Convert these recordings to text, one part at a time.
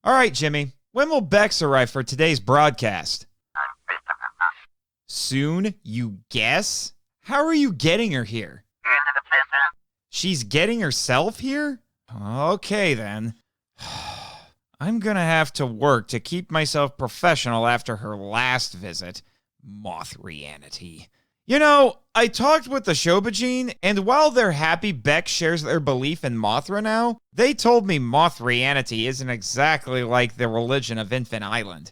All right, Jimmy. When will Bex arrive for today's broadcast? Soon, you guess? How are you getting her here? She's getting herself here? Okay, then. I'm gonna have to work to keep myself professional after her last visit. Mothrianity. You know, I talked with the Shobajin, and while they're happy Beck shares their belief in Mothra now, they told me Mothrianity isn't exactly like the religion of Infant Island.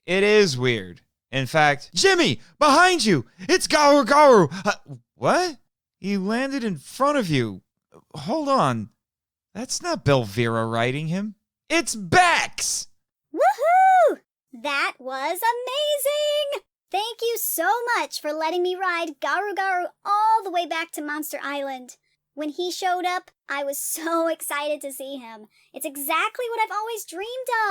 It is weird. In fact, Jimmy, behind you! It's Garu Garu! What? He landed in front of you. Hold on. That's not Belvira riding him. It's Bex! Woohoo! That was amazing! Thank you so much for letting me ride Garu Garu all the way back to Monster Island. When he showed up, I was so excited to see him. It's exactly what I've always dreamed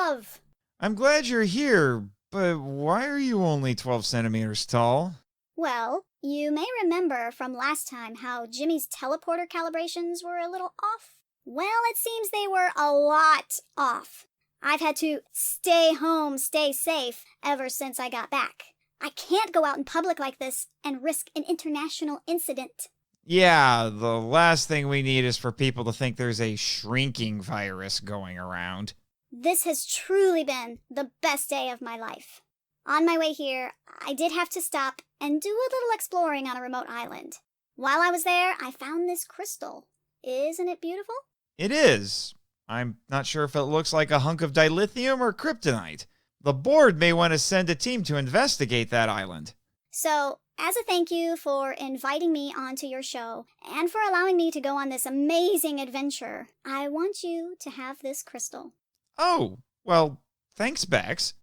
of. I'm glad you're here, but why are you only 12 centimeters tall? Well, you may remember from last time how Jimmy's teleporter calibrations were a little off. Well, it seems they were a lot off. I've had to stay home, stay safe ever since I got back. I can't go out in public like this and risk an international incident. Yeah, the last thing we need is for people to think there's a shrinking virus going around. This has truly been the best day of my life. On my way here, I did have to stop and do a little exploring on a remote island. While I was there, I found this crystal. Isn't it beautiful? It is. I'm not sure if it looks like a hunk of dilithium or kryptonite. The board may want to send a team to investigate that island. So, as a thank you for inviting me onto your show and for allowing me to go on this amazing adventure, I want you to have this crystal. Oh, well, thanks, Bex.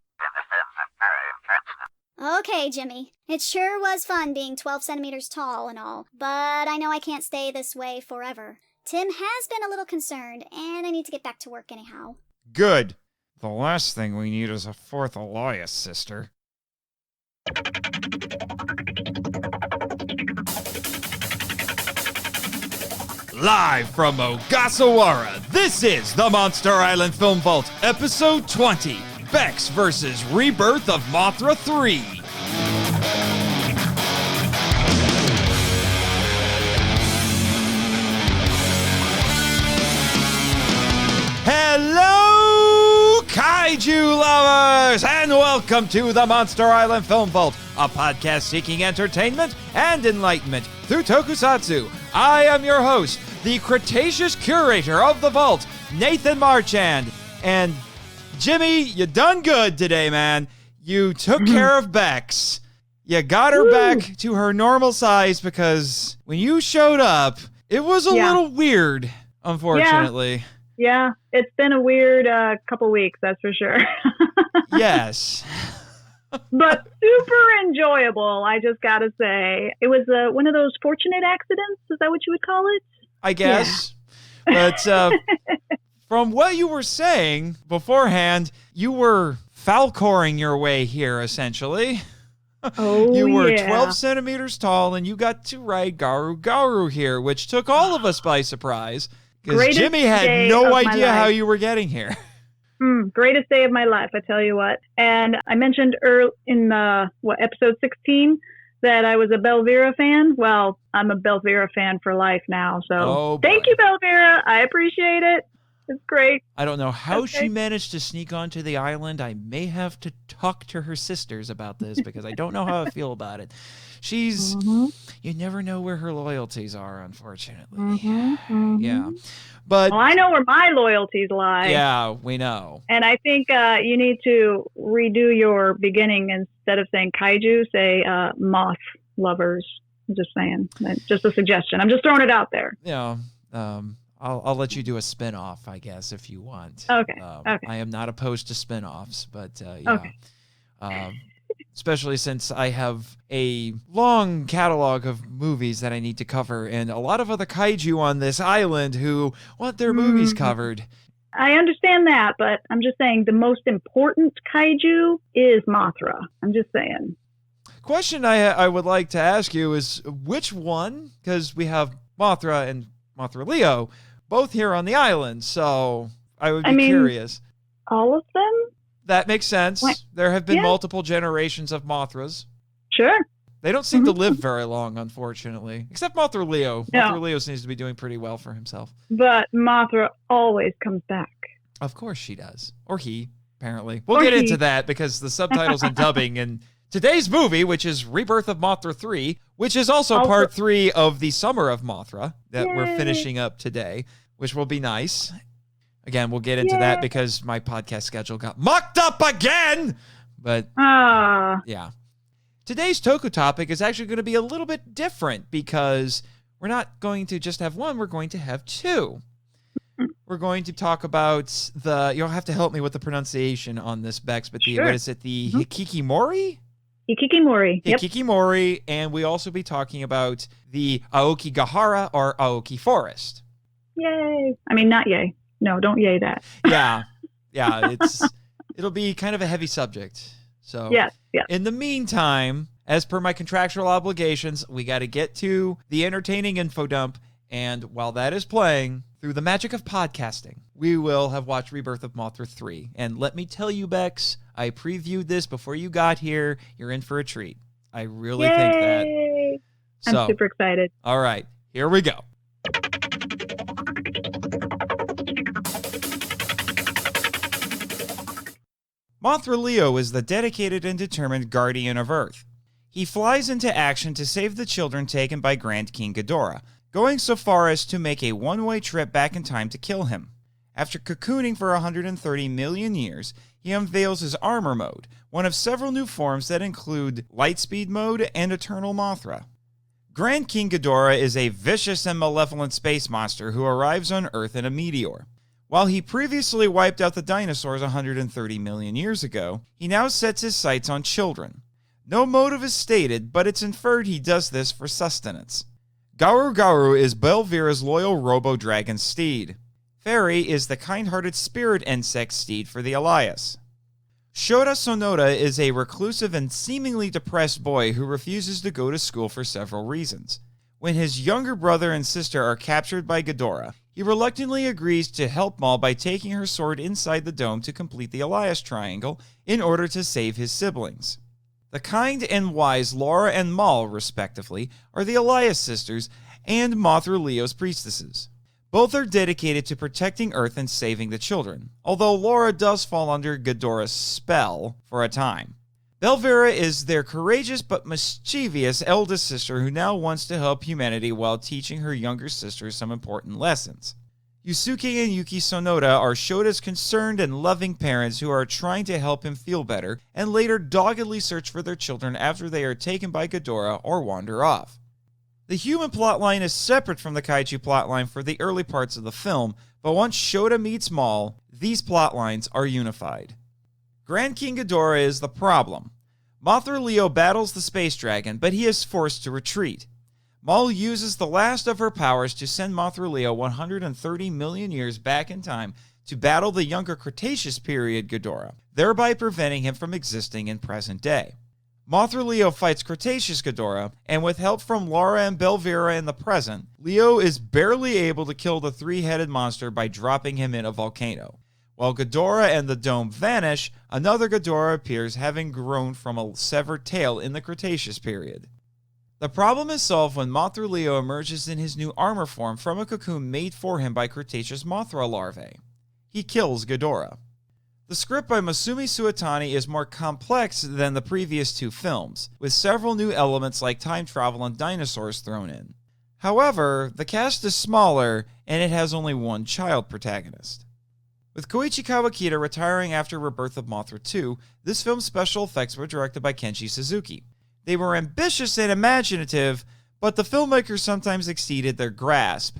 Okay, Jimmy. It sure was fun being 12 centimeters tall and all, but I know I can't stay this way forever. Tim has been a little concerned, and I need to get back to work anyhow. Good. The last thing we need is a fourth Elias sister. Live from Ogasawara, this is the Monster Island Film Vault, Episode 20, Bex vs. Rebirth of Mothra III. Hello, kaiju lovers, and welcome to the Monster Island Film Vault, a podcast seeking entertainment and enlightenment through tokusatsu. I am your host, the Cretaceous curator of the vault, Nathan Marchand. And Jimmy, you done good today, man. You took care of Bex. You got her back to her normal size because when you showed up, it was a little weird, unfortunately. Yeah, it's been a weird couple weeks, that's for sure. Yes. But super enjoyable, I just gotta say. It was one of those fortunate accidents, is that what you would call it? I guess. Yeah. But from what you were saying beforehand, you were falcoring your way here, essentially. Oh, you were 12 centimeters tall, and you got to ride Garu Garu here, which took all of us by surprise. Because Jimmy had no idea how you were getting here. Greatest day of my life, I tell you what. And I mentioned in episode 16 that I was a Belvira fan. Well, I'm a Belvira fan for life now. So thank you, Belvira. I appreciate it. It's great. I don't know how she managed to sneak onto the island. I may have to talk to her sisters about this because I don't know how I feel about it. She's, you never know where her loyalties are, unfortunately. Yeah. But I know where my loyalties lie. Yeah, we know. And I think you need to redo your beginning. Instead of saying kaiju, say moth lovers. I'm just saying. Just a suggestion. I'm just throwing it out there. Yeah. I'll let you do a spin-off, I guess, if you want. Okay. I am not opposed to spin-offs, but yeah. Okay. Especially since I have a long catalog of movies that I need to cover, and a lot of other kaiju on this island who want their movies covered. I understand that, but I'm just saying the most important kaiju is Mothra. I'm just saying. Question I would like to ask you is which one, because we have Mothra and Mothra Leo, both here on the island, so I would be curious. All of them? That makes sense. What? There have been multiple generations of Mothras. Sure. They don't seem to live very long, unfortunately. Except Mothra Leo. No. Mothra Leo seems to be doing pretty well for himself. But Mothra always comes back. Of course she does. Or he, apparently. We'll get into that because the subtitles and dubbing in today's movie, which is Rebirth of Mothra III, which is also part 3 of the Summer of Mothra that we're finishing up today, which will be nice. Again, we'll get into that because my podcast schedule got mucked up again. But, yeah. Today's Toku topic is actually going to be a little bit different because we're not going to just have one, we're going to have two. We're going to talk about you'll have to help me with the pronunciation on this, Bex, but what is it, the hikikimori? Hikikimori. Hikikimori, and we also be talking about the Aokigahara or Aoki Forest. Yay. I mean, not yay. No, don't yay that. Yeah, it'll be kind of a heavy subject. So yes. In the meantime, as per my contractual obligations, we got to get to the entertaining info dump. And while that is playing, through the magic of podcasting, we will have watched Rebirth of Mothra 3. And let me tell you, Bex, I previewed this before you got here. You're in for a treat. I really think that. So, I'm super excited. All right, here we go. Mothra Leo is the dedicated and determined guardian of Earth. He flies into action to save the children taken by Grand King Ghidorah, going so far as to make a one-way trip back in time to kill him. After cocooning for 130 million years, he unveils his armor mode, one of several new forms that include Lightspeed mode and Eternal Mothra. Grand King Ghidorah is a vicious and malevolent space monster who arrives on Earth in a meteor. While he previously wiped out the dinosaurs 130 million years ago, he now sets his sights on children. No motive is stated, but it's inferred he does this for sustenance. Garu Garu is Belvira's loyal robo-dragon steed. Fairy is the kind-hearted spirit insect steed for the Elias. Shota Sonoda is a reclusive and seemingly depressed boy who refuses to go to school for several reasons. When his younger brother and sister are captured by Ghidorah, he reluctantly agrees to help Maul by taking her sword inside the dome to complete the Elias Triangle in order to save his siblings. The kind and wise Laura and Maul, respectively, are the Elias sisters and Mothra Leo's priestesses. Both are dedicated to protecting Earth and saving the children, although Laura does fall under Ghidorah's spell for a time. Belvira is their courageous but mischievous eldest sister who now wants to help humanity while teaching her younger sister some important lessons. Yusuke and Yuki Sonoda are Shota's concerned and loving parents who are trying to help him feel better and later doggedly search for their children after they are taken by Ghidorah or wander off. The human plotline is separate from the kaiju plotline for the early parts of the film, but once Shota meets Maul, these plotlines are unified. Grand King Ghidorah is the problem. Mothra Leo battles the space dragon, but he is forced to retreat. Maul uses the last of her powers to send Mothra Leo 130 million years back in time to battle the younger Cretaceous period Ghidorah, thereby preventing him from existing in present day. Mothra Leo fights Cretaceous Ghidorah, and with help from Laura and Belvira in the present, Leo is barely able to kill the three-headed monster by dropping him in a volcano. While Ghidorah and the dome vanish, another Ghidorah appears, having grown from a severed tail in the Cretaceous period. The problem is solved when Mothra Leo emerges in his new armor form from a cocoon made for him by Cretaceous Mothra larvae. He kills Ghidorah. The script by Masumi Suetani is more complex than the previous two films, with several new elements like time travel and dinosaurs thrown in. However, the cast is smaller, and it has only one child protagonist. With Koichi Kawakita retiring after Rebirth of Mothra II, this film's special effects were directed by Kenshi Suzuki. They were ambitious and imaginative, but the filmmakers sometimes exceeded their grasp.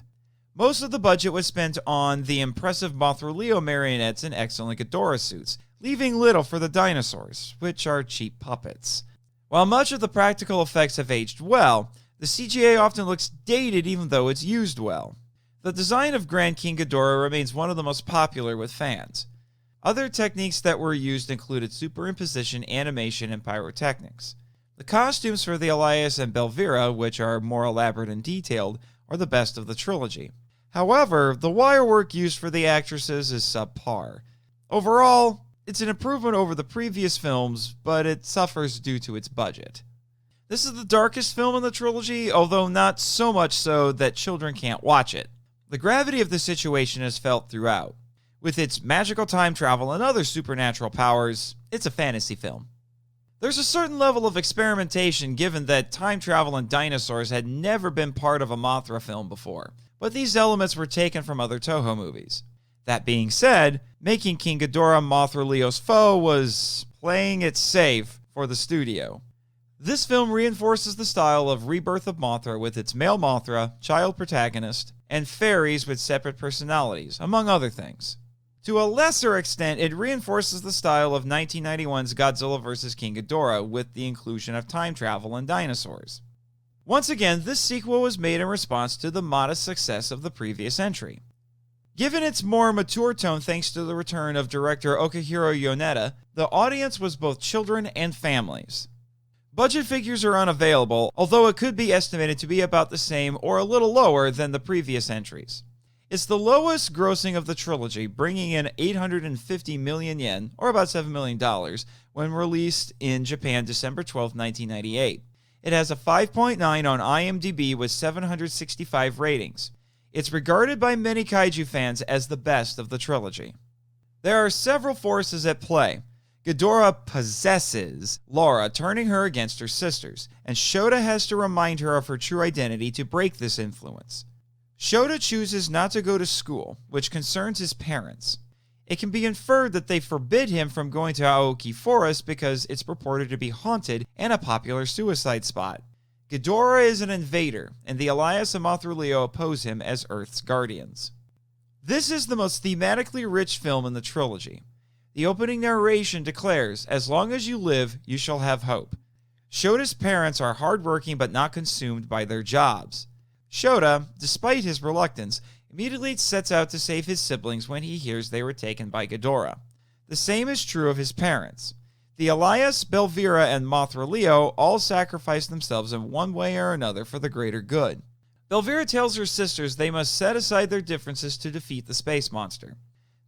Most of the budget was spent on the impressive Mothra Leo marionettes and excellent Ghidorah suits, leaving little for the dinosaurs, which are cheap puppets. While much of the practical effects have aged well, the CGI often looks dated even though it's used well. The design of Grand King Ghidorah remains one of the most popular with fans. Other techniques that were used included superimposition, animation, and pyrotechnics. The costumes for the Elias and Belvira, which are more elaborate and detailed, are the best of the trilogy. However, the wire work used for the actresses is subpar. Overall, it's an improvement over the previous films, but it suffers due to its budget. This is the darkest film in the trilogy, although not so much so that children can't watch it. The gravity of the situation is felt throughout. With its magical time travel and other supernatural powers, it's a fantasy film. There's a certain level of experimentation given that time travel and dinosaurs had never been part of a Mothra film before, but these elements were taken from other Toho movies. That being said, making King Ghidorah Mothra Leo's foe was playing it safe for the studio. This film reinforces the style of Rebirth of Mothra with its male Mothra, child protagonist, and fairies with separate personalities, among other things. To a lesser extent, it reinforces the style of 1991's Godzilla vs. King Ghidorah with the inclusion of time travel and dinosaurs. Once again, this sequel was made in response to the modest success of the previous entry. Given its more mature tone thanks to the return of director Okihiro Yoneda, the audience was both children and families. Budget figures are unavailable, although it could be estimated to be about the same or a little lower than the previous entries. It's the lowest grossing of the trilogy, bringing in 850 million yen, or about $7 million, when released in Japan December 12, 1998. It has a 5.9 on IMDb with 765 ratings. It's regarded by many kaiju fans as the best of the trilogy. There are several forces at play. Ghidorah possesses Laura, turning her against her sisters, and Shota has to remind her of her true identity to break this influence. Shota chooses not to go to school, which concerns his parents. It can be inferred that they forbid him from going to Aoki Forest because it's purported to be haunted and a popular suicide spot. Ghidorah is an invader, and the Elias and Mothra Leo oppose him as Earth's guardians. This is the most thematically rich film in the trilogy. The opening narration declares, "As long as you live, you shall have hope." Shota's parents are hardworking but not consumed by their jobs. Shota, despite his reluctance, immediately sets out to save his siblings when he hears they were taken by Ghidorah. The same is true of his parents. The Elias, Belvira, and Mothra Leo all sacrifice themselves in one way or another for the greater good. Belvira tells her sisters they must set aside their differences to defeat the space monster.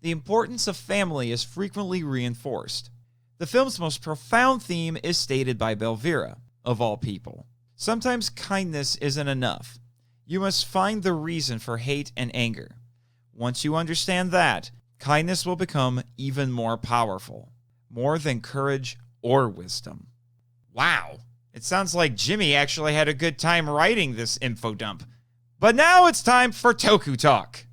The importance of family is frequently reinforced. The film's most profound theme is stated by Belvira, of all people. Sometimes kindness isn't enough. You must find the reason for hate and anger. Once you understand that, kindness will become even more powerful, more than courage or wisdom. Wow, it sounds like Jimmy actually had a good time writing this info dump. But now it's time for Toku Talk.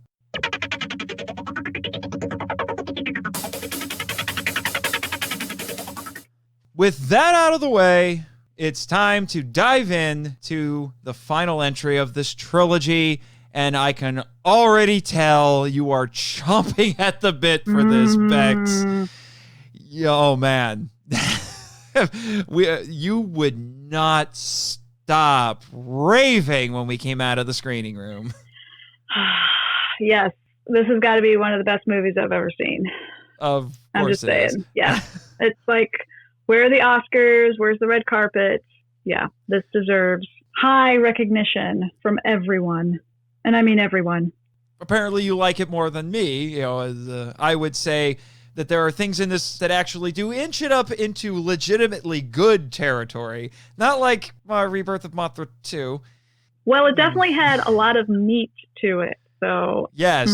With that out of the way, it's time to dive in to the final entry of this trilogy, and I can already tell you are chomping at the bit for this, Bex. Oh, man. You would not stop raving when we came out of the screening room. Yes, this has got to be one of the best movies I've ever seen. Of course I'm just saying. is. Yeah. It's like, where are the Oscars? Where's the red carpet? Yeah, this deserves high recognition from everyone. And I mean everyone. Apparently you like it more than me. I would say that there are things in this that actually do inch it up into legitimately good territory. Not like Rebirth of Mothra II. Well, it definitely had a lot of meat to it. So yes,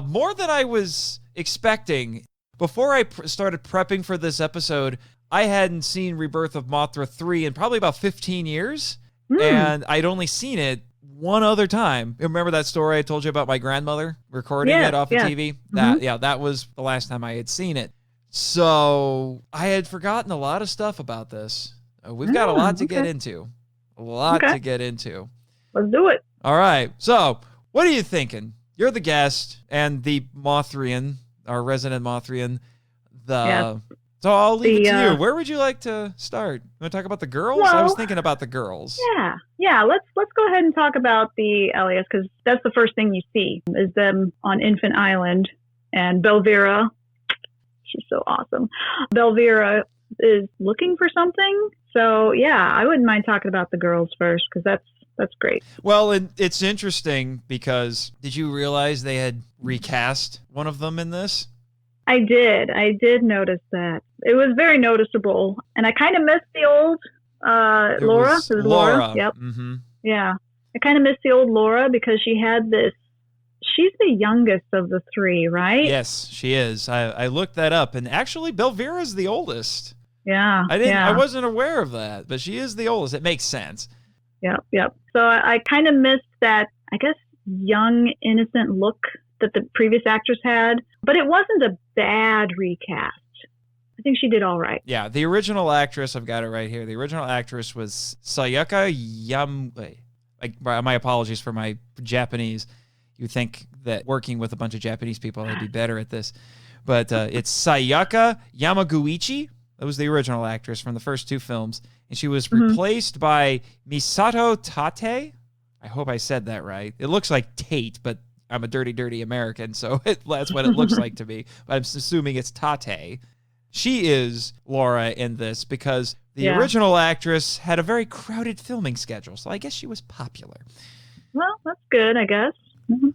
more than I was expecting. Before I started prepping for this episode, I hadn't seen Rebirth of Mothra III in probably about 15 years, and I'd only seen it one other time. Remember that story I told you about my grandmother recording it off of TV? That was the last time I had seen it. So I had forgotten a lot of stuff about this. We've got a lot to get into. A lot to get into. Let's do it. All right. So what are you thinking? You're the guest and the Mothrian, our resident Mothrian. So I'll leave it to you. Where would you like to start? You want to talk about the girls? Well, I was thinking about the girls. Yeah. Let's go ahead and talk about the Elias, because that's the first thing you see is them on Infant Island, and Belvira. She's so awesome. Belvira is looking for something. So yeah, I wouldn't mind talking about the girls first, because that's that's great. Well, it's interesting because did you realize they had recast one of them in this? I did notice that. It was very noticeable, and I kind of missed the old Laura. It was Laura. Yep. Mm-hmm. Yeah, I kind of missed the old Laura because she had this. She's the youngest of the three, right? Yes, she is. I looked that up, and actually, Belvira's the oldest. Yeah. I wasn't aware of that, but she is the oldest. It makes sense. Yep. So I kind of missed that, I guess, young, innocent look that the previous actress had, but it wasn't a bad recast. I think she did all right. Yeah, the original actress, I've got it right here. The original actress was Sayaka my apologies for my Japanese. You think that working with a bunch of Japanese people, I'd be better at this. But it's Sayaka Yamaguchi. That was the original actress from the first two films. And she was replaced by Misato Tate. I hope I said that right. It looks like Tate, but I'm a dirty American, so that's what it looks like to me. But I'm assuming it's Tate. She is Laura in this because the original actress had a very crowded filming schedule, so I guess she was popular. Well, that's good, I guess. Mm-hmm.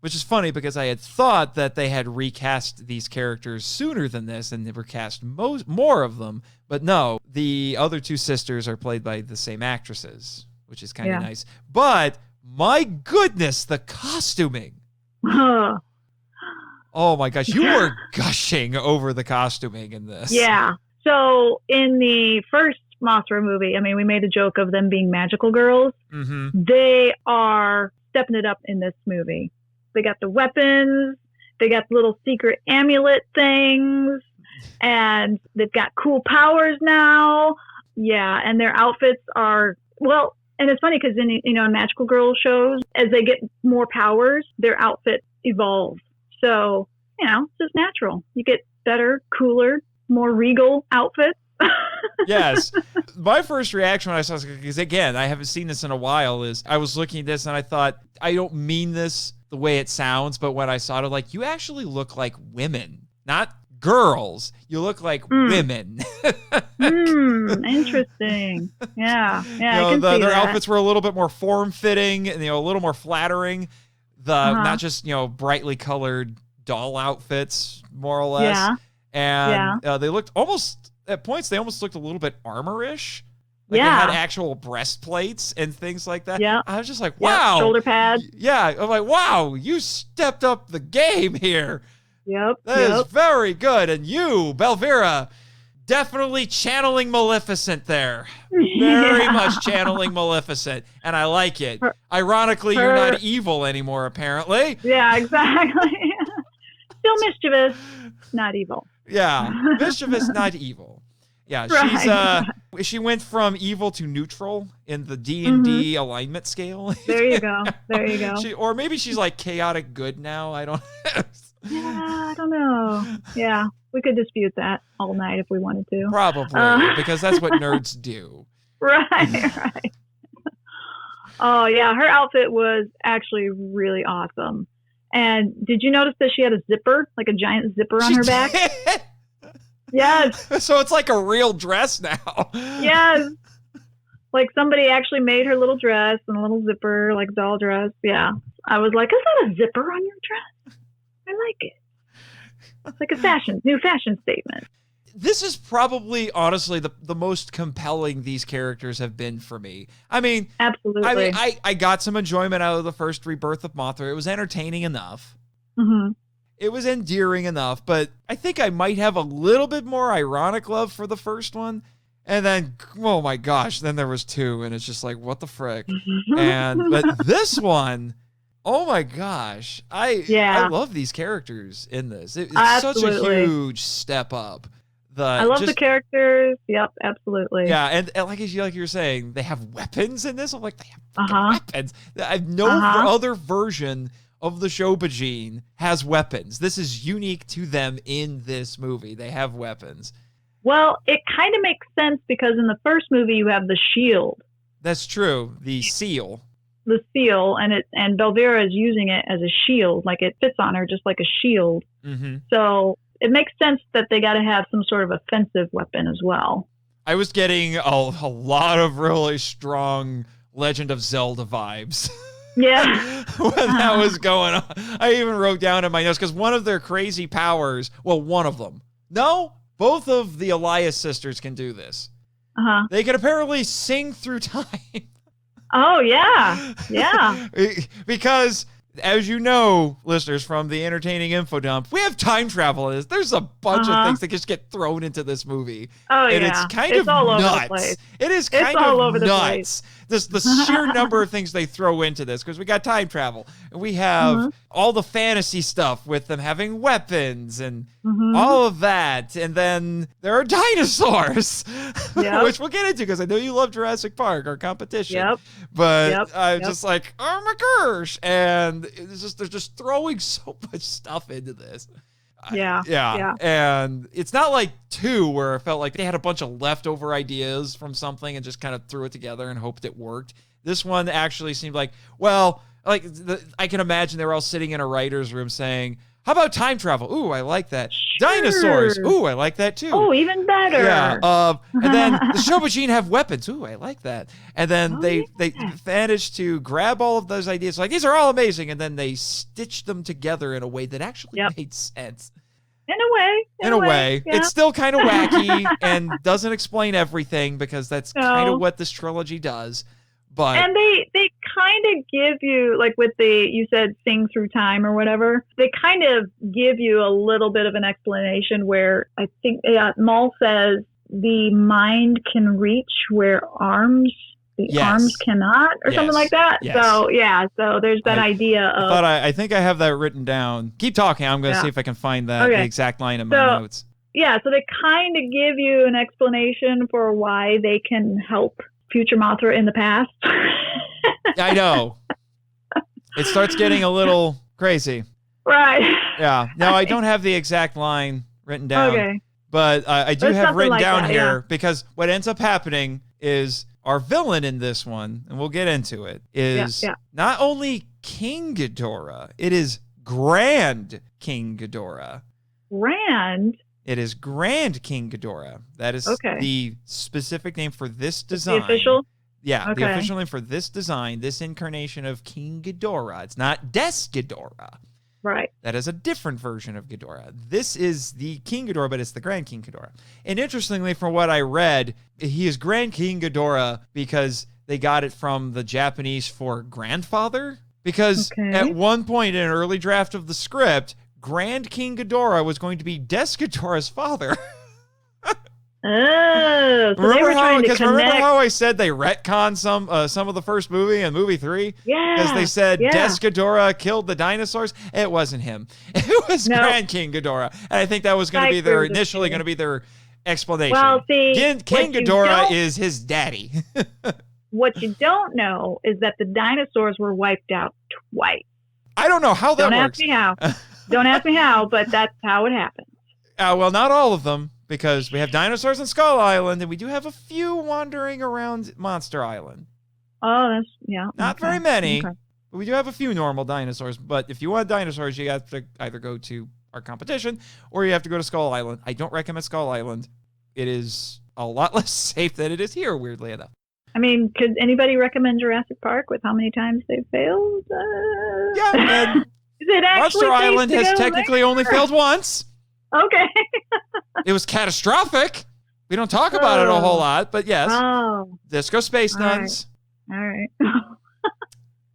Which is funny because I had thought that they had recast these characters sooner than this and they were cast more of them. But no, the other two sisters are played by the same actresses, which is kind of nice. But my goodness, the costuming. Oh my gosh, you were gushing over the costuming in this. Yeah. So in the first Mothra movie, I mean, we made a joke of them being magical girls. Mm-hmm. They are stepping it up in this movie. They got the weapons, they got little secret amulet things, and they've got cool powers now. Yeah, and their outfits are, well, and it's funny because in magical girl shows, as they get more powers, their outfits evolve. So, it's just natural. You get better, cooler, more regal outfits. Yes. My first reaction when I saw this, because again, I haven't seen this in a while, is I was looking at this and I thought, I don't mean this the way it sounds, but when I saw it, like, you actually look like women, not girls. You look like women. Interesting. Yeah. Yeah. I can see their that. outfits were a little bit more form-fitting and, a little more flattering. Not just, brightly colored doll outfits, more or less. Yeah. And they looked almost, at points, they almost looked a little bit armor-ish. Like they had actual breastplates and things like that. Yeah. I was just like, wow. Yep. Shoulder pads. Yeah. I'm like, wow, you stepped up the game here. Yep. That is very good. And you, Belvira, definitely channeling Maleficent there. Very much channeling Maleficent. And I like it. Ironically, you're not evil anymore, apparently. Yeah, exactly. Still mischievous, not evil. Yeah. Mischievous, not evil. Yeah, she went from evil to neutral in the D&D alignment scale. There you go. Or maybe she's like chaotic good now. I don't I don't know. Yeah, we could dispute that all night if we wanted to. Probably, because that's what nerds do. Right. Oh, yeah, her outfit was actually really awesome. And did you notice that she had a zipper, like a giant zipper on her back? Yes. So it's like a real dress now. Yes. Like somebody actually made her little dress and a little zipper, like doll dress. Yeah. I was like, is that a zipper on your dress? I like it. It's like a new fashion statement. This is probably, honestly, the most compelling these characters have been for me. I mean, absolutely. I got some enjoyment out of the first Rebirth of Mothra. It was entertaining enough. Mm-hmm. It was endearing enough, but I think I might have a little bit more ironic love for the first one. And then, oh my gosh, then there was two, and it's just like, what the frick? But this one, oh my gosh, I love these characters in this. It's such a huge step up. I love the characters. Yep, absolutely. Yeah, and like you were saying, they have weapons in this. I'm like, they have weapons. No other version of the Shobajin has weapons. This is unique to them in this movie. They have weapons. Well, it kind of makes sense because in the first movie you have the shield. That's true. The seal. The seal, and Belvira is using it as a shield. Like it fits on her just like a shield. Mm-hmm. So it makes sense that they got to have some sort of offensive weapon as well. I was getting a lot of really strong Legend of Zelda vibes. Yeah. When that was going on. I even wrote down in my notes, because one of their crazy powers, well, one of them. No, both of the Elias sisters can do this. Uh-huh. They can apparently sing through time. Oh, yeah. Yeah. Because, as you know, listeners, from the entertaining info dump, we have time travel in this. There's a bunch of things that just get thrown into this movie. Oh, and yeah. it's kind of all nuts. Over the place. It is it's kind all of over the nuts. The sheer number of things they throw into this, because we got time travel, and we have all the fantasy stuff with them having weapons and all of that, and then there are dinosaurs, which we'll get into, because I know you love Jurassic Park, our competition. But I'm just like, oh my gosh, and it's just they're just throwing so much stuff into this. Yeah. And it's not like 2, where it felt like they had a bunch of leftover ideas from something and just kind of threw it together and hoped it worked. This one actually seemed like, well, like I can imagine they were all sitting in a writer's room saying, how about time travel? Ooh, I like that. Sure. Dinosaurs. Ooh, I like that too. Oh, even better. Yeah. And then the show machine have weapons. Ooh, I like that. And then they managed to grab all of those ideas. Like, these are all amazing. And then they stitched them together in a way that actually made sense. In a way. Yeah. It's still kind of wacky and doesn't explain everything, because that's kind of what this trilogy does. And they kind of give you, like with you said sing through time or whatever, they kind of give you a little bit of an explanation where I think Maul says the mind can reach where arms cannot, or something like that. Yes. So there's that idea of... I think I have that written down. Keep talking. I'm going to see if I can find the exact line in my notes. Yeah, so they kind of give you an explanation for why they can help future Mothra in the past. I know. It starts getting a little crazy. Right. Yeah. Now, I don't have the exact line written down. Okay. But I do have written down here, because what ends up happening is our villain in this one, and we'll get into it, is not only King Ghidorah, it is Grand King Ghidorah. Grand? It is Grand King Ghidorah. That is the specific name for this design. The official? Yeah, the official name for this design, this incarnation of King Ghidorah. It's not Des Ghidorah. Right. That is a different version of Ghidorah. This is the King Ghidorah, but it's the Grand King Ghidorah. And interestingly, from what I read, he is Grand King Ghidorah because they got it from the Japanese for grandfather. Because at one point in an early draft of the script, Grand King Ghidorah was going to be Des Ghidorah's father. Oh, so they were trying to connect. Remember how I said they retconned some of the first movie and movie 3? Yeah. Because they said Des Ghidorah killed the dinosaurs. It wasn't him. It was Grand King Ghidorah. And I think that was going to be initially going to be their explanation. Well, see, King Ghidorah is his daddy. What you don't know is that the dinosaurs were wiped out twice. I don't know how that works. Don't ask me how. Don't ask me how, but that's how it happened. Well, not all of them, because we have dinosaurs on Skull Island, and we do have a few wandering around Monster Island. Oh, Not very many, but we do have a few normal dinosaurs. But if you want dinosaurs, you have to either go to our competition, or you have to go to Skull Island. I don't recommend Skull Island. It is a lot less safe than it is here, weirdly enough. I mean, could anybody recommend Jurassic Park with how many times they've failed? Yeah, and Monster Island has technically only failed once. Okay. It was catastrophic. We don't talk about it a whole lot, but yes. Oh. Disco Space Nuns. All right.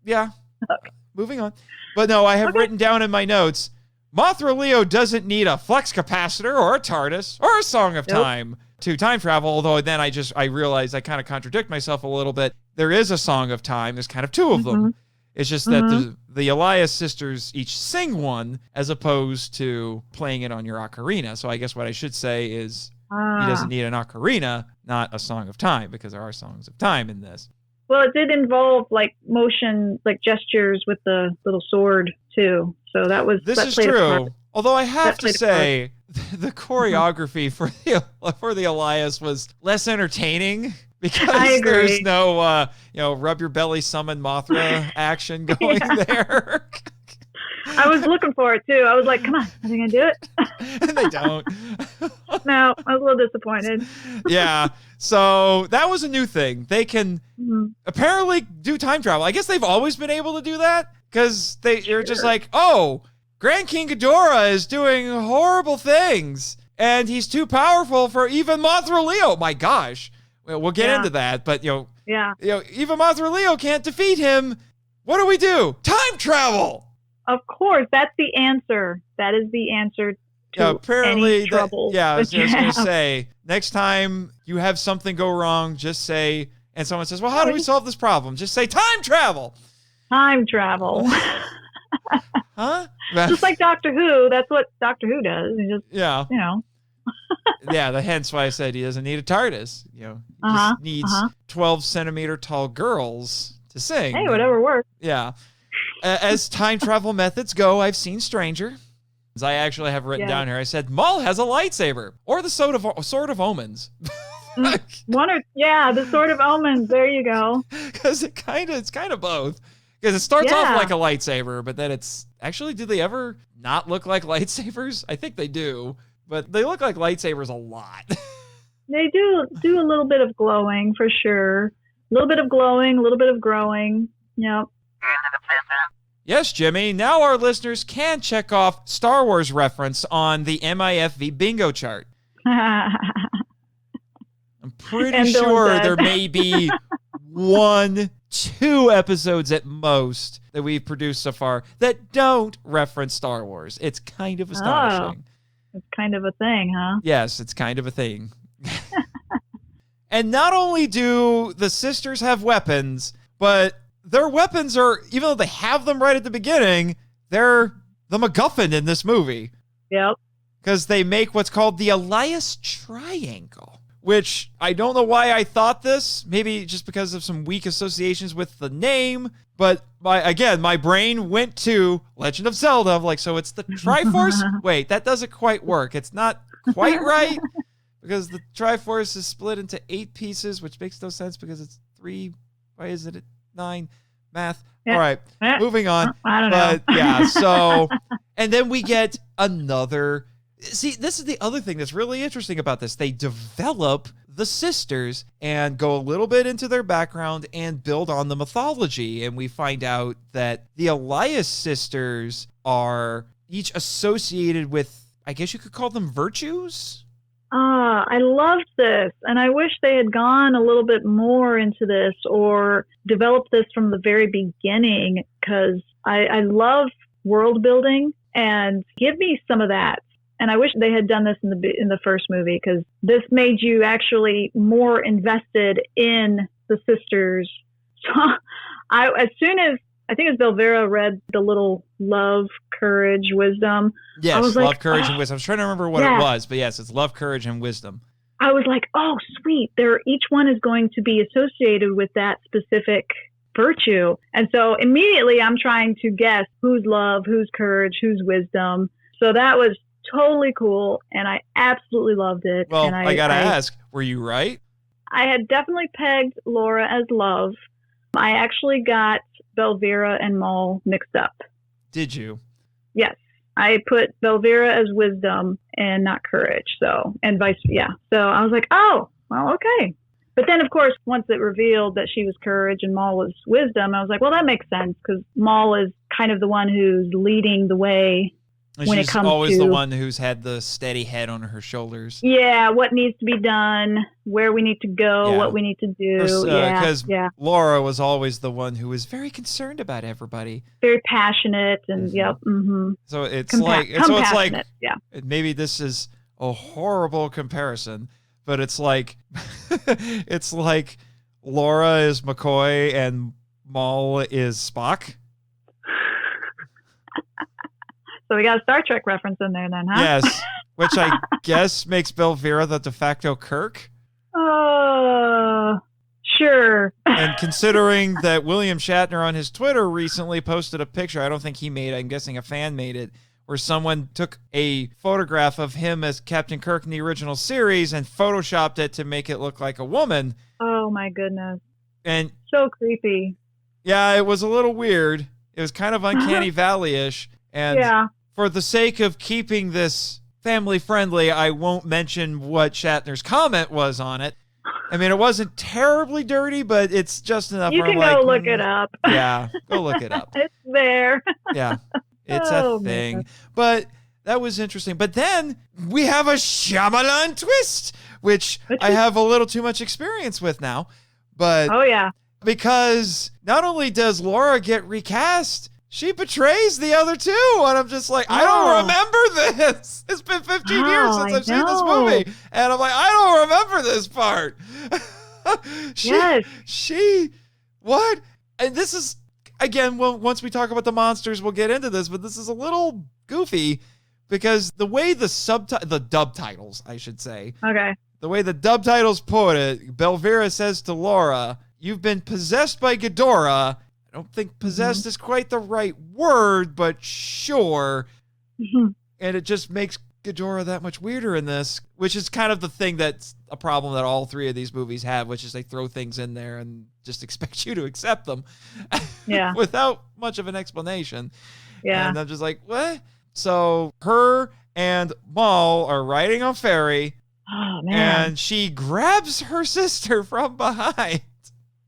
Yeah. Okay. Moving on. But no, I have written down in my notes, Mothra Leo doesn't need a flux capacitor or a TARDIS or a Song of Time to time travel, although then I realized I kind of contradict myself a little bit. There is a Song of Time. There's kind of 2 of them. It's just that the Elias sisters each sing one as opposed to playing it on your ocarina. So I guess what I should say is he doesn't need an ocarina, not a Song of Time, because there are songs of time in this. Well, it did involve like motion, like gestures with the little sword too. So that was this is true. Although I have to say, the choreography for the Elias was less entertaining. Because there's no, rub your belly, summon Mothra action going there. I was looking for it too. I was like, come on, are they going to do it? And they don't. No, I was a little disappointed. Yeah. So that was a new thing. They can apparently do time travel. I guess they've always been able to do that because they're just like, oh, Grand King Ghidorah is doing horrible things and he's too powerful for even Mothra Leo. My gosh. We'll get into that. But, even Mothra Leo can't defeat him. What do we do? Time travel. Of course. That's the answer. That is the answer to apparently any trouble. I was going to say, next time you have something go wrong, just say, and someone says, well, how do we solve this problem? Just say time travel. Time travel. Huh? Just like Doctor Who. That's what Doctor Who does. He just, yeah. Hence why I said he doesn't need a TARDIS. He just needs 12-centimeter tall girls to sing. Hey, whatever works. Yeah. As time travel methods go, I've seen Stranger. I actually have written down here. I said Maul has a lightsaber or the Sword of Omens. The Sword of Omens. There you go. Because it's kind of both. Because it starts off like a lightsaber, but then it's actually, do they ever not look like lightsabers? I think they do, but they look like lightsabers a lot. They do a little bit of glowing for sure. A little bit of glowing, a little bit of growing. Yep. Yes, Jimmy. Now our listeners can check off Star Wars reference on the MIFV bingo chart. I'm pretty sure there may be 1-2 episodes at most that we've produced so far that don't reference Star Wars. It's kind of astonishing. Oh, it's kind of a thing, huh? Yes, it's kind of a thing. And not only do the sisters have weapons, but their weapons are, even though they have them right at the beginning, they're the MacGuffin in this movie. Yep. Because they make what's called the Elias Triangle, which I don't know why I thought this. Maybe just because of some weak associations with the name. But my brain went to Legend of Zelda. I'm like, so it's the Triforce? Wait, that doesn't quite work. It's not quite right. Because the Triforce is split into 8 pieces, which makes no sense because it's 3. Why isn't it 9? Math. Yeah. All right, moving on. I don't know. Yeah, so, and then we get another. See, this is the other thing that's really interesting about this. They develop the sisters and go a little bit into their background and build on the mythology. And we find out that the Elias sisters are each associated with, I guess you could call them virtues. I loved this, and I wish they had gone a little bit more into this or developed this from the very beginning, because I love world building, and give me some of that. And I wish they had done this in the first movie, because this made you actually more invested in the sisters. So as soon as I think it's Belvira read the little love, courage, wisdom. Yes, I was love, like, courage, and wisdom. I was trying to remember what it was, but yes, it's love, courage, and wisdom. I was like, oh, sweet. Each one is going to be associated with that specific virtue. And so immediately I'm trying to guess who's love, who's courage, who's wisdom. So that was totally cool, and I absolutely loved it. Well, and I got to ask, were you right? I had definitely pegged Laura as love. I actually got Belvira and Maul mixed up. Did you? Yes. I put Belvira as wisdom and not courage. So, and vice, yeah. So I was like, oh, well, okay. But then, of course, once it revealed that she was courage and Maul was wisdom, I was like, well, that makes sense, because Maul is kind of the one who's leading the way. And when she's it comes always to the one who's had the steady head on her shoulders. Yeah, what needs to be done, where we need to go, what we need to do. Because Laura was always the one who was very concerned about everybody. Very passionate, and So it's compassionate. Maybe this is a horrible comparison, but it's like it's like Laura is McCoy and Maul is Spock. So we got a Star Trek reference in there then, huh? Yes, which I guess makes Belvira the de facto Kirk. Sure. And considering that William Shatner on his Twitter recently posted a picture, I don't think he made it, I'm guessing a fan made it, where someone took a photograph of him as Captain Kirk in the original series and photoshopped it to make it look like a woman. Oh my goodness. And so creepy. Yeah, it was a little weird. It was kind of Uncanny Valley-ish. And for the sake of keeping this family friendly, I won't mention what Shatner's comment was on it. I mean, it wasn't terribly dirty, but it's just enough. You can go look it up. Yeah, go look it up. It's there. Yeah, it's a thing. Man. But that was interesting. But then we have a Shyamalan twist, which I have a little too much experience with now. But oh, yeah. Because not only does Laura get recast, she betrays the other two. And I'm just like, I don't remember this. It's been 15 years since I've seen this movie. And I'm like, I don't remember this part. What? And this is, again, once we talk about the monsters, we'll get into this, but this is a little goofy because the way the dub titles, I should say. Okay. The way the dub titles put it, Belvira says to Laura, "You've been possessed by Ghidorah." I don't think possessed is quite the right word, but sure. And it just makes Ghidorah that much weirder in this, which is kind of the thing that's a problem that all three of these movies have, which is they throw things in there and just expect you to accept them without much of an explanation. Yeah. And I'm just like, what? So her and Maul are riding on ferry. Oh, man. And she grabs her sister from behind.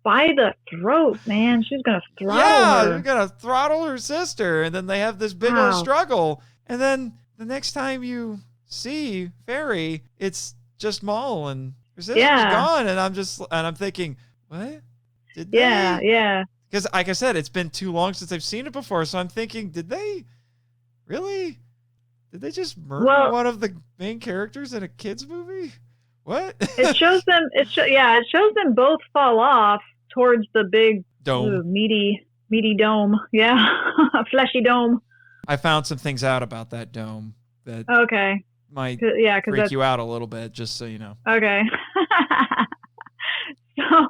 By the throat, man. She's going to throttle her. Yeah, she's going to throttle her sister. And then they have this big old struggle. And then the next time you see Fairy, it's just Maul and her sister's gone. And I'm thinking, what? Did they? Yeah. Because like I said, it's been too long since I've seen it before. So I'm thinking, did they really? Did they just murder one of the main characters in a kids movie? What? It shows them. It shows them both fall off towards the big dome, meaty dome. Yeah, fleshy dome. I found some things out about that dome that might freak you out a little bit, just so you know. Okay. So,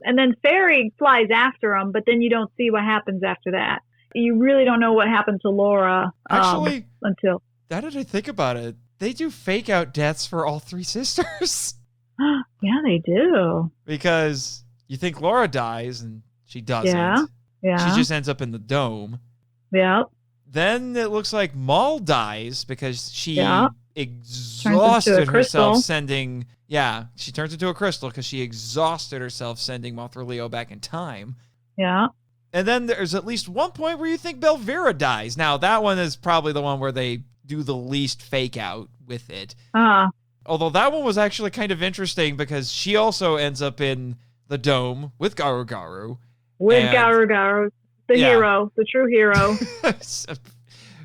and then Fairy flies after him, but then you don't see what happens after that. You really don't know what happened to Laura actually until. Now that I think about it, they do fake out deaths for all three sisters. Yeah, they do. Because you think Laura dies and she doesn't. Yeah. She just ends up in the dome. Yeah. Then it looks like Maul dies because she exhausted herself sending. Yeah, she turns into a crystal because she exhausted herself sending Mothra Leo back in time. Yeah. And then there's at least one point where you think Belvira dies. Now, that one is probably the one where they do the least fake out with it. Although that one was actually kind of interesting because she also ends up in the dome with Garu Garu. Garu Garu, the hero, the true hero.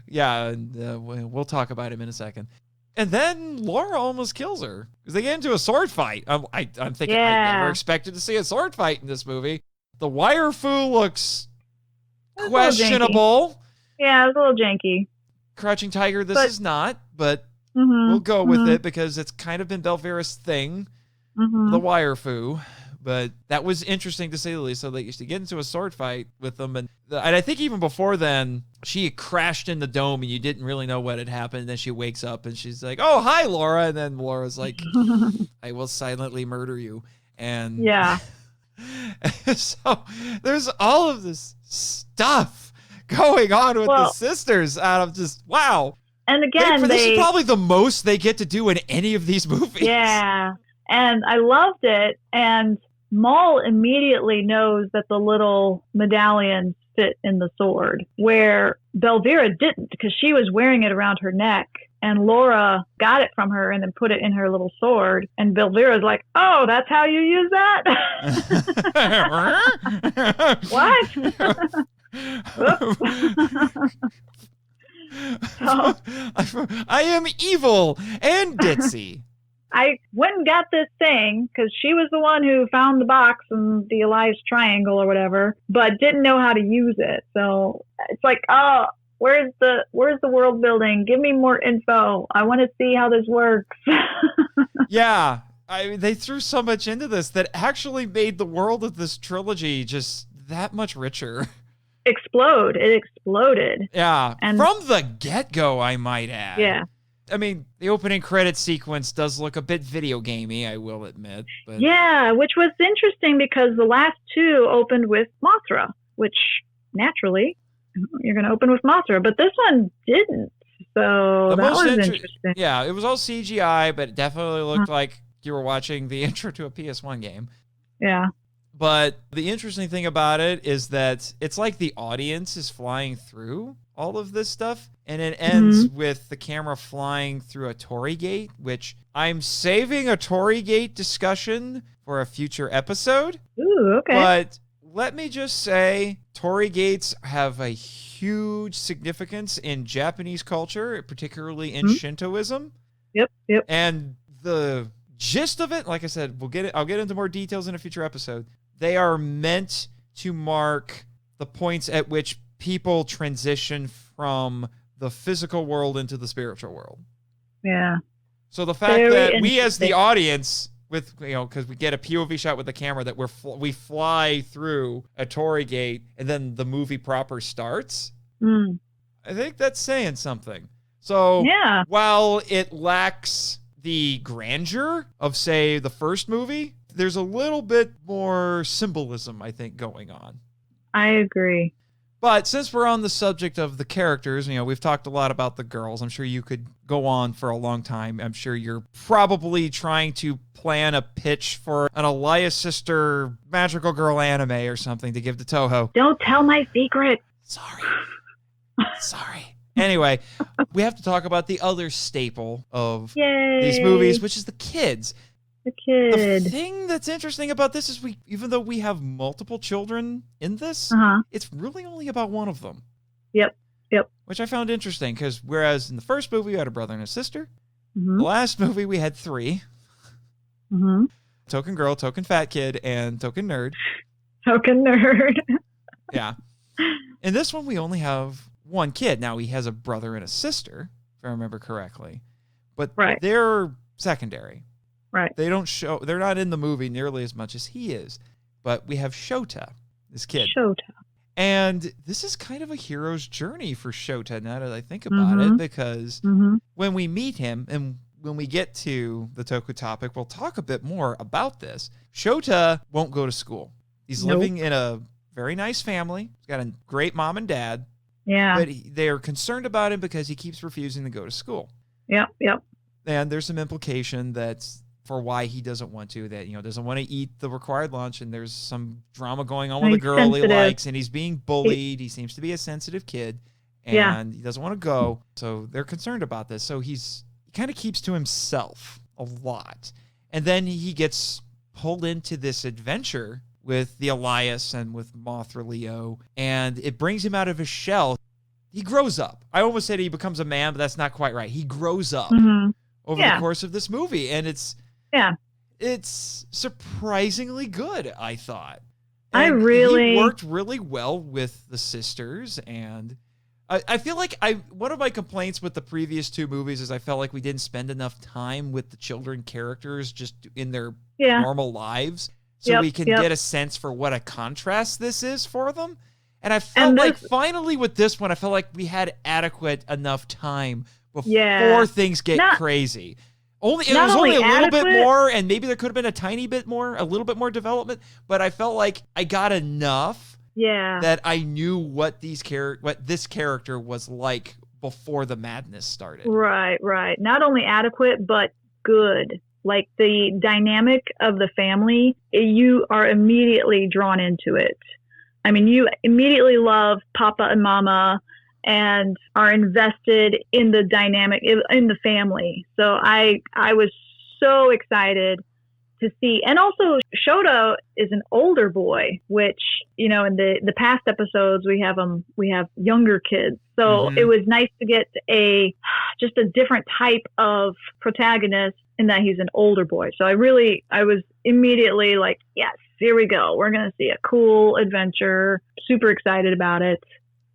And we'll talk about him in a second. And then Laura almost kills her because they get into a sword fight. I'm thinking I never expected to see a sword fight in this movie. The wire foo looks questionable. Yeah, it's a little janky. Crouching Tiger, this is not, but we'll go with it because it's kind of been Belvira's thing, the wire foo. But that was interesting to say the least. So they used to get into a sword fight with them. And I think even before then, she crashed in the dome and you didn't really know what had happened. And then she wakes up and she's like, "Oh, hi, Laura." And then Laura's like, "I will silently murder you." And so there's all of this stuff going on with the sisters. And I'm just, wow. And again, this is probably the most they get to do in any of these movies. Yeah. And I loved it. And Maul immediately knows that the little medallions fit in the sword, where Belvira didn't because she was wearing it around her neck. And Laura got it from her and then put it in her little sword. And Belvira's like, "Oh, that's how you use that?" What? I am evil and ditzy. I went and got this thing because she was the one who found the box and the Elias triangle or whatever, but didn't know how to use it. So it's like, oh, where's the world building? Give me more info. I want to see how this works. Yeah. They threw so much into this that actually made the world of this trilogy just that much richer. It exploded. Yeah. And from the get-go, I might add. Yeah. I mean, the opening credit sequence does look a bit video gamey, I will admit. But... yeah, which was interesting because the last two opened with Mothra, which naturally you're going to open with Mothra, but this one didn't. So So that was interesting. Yeah, it was all CGI, but it definitely looked like you were watching the intro to a PS1 game. Yeah. But the interesting thing about it is that it's like the audience is flying through all of this stuff, and it ends with the camera flying through a torii gate, which I'm saving a torii gate discussion for a future episode. Ooh, okay. But let me just say, torii gates have a huge significance in Japanese culture, particularly in Shintoism. Yep. And the gist of it, like I said, I'll get into more details in a future episode. They are meant to mark the points at which people transition from the physical world into the spiritual world. Yeah. So the fact that we as the audience, with because we get a POV shot with the camera, that we fly through a torii gate and then the movie proper starts. I think that's saying something. So while it lacks the grandeur of, say, the first movie, there's a little bit more symbolism, I think, going on. I agree. But since we're on the subject of the characters, we've talked a lot about the girls. I'm sure you could go on for a long time. I'm sure you're probably trying to plan a pitch for an Elias sister magical girl anime or something to give to Toho. Don't tell my secret. Sorry. Anyway, we have to talk about the other staple of Yay. These movies, which is the kids. The kid. The thing that's interesting about this is even though we have multiple children in this, it's really only about one of them. Yep. Which I found interesting, because whereas in the first movie we had a brother and a sister, the last movie we had three. Token girl, token fat kid, and token nerd. Token nerd. Yeah. In this one we only have one kid. Now he has a brother and a sister, if I remember correctly. But they're secondary. Right. They're not in the movie nearly as much as he is. But we have Shota, this kid. And this is kind of a hero's journey for Shota, now that I think about it, because when we meet him and when we get to the Toku topic, we'll talk a bit more about this. Shota won't go to school. He's living in a very nice family. He's got a great mom and dad. Yeah. But they are concerned about him because he keeps refusing to go to school. Yep. And there's some implication that's for why he doesn't want to, that, doesn't want to eat the required lunch, and there's some drama going on with a girl he likes, and he's being bullied. He seems to be a sensitive kid, and he doesn't want to go. So they're concerned about this. So he kind of keeps to himself a lot. And then he gets pulled into this adventure with the Elias and with Mothra Leo, and it brings him out of his shell. He grows up. I almost said he becomes a man, but that's not quite right. He grows up over the course of this movie, and it's surprisingly good, I thought. And he worked really well with the sisters, and I feel like one of my complaints with the previous two movies is I felt like we didn't spend enough time with the children characters just in their normal lives, so we can get a sense for what a contrast this is for them. And I felt like finally with this one, I felt like we had adequate enough time before things get crazy. It was only a little bit more, and maybe there could have been a little bit more development, but I felt like I got enough that I knew what this character was like before the madness started. Right. Not only adequate, but good. Like the dynamic of the family, you are immediately drawn into it. I mean, you immediately love Papa and Mama and are invested in the dynamic in the family. So I was so excited to see. And also Shota is an older boy, which, in the past episodes we have younger kids. So it was nice to get just a different type of protagonist in that he's an older boy. So I was immediately like, yes, here we go. We're going to see a cool adventure. Super excited about it.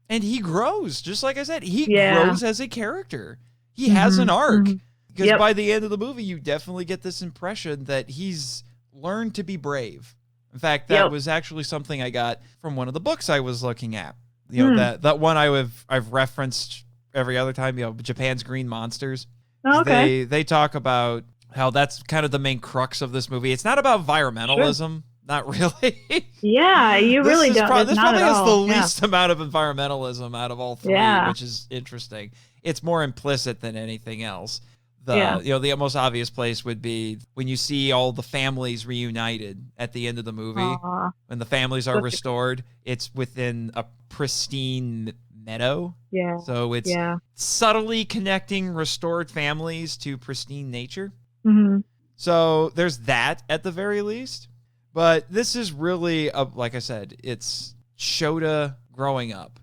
And he grows, just like I said. He grows as a character. He has an arc. Because by the end of the movie, you definitely get this impression that he's learned to be brave. In fact, that was actually something I got from one of the books I was looking at. That one I've referenced every other time, Japan's Green Monsters. Oh, okay. They talk about how that's kind of the main crux of this movie. It's not about environmentalism. Sure. Not really. Yeah, you really don't. This probably has the least amount of environmentalism out of all three, which is interesting. it's more implicit than anything else. The most obvious place would be when you see all the families reunited at the end of the movie. Aww. When the families are restored, it's within a pristine meadow. Yeah. So it's subtly connecting restored families to pristine nature. Mm-hmm. So there's that at the very least. But this is really, like I said, it's Shota growing up.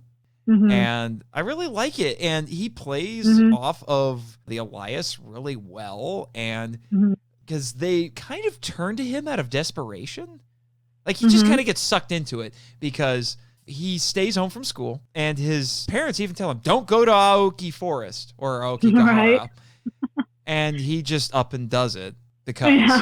Mm-hmm. And I really like it. And he plays off of the Elias really well. And because they kind of turn to him out of desperation. Like he just kind of gets sucked into it because he stays home from school. And his parents even tell him, don't go to Aoki Forest or Aokigahara. Right. And he just up and does it because... Yeah.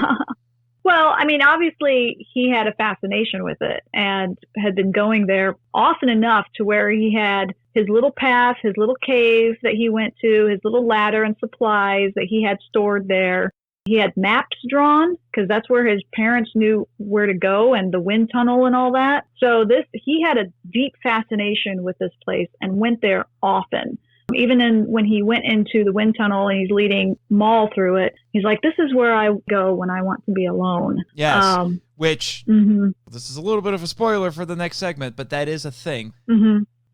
Well, I mean, obviously he had a fascination with it and had been going there often enough to where he had his little path, his little cave that he went to, his little ladder and supplies that he had stored there. He had maps drawn because that's where his parents knew where to go and the wind tunnel and all that. So he had a deep fascination with this place and went there often. Even when he went into the wind tunnel and he's leading Maul through it, he's like, this is where I go when I want to be alone. Yes, which, this is a little bit of a spoiler for the next segment, but that is a thing.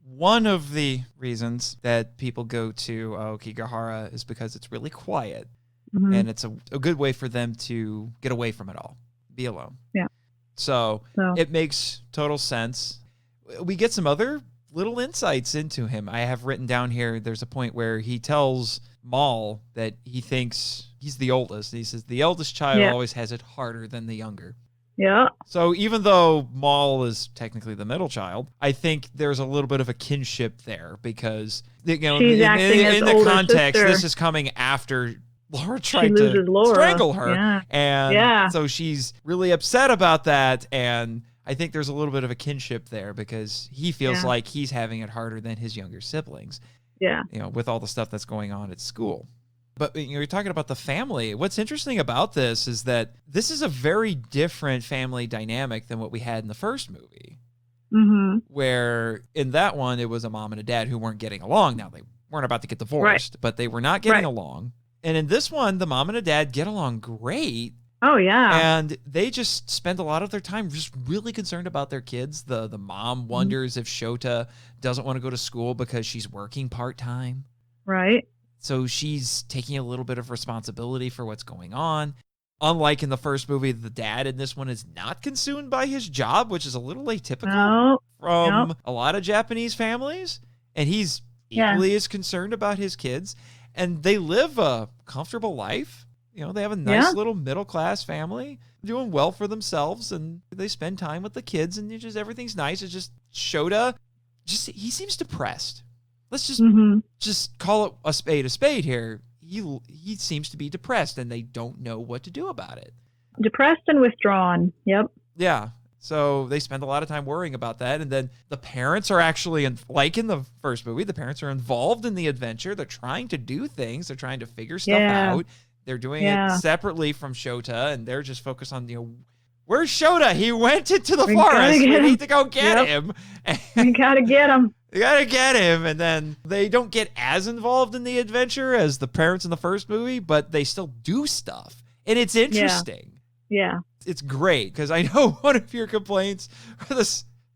One of the reasons that people go to Aokigahara is because it's really quiet, and it's a good way for them to get away from it all, be alone. Yeah. So it makes total sense. We get some other little insights into him. I have written down here, there's a point where he tells Maul that he thinks he's the oldest. He says the eldest child always has it harder than the younger. Yeah. So even though Maul is technically the middle child, I think there's a little bit of a kinship there because, you know, she's in the context, sister. this is coming after Laura tried to strangle her. Yeah. And so she's really upset about that. And I think there's a little bit of a kinship there because he feels like he's having it harder than his younger siblings. Yeah. You know, with all the stuff that's going on at school. But you're talking about the family. What's interesting about this is that this is a very different family dynamic than what we had in the first movie. Where in that one, it was a mom and a dad who weren't getting along. Now, they weren't about to get divorced, but they were not getting along. And in this one, the mom and the dad get along great. Oh, yeah. And they just spend a lot of their time just really concerned about their kids. The mom wonders if Shota doesn't want to go to school because she's working part-time. Right. So she's taking a little bit of responsibility for what's going on. Unlike in the first movie, the dad in this one is not consumed by his job, which is a little atypical from a lot of Japanese families. And he's equally as concerned about his kids. And they live a comfortable life. You know, they have a nice little middle-class family, doing well for themselves, and they spend time with the kids, and everything's nice. It's just Shota, he seems depressed. Let's just call it a spade here. He seems to be depressed, and they don't know what to do about it. Depressed and withdrawn. Yep. Yeah. So they spend a lot of time worrying about that. And then the parents are actually, like in the first movie, the parents are involved in the adventure. They're trying to do things. They're trying to figure stuff out. They're doing it separately from Shota, and they're just focused on, where's Shota? He went into the forest. We need to go get him. We gotta get him. You gotta get him. And then they don't get as involved in the adventure as the parents in the first movie, but they still do stuff. And it's interesting. Yeah. It's great, because I know one of your complaints for the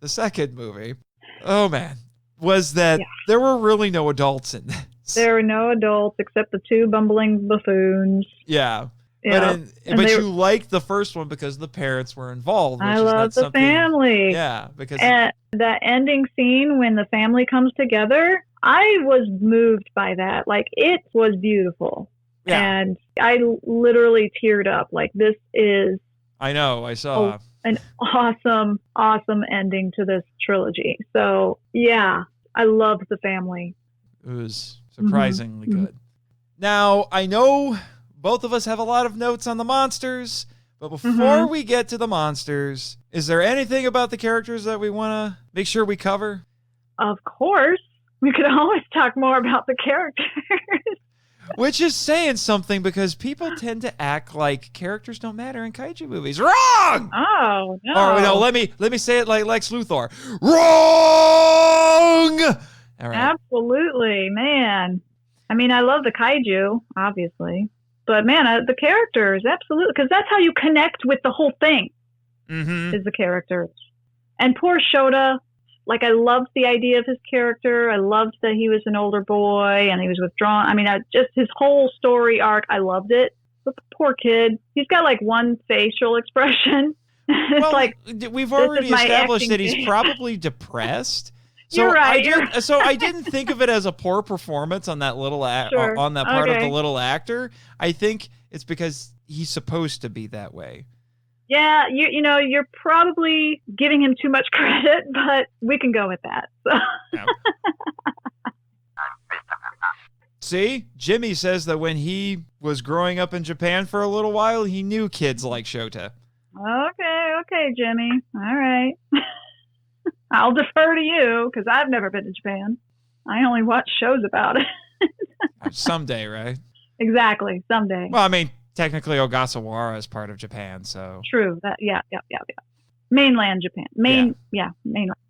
second movie, oh man, was that there were really no adults in this. There were no adults except the two bumbling buffoons. Yeah. But you liked the first one because the parents were involved. I love the family. Yeah. Because that ending scene when the family comes together, I was moved by that. Like, it was beautiful. Yeah. And I literally teared up. Like, this is... I know. I saw... an awesome, awesome ending to this trilogy. So, yeah, I loved the family. It was surprisingly good. Now, I know both of us have a lot of notes on the monsters, but before we get to the monsters, is there anything about the characters that we want to make sure we cover? Of course. We could always talk more about the characters. Which is saying something, because people tend to act like characters don't matter in kaiju movies. Wrong! Oh, no. Or no, let me say it like Lex Luthor. Wrong! All right. Absolutely, man. I mean, I love the kaiju, obviously. But man, the characters, absolutely. Because that's how you connect with the whole thing, is the characters. And poor Shota, like, I loved the idea of his character. I loved that he was an older boy and he was withdrawn. I mean, just his whole story arc, I loved it. But the poor kid, he's got like one facial expression. It's well, like, we've already established that he's probably depressed. So you're right. So I didn't think of it as a poor performance on that little on that part of the little actor. I think it's because he's supposed to be that way. Yeah, you know, you're probably giving him too much credit, but we can go with that. So. Yeah. See, Jimmy says that when he was growing up in Japan for a little while, he knew kids like Shota. Okay, Jimmy. All right. I'll defer to you because I've never been to Japan. I only watch shows about it. Someday, right? Exactly, someday. Well, I mean, technically Ogasawara is part of Japan, so. True. Yeah. Mainland Japan. Mainland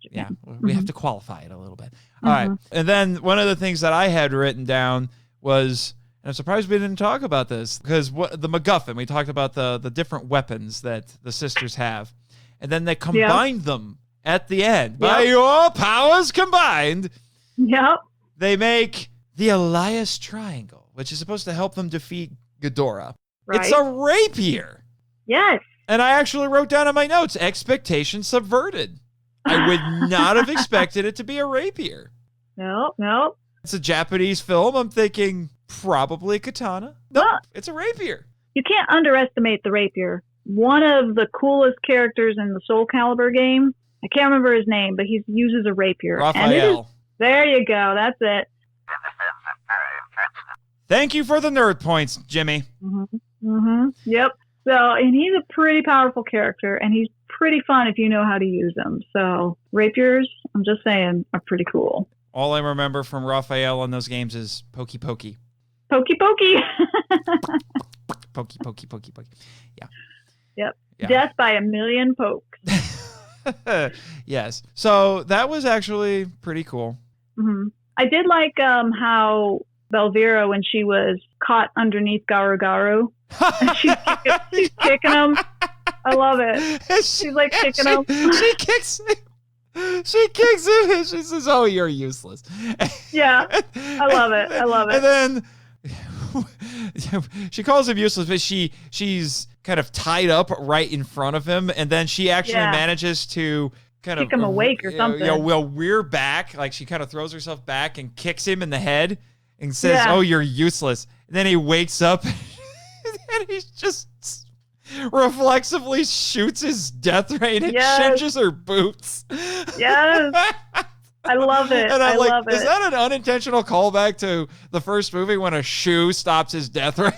Japan. Yeah, we have to qualify it a little bit. All right. And then one of the things that I had written down was, and I'm surprised we didn't talk about this, because the MacGuffin, we talked about the different weapons that the sisters have. And then they combined them at the end. By your powers combined, they make the Elias Triangle, which is supposed to help them defeat Ghidorah. Right. It's a rapier. Yes. And I actually wrote down in my notes, expectation subverted. I would not have expected it to be a rapier. No. It's a Japanese film. I'm thinking probably katana. No, it's a rapier. You can't underestimate the rapier. One of the coolest characters in the Soul Calibur game, I can't remember his name, but he uses a rapier. Raphael. There you go. That's it. Thank you for the nerd points, Jimmy. Yep. So, and he's a pretty powerful character, and he's pretty fun if you know how to use them. So, rapiers, I'm just saying, are pretty cool. All I remember from Raphael in those games is pokey pokey. Pokey pokey. Pokey pokey pokey pokey. Yeah. Yep. Yeah. Death by a million pokes. Yes. So that was actually pretty cool. I did like how Belvira, when she was caught underneath Garu Garu, she's kicking him. I love it. She's like kicking him. She kicks him. She kicks him and she says, "Oh, you're useless." Yeah. I love it. And then she calls him useless, but she's kind of tied up right in front of him, and then she actually manages to kind kick him awake or something. Well, we're back. Like, she kind of throws herself back and kicks him in the head and says, "Oh, you're useless." And then he wakes up and he's just reflexively shoots his death ray and changes her boots. Yes. I love it. And I'm like, love it. Is that an unintentional callback to the first movie when a shoe stops his death ray?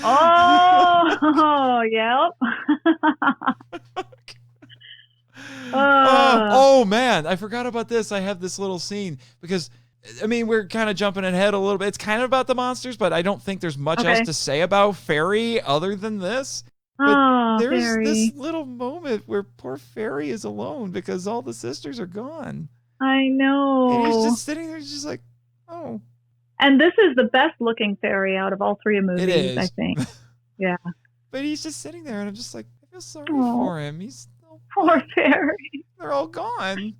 Oh, yep. Oh, man. I forgot about this. I have this little scene because, I mean, we're kind of jumping ahead a little bit. It's kind of about the monsters, but I don't think there's much else to say about Fairy other than this. But there's this little moment where poor Fairy is alone because all the sisters are gone. I know. And he's just sitting there just like, oh. And this is the best looking fairy out of all three movies, it is. I think. Yeah. But he's just sitting there and I'm just like, I feel sorry for him. He's poor fairy. They're all gone.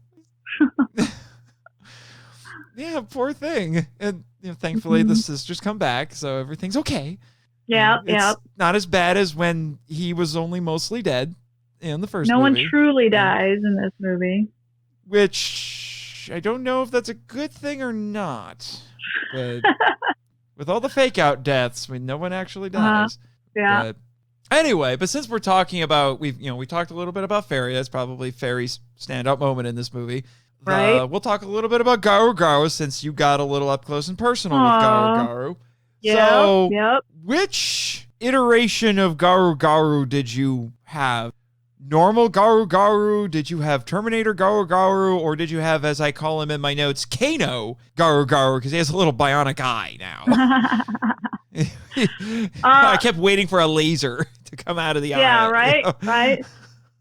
Yeah, poor thing. And thankfully the sisters come back, so everything's okay. Yeah, it's not as bad as when he was only mostly dead in the first movie. No one truly dies in this movie. Which I don't know if that's a good thing or not. But with all the fake out deaths, no one actually dies. Yeah. But anyway, since we're talking about, we talked a little bit about Fairy. That's probably Fairy's standout moment in this movie. Right. We'll talk a little bit about Garu Garu since you got a little up close and personal with Garu Garu. Yeah. So, which iteration of Garu Garu did you have? Normal Garu Garu? Did you have Terminator Garu Garu? Or did you have, as I call him in my notes, Kano Garu Garu? Because he has a little bionic eye now. I kept waiting for a laser to come out of the eye. Yeah, right, right.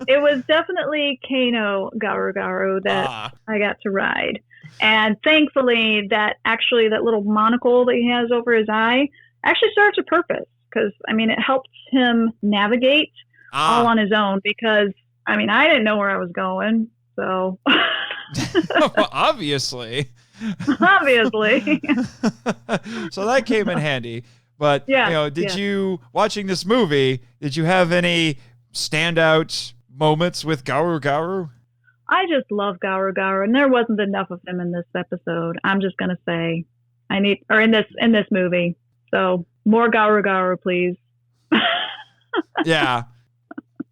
It was definitely Kano Garu Garu that I got to ride. And thankfully, that little monocle that he has over his eye actually serves a purpose because, I mean, it helps him navigate all on his own because, I mean, I didn't know where I was going. So, well, obviously. Obviously. So that came in handy. But, yeah, did you, watching this movie, did you have any standout moments with Garu? I just love Garu, and there wasn't enough of him in this episode. I'm just gonna say, in this movie. So more Garu, please. Yeah,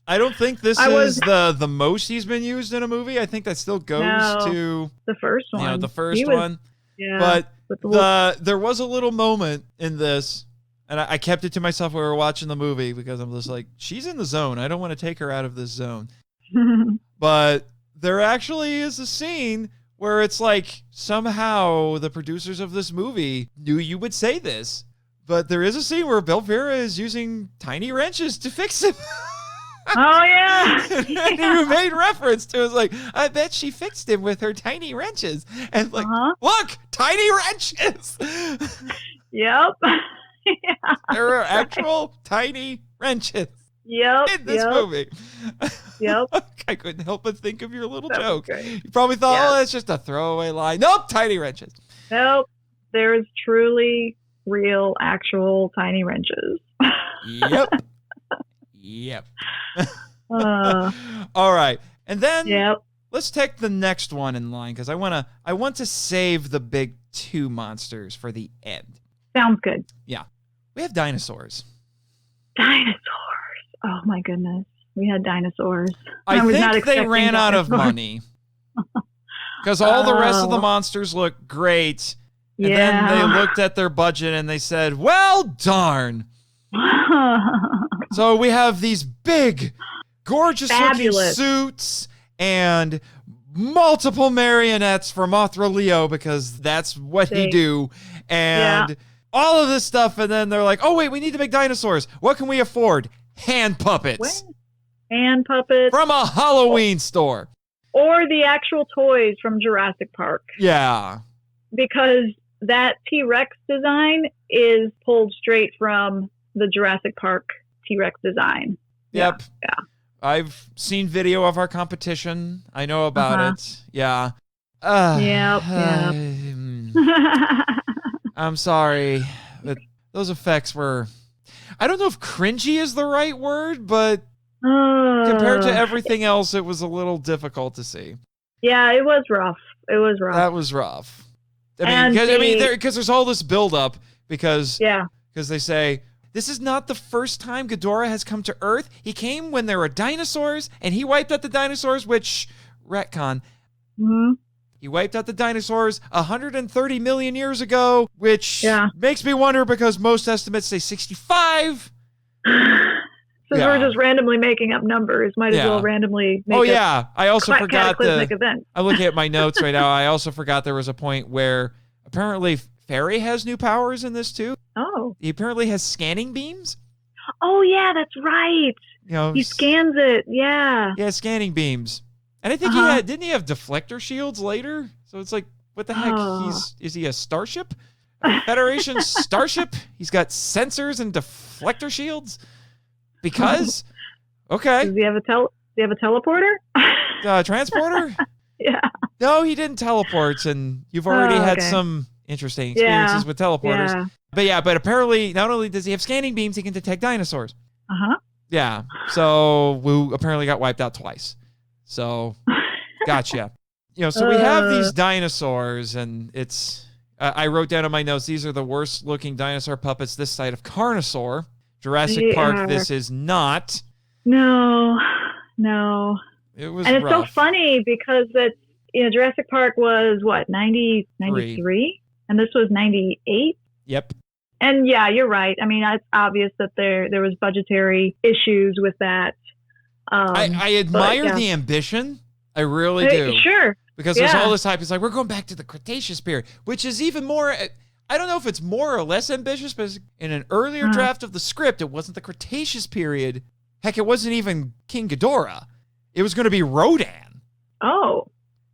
I don't think this is the most he's been used in a movie. I think that still goes to the first one. The first one. Yeah, but there was a little moment in this, and I kept it to myself when we were watching the movie because I'm just like, she's in the zone. I don't want to take her out of this zone. But there actually is a scene where it's like somehow the producers of this movie knew you would say this, but there is a scene where Belvira is using tiny wrenches to fix him. Oh, yeah. And you made reference to it. It's like, I bet she fixed him with her tiny wrenches. And like, look, tiny wrenches. Yep. Yeah, there are actual tiny wrenches. Yep. In this movie. Yep. I couldn't help but think of your little joke. You probably thought, oh, that's just a throwaway line. Nope, tiny wrenches. Nope. There's truly real, actual tiny wrenches. Yep. Yep. All right. And then let's take the next one in line because I want to save the big two monsters for the end. Sounds good. Yeah. We have dinosaurs. Dinosaurs. Oh my goodness. We had dinosaurs. I think they ran out of money. Because all the rest of the monsters look great. And then they looked at their budget and they said, well, darn. So we have these big, gorgeous looking suits and multiple marionettes for Mothra Leo because that's what he do. And all of this stuff. And then they're like, oh, wait, we need to make dinosaurs. What can we afford? Hand puppets. Hand puppets. From a Halloween store. Or the actual toys from Jurassic Park. Yeah. Because that T-Rex design is pulled straight from the Jurassic Park T-Rex design. Yep. Yeah. I've seen video of our competition. I know about it. Yeah. I'm sorry, but those effects were... I don't know if cringy is the right word, but compared to everything else, it was a little difficult to see. Yeah, it was rough. That was rough. Because there's all this buildup because they say, this is not the first time Ghidorah has come to Earth. He came when there were dinosaurs, and he wiped out the dinosaurs, which, retcon, he wiped out the dinosaurs 130 million years ago, which makes me wonder because most estimates say 65. So we're just randomly making up numbers. Might as well randomly make I also forgot event. I'm looking at my notes right now. I also forgot there was a point where apparently Fairy has new powers in this too. Oh. He apparently has scanning beams. Oh, yeah, that's right. He scans it. Yeah. Yeah, scanning beams. And I think didn't he have deflector shields later? So it's like, what the heck? Is he a starship? A Federation starship? He's got sensors and deflector shields? Because? Okay. Does he have a teleporter? Transporter? Yeah. No, he didn't teleport, and you've already had some interesting experiences with teleporters. Yeah. But apparently, not only does he have scanning beams, he can detect dinosaurs. Yeah. So Wu apparently got wiped out twice. So, gotcha. So we have these dinosaurs, and it's... I wrote down in my notes, these are the worst looking dinosaur puppets this side of Carnosaur. Jurassic Park, this is not. No. It was and it's rough. so funny because it's, Jurassic Park was what, 93? And this was 98? Yep. And yeah, you're right. I mean, it's obvious that there was budgetary issues with that. I admire the ambition. I really do. Sure. Because there's all this hype. It's like, we're going back to the Cretaceous period, which is even more... I don't know if it's more or less ambitious, but in an earlier draft of the script, it wasn't the Cretaceous period. Heck, it wasn't even King Ghidorah. It was going to be Rodan. Oh.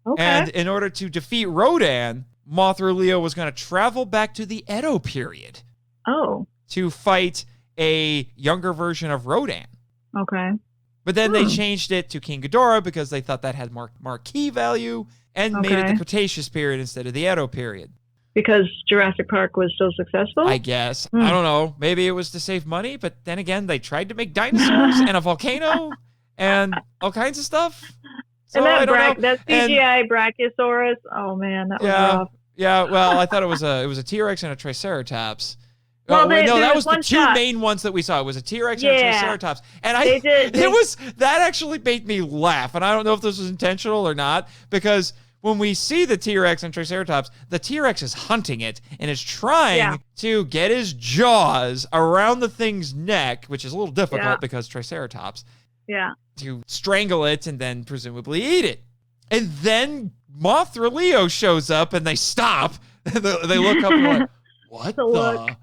Okay. And in order to defeat Rodan, Mothra Leo was going to travel back to the Edo period. Oh. To fight a younger version of Rodan. Okay. But then they changed it to King Ghidorah because they thought that had more marquee value and made it the Cretaceous period instead of the Edo period. Because Jurassic Park was so successful? I guess. I don't know. Maybe it was to save money, but then again, they tried to make dinosaurs and a volcano and all kinds of stuff. So and that CGI Brachiosaurus, oh man, that was rough. Yeah, well, I thought it was a T-Rex and a Triceratops. Well, that was the two shot. main ones that we saw. It was a T-Rex and a Triceratops. And that actually made me laugh. And I don't know if this was intentional or not, because when we see the T-Rex and Triceratops, the T-Rex is hunting it and is trying to get his jaws around the thing's neck, which is a little difficult because Triceratops. Yeah. To strangle it and then presumably eat it. And then Mothra Leo shows up and they stop. And they look up and like, what the?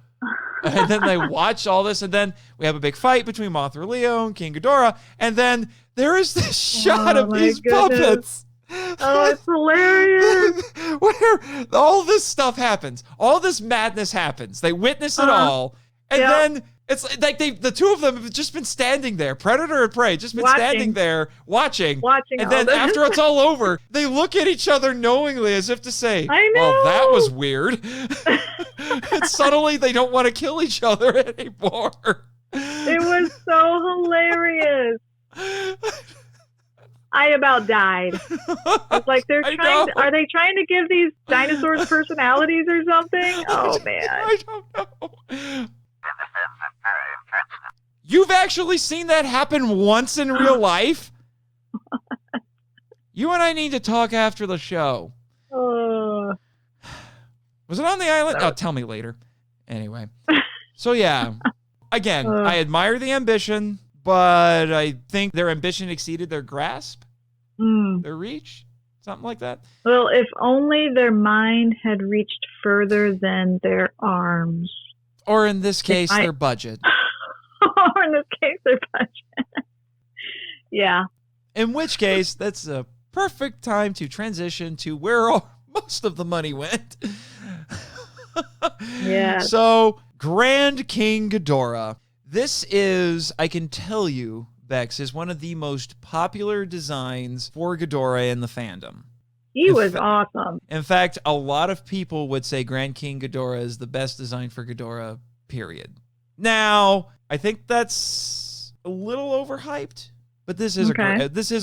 And then they watch all this, and then we have a big fight between Mothra Leo and King Ghidorah, and then there is this shot of these puppets. Oh, it's hilarious. Where all this stuff happens. All this madness happens. They witness it all, and then it's like the two of them have just been standing there, predator and prey, just been standing there watching. And then after it's all over, they look at each other knowingly as if to say, I know. well, that was weird. And suddenly they don't want to kill each other anymore. It was so hilarious. I about died. It's like are they trying to give these dinosaurs personalities or something? Oh man. I don't know. You've actually seen that happen once in real life? You and I need to talk after the show. Was it on the island? Oh, tell me later. Anyway. So yeah. Again, I admire the ambition, but I think their ambition exceeded their grasp, their reach, something like that. Well, if only their mind had reached further than their arms. Or in this case, their budget. Or in this case, their budget. Yeah. In which case, that's a perfect time to transition to where most of the money went. Yeah. So, Grand King Ghidorah. This is, I can tell you, Bex, is one of the most popular designs for Ghidorah in the fandom. He was awesome. In fact, a lot of people would say Grand King Ghidorah is the best design for Ghidorah, period. Now, I think that's a little overhyped, but this is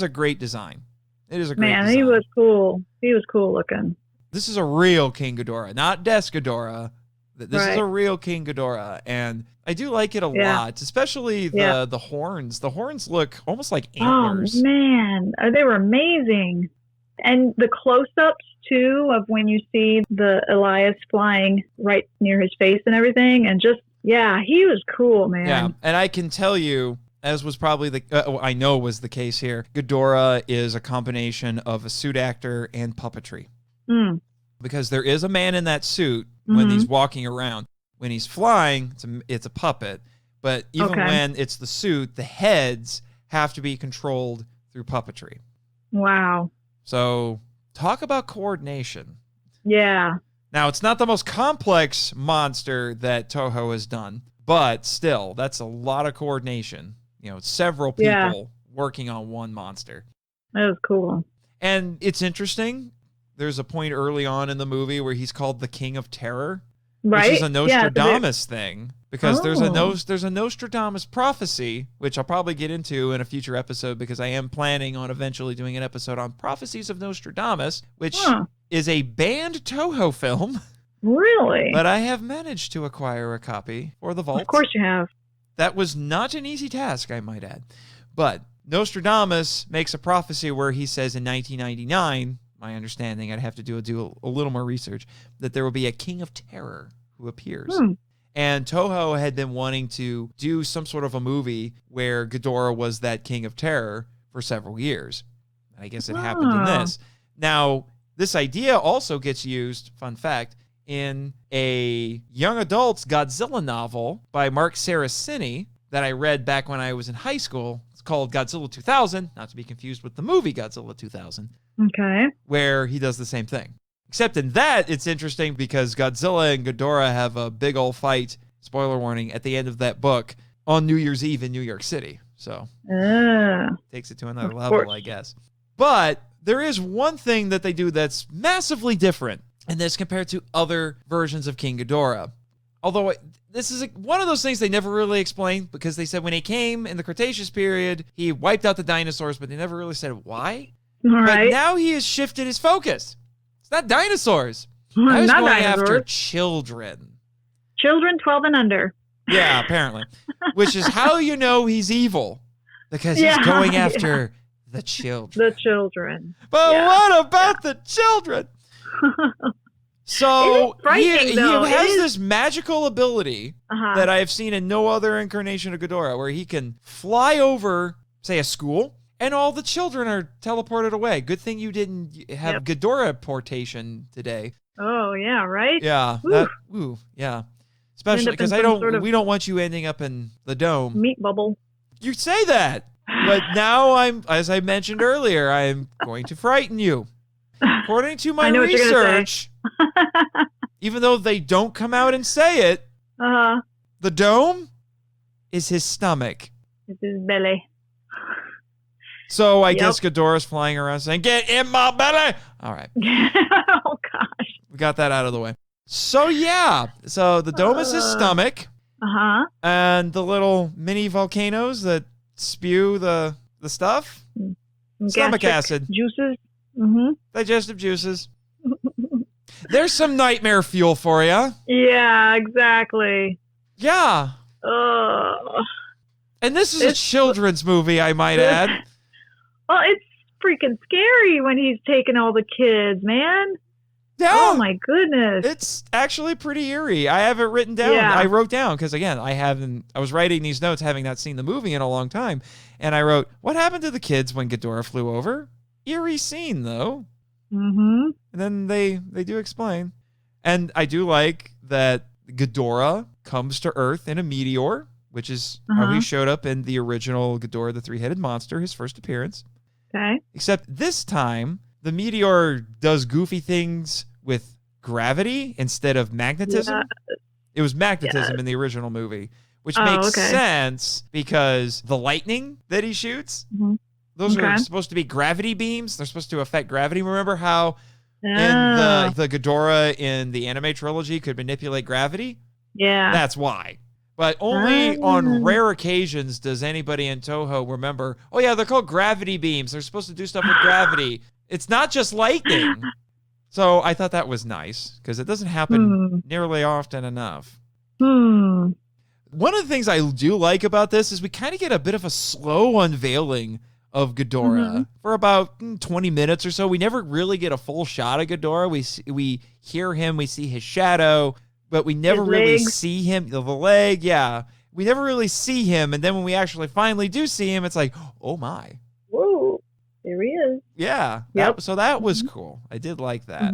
a great design. It is a great design. He was cool. He was cool looking. This is a real King Ghidorah, not Desk Ghidorah. This is a real King Ghidorah, and I do like it a lot, especially the horns. The horns look almost like antlers. Oh, man. They were amazing. And the close-ups, too, of when you see the Elias flying right near his face and everything, and just, he was cool, man. Yeah, and I can tell you, as was probably I know was the case here, Ghidorah is a combination of a suit actor and puppetry. Because there is a man in that suit when he's walking around. When he's flying, it's a puppet. But even when it's the suit, the heads have to be controlled through puppetry. Wow. So talk about coordination. Yeah. Now, it's not the most complex monster that Toho has done, but still, that's a lot of coordination. You know, several people working on one monster. That was cool. And it's interesting. There's a point early on in the movie where he's called the King of Terror, which is a Nostradamus thing, because there's a Nostradamus prophecy, which I'll probably get into in a future episode, because I am planning on eventually doing an episode on Prophecies of Nostradamus, which is a banned Toho film. Really? But I have managed to acquire a copy for the vault. Of course you have. That was not an easy task, I might add. But Nostradamus makes a prophecy where he says in 1999, my understanding, I'd have to do a little more research, that there will be a King of Terror who appears. And Toho had been wanting to do some sort of a movie where Ghidorah was that King of Terror for several years. I guess it happened in this. Now, this idea also gets used, fun fact, in a young adult's Godzilla novel by Mark Saraceni that I read back when I was in high school. It's called Godzilla 2000, not to be confused with the movie Godzilla 2000. Okay. Where he does the same thing. Except in that, it's interesting because Godzilla and Ghidorah have a big old fight, spoiler warning, at the end of that book on New Year's Eve in New York City. So, takes it to another level, I guess. But there is one thing that they do that's massively different, and that's compared to other versions of King Ghidorah. Although this is one of those things they never really explained, because they said when he came in the Cretaceous period, he wiped out the dinosaurs, but they never really said why. All right. But now he has shifted his focus. It's not dinosaurs. Now he's going after children. Children 12 and under. Yeah, apparently. Which is how you know he's evil. Because he's going after the children. The children. But what about the children? So he has this magical ability that I have seen in no other incarnation of Ghidorah, where he can fly over, say, a school, and all the children are teleported away. Good thing you didn't have Ghidorah portation today. Oh, yeah, right? Yeah. Yeah. Especially because we don't want you ending up in the dome. Meat bubble. You say that. But now as I mentioned earlier, I am going to frighten you. According to my research, even though they don't come out and say it, the dome is his stomach. It's his belly. So I guess Ghidorah's flying around saying, "Get in my belly!" All right. Oh, gosh. We got that out of the way. So, yeah. So the dome is his stomach. And the little mini volcanoes that spew the stuff. Stomach acid. Juices. Digestive juices. There's some nightmare fuel for you. Yeah, exactly. Yeah. And this is a children's movie, I might add. Well, it's freaking scary when he's taking all the kids, man. Yeah. Oh, my goodness. It's actually pretty eerie. I have it written down. Yeah. I wrote down, because again, I was writing these notes having not seen the movie in a long time. And I wrote, what happened to the kids when Ghidorah flew over? Eerie scene, though. And then they do explain. And I do like that Ghidorah comes to Earth in a meteor, which is how he showed up in the original Ghidorah, the three-headed monster, his first appearance. Okay. Except this time, the meteor does goofy things with gravity instead of magnetism. Yeah. It was magnetism in the original movie, which makes sense because the lightning that he shoots, those are supposed to be gravity beams. They're supposed to affect gravity. Remember how in the Ghidorah in the anime trilogy could manipulate gravity? Yeah. That's why. But only on rare occasions does anybody in Toho remember, oh yeah, they're called gravity beams. They're supposed to do stuff with gravity. It's not just lightning. So I thought that was nice because it doesn't happen nearly often enough. One of the things I do like about this is we kind of get a bit of a slow unveiling of Ghidorah for about 20 minutes or so. We never really get a full shot of Ghidorah. We hear him, we see his shadow, but we never really see him. The leg, we never really see him. And then when we actually finally do see him, it's like, oh my. Whoa, there he is. Yeah. So that was cool. I did like that.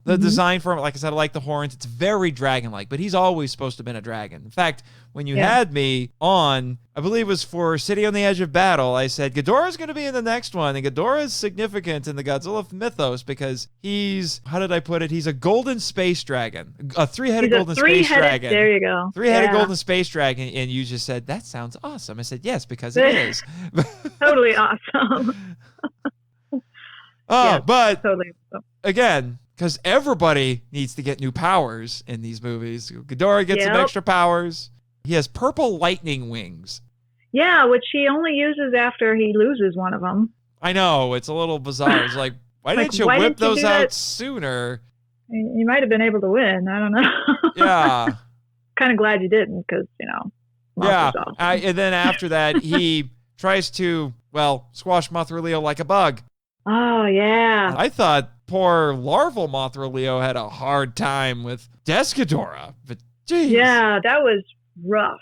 The design for him, like I said, I like the horns. It's very dragon-like, but he's always supposed to have been a dragon. In fact, when you had me on, I believe it was for City on the Edge of Battle, I said, Ghidorah's going to be in the next one, and Ghidorah is significant in the Godzilla mythos because he's, how did I put it? He's a golden space dragon, a three-headed golden space dragon. There you go. Three-headed golden space dragon, and you just said, that sounds awesome. I said, yes, because it is. Totally awesome. But totally awesome. Again, because everybody needs to get new powers in these movies. Ghidorah gets some extra powers. He has purple lightning wings. Yeah, which he only uses after he loses one of them. I know. It's a little bizarre. It's like, why didn't you whip those out sooner? You might have been able to win. I don't know. Yeah. Kind of glad you didn't because, awesome. And then after that, he tries to, squash Mothra Leo like a bug. Oh, yeah. I thought poor larval Mothra Leo had a hard time with Ghidorah, but geez. Yeah, that was rough.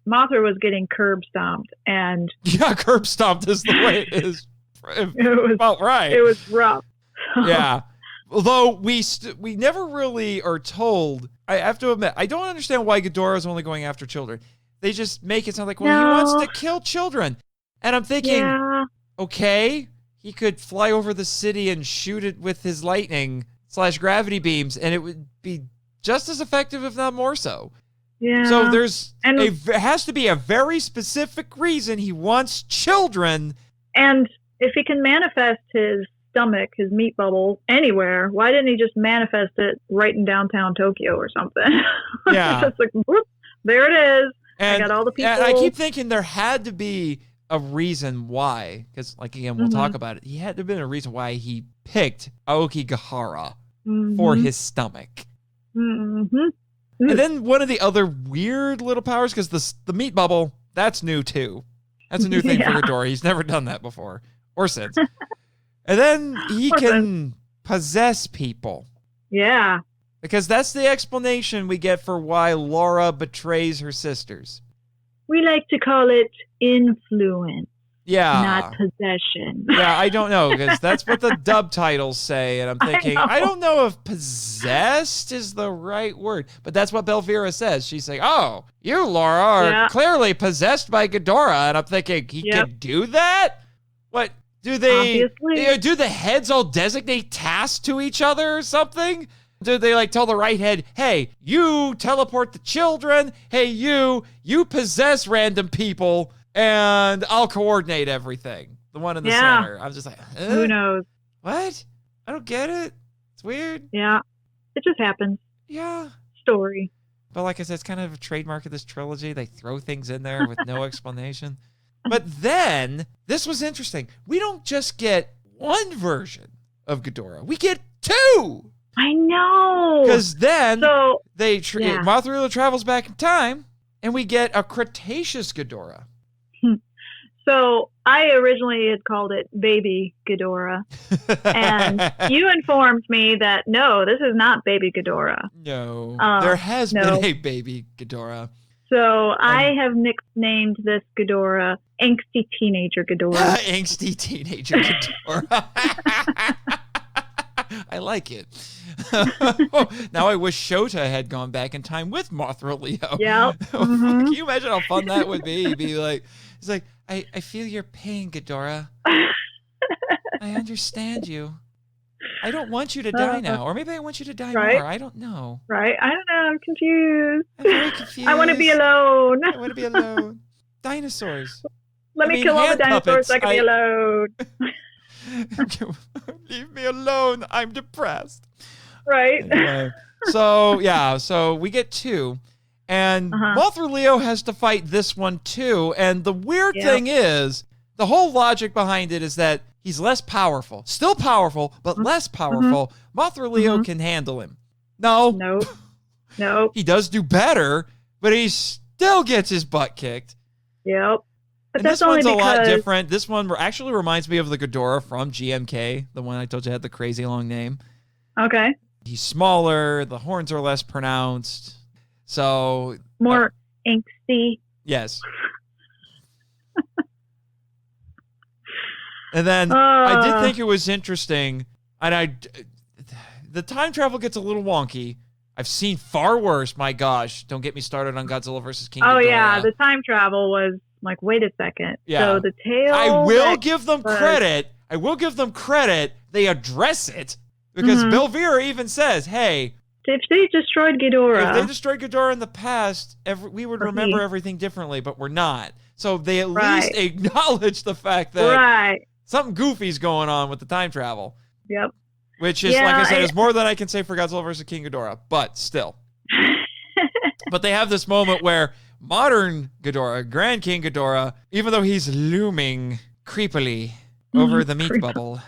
Mothra was getting curb stomped, and curb stomped is the way it is. It felt right. It was rough. Yeah, although we never really are told. I have to admit, I don't understand why Ghidorah is only going after children. they just make it sound like, well, he wants to kill children. And I'm thinking, okay, he could fly over the city and shoot it with his lightning/gravity beams, and it would be just as effective, if not more so. Yeah. So there has to be a very specific reason he wants children. And if he can manifest his stomach, his meat bubble, anywhere, why didn't he just manifest it right in downtown Tokyo or something? Yeah. Just like, whoop, there it is. And I got all the people. And I keep thinking there had to be a reason why, because, like, again, we'll talk about it. He had to have been a reason why he picked Aokigahara for his stomach. And then one of the other weird little powers, because the meat bubble, that's new too. That's a new thing for Ghidorah. He's never done that before or since. And then he can possess people. Yeah. Because that's the explanation we get for why Laura betrays her sisters. We like to call it influence. Yeah. Not possession. Yeah, I don't know, because that's what the dub titles say, and I'm thinking, I don't know if possessed is the right word, but that's what Belvira says. She's like, oh, you, Laura, are clearly possessed by Ghidorah, and I'm thinking, he can do that? What, do the heads all designate tasks to each other or something? Do they, like, tell the right head, hey, you teleport the children, hey, you possess random people, and I'll coordinate everything. The one in the center. I'm just like, who knows? What? I don't get it. It's weird. Yeah. It just happens. Yeah. Story. But like I said, it's kind of a trademark of this trilogy. They throw things in there with no explanation. But then, this was interesting. We don't just get one version of Ghidorah. We get two! I know! Because then, Mothra III travels back in time, and we get a Cretaceous Ghidorah. So I originally had called it Baby Ghidorah, and you informed me that no, this is not Baby Ghidorah. No, there has been a Baby Ghidorah. So I have nicknamed this Ghidorah Angsty Teenager Ghidorah. Angsty Teenager Ghidorah. I like it. Now I wish Shota had gone back in time with Mothra Leo. Yeah. Can you imagine how fun that would be? Be like, it's like, I feel your pain, Ghidorah. I understand you. I don't want you to die now. Or maybe I want you to die more. I don't know. Right? I don't know. I'm confused. I'm very confused. I want to be alone. I want to be alone. Dinosaurs. Let me kill all the dinosaurs so I can be alone. Leave me alone. I'm depressed. Right. Anyway, so we get two. And Mothra Leo has to fight this one too. And the weird thing is, the whole logic behind it is that he's less powerful. Still powerful, but less powerful. Mothra Leo can handle him. No. He does do better, but he still gets his butt kicked. Yep. But and this one's a lot different. This one actually reminds me of the Ghidorah from GMK, the one I told you had the crazy long name. Okay. He's smaller. The horns are less pronounced. So more angsty. Yes. And then I did think it was interesting, and the time travel gets a little wonky. I've seen far worse. My gosh, don't get me started on Godzilla versus King Ghidorah. Oh yeah, the time travel was like, wait a second. Yeah. So the tail. I will give them credit. They address it because Belvira even says, "Hey, if they destroyed Ghidorah, in the past, we would remember everything differently, but we're not." So they at least acknowledge the fact that something goofy's going on with the time travel. Yep. Which is, like I said, is more than I can say for Godzilla vs. King Ghidorah, but still. But they have this moment where modern Ghidorah, Grand King Ghidorah, even though he's looming creepily over the meat bubble,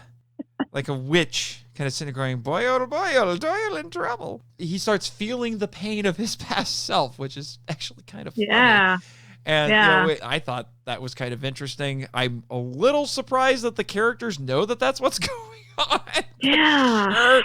like a witch, kind of sitting going, boil, doyle in trouble. He starts feeling the pain of his past self, which is actually kind of funny. Yeah. And I thought that was kind of interesting. I'm a little surprised that the characters know that that's what's going on. Yeah.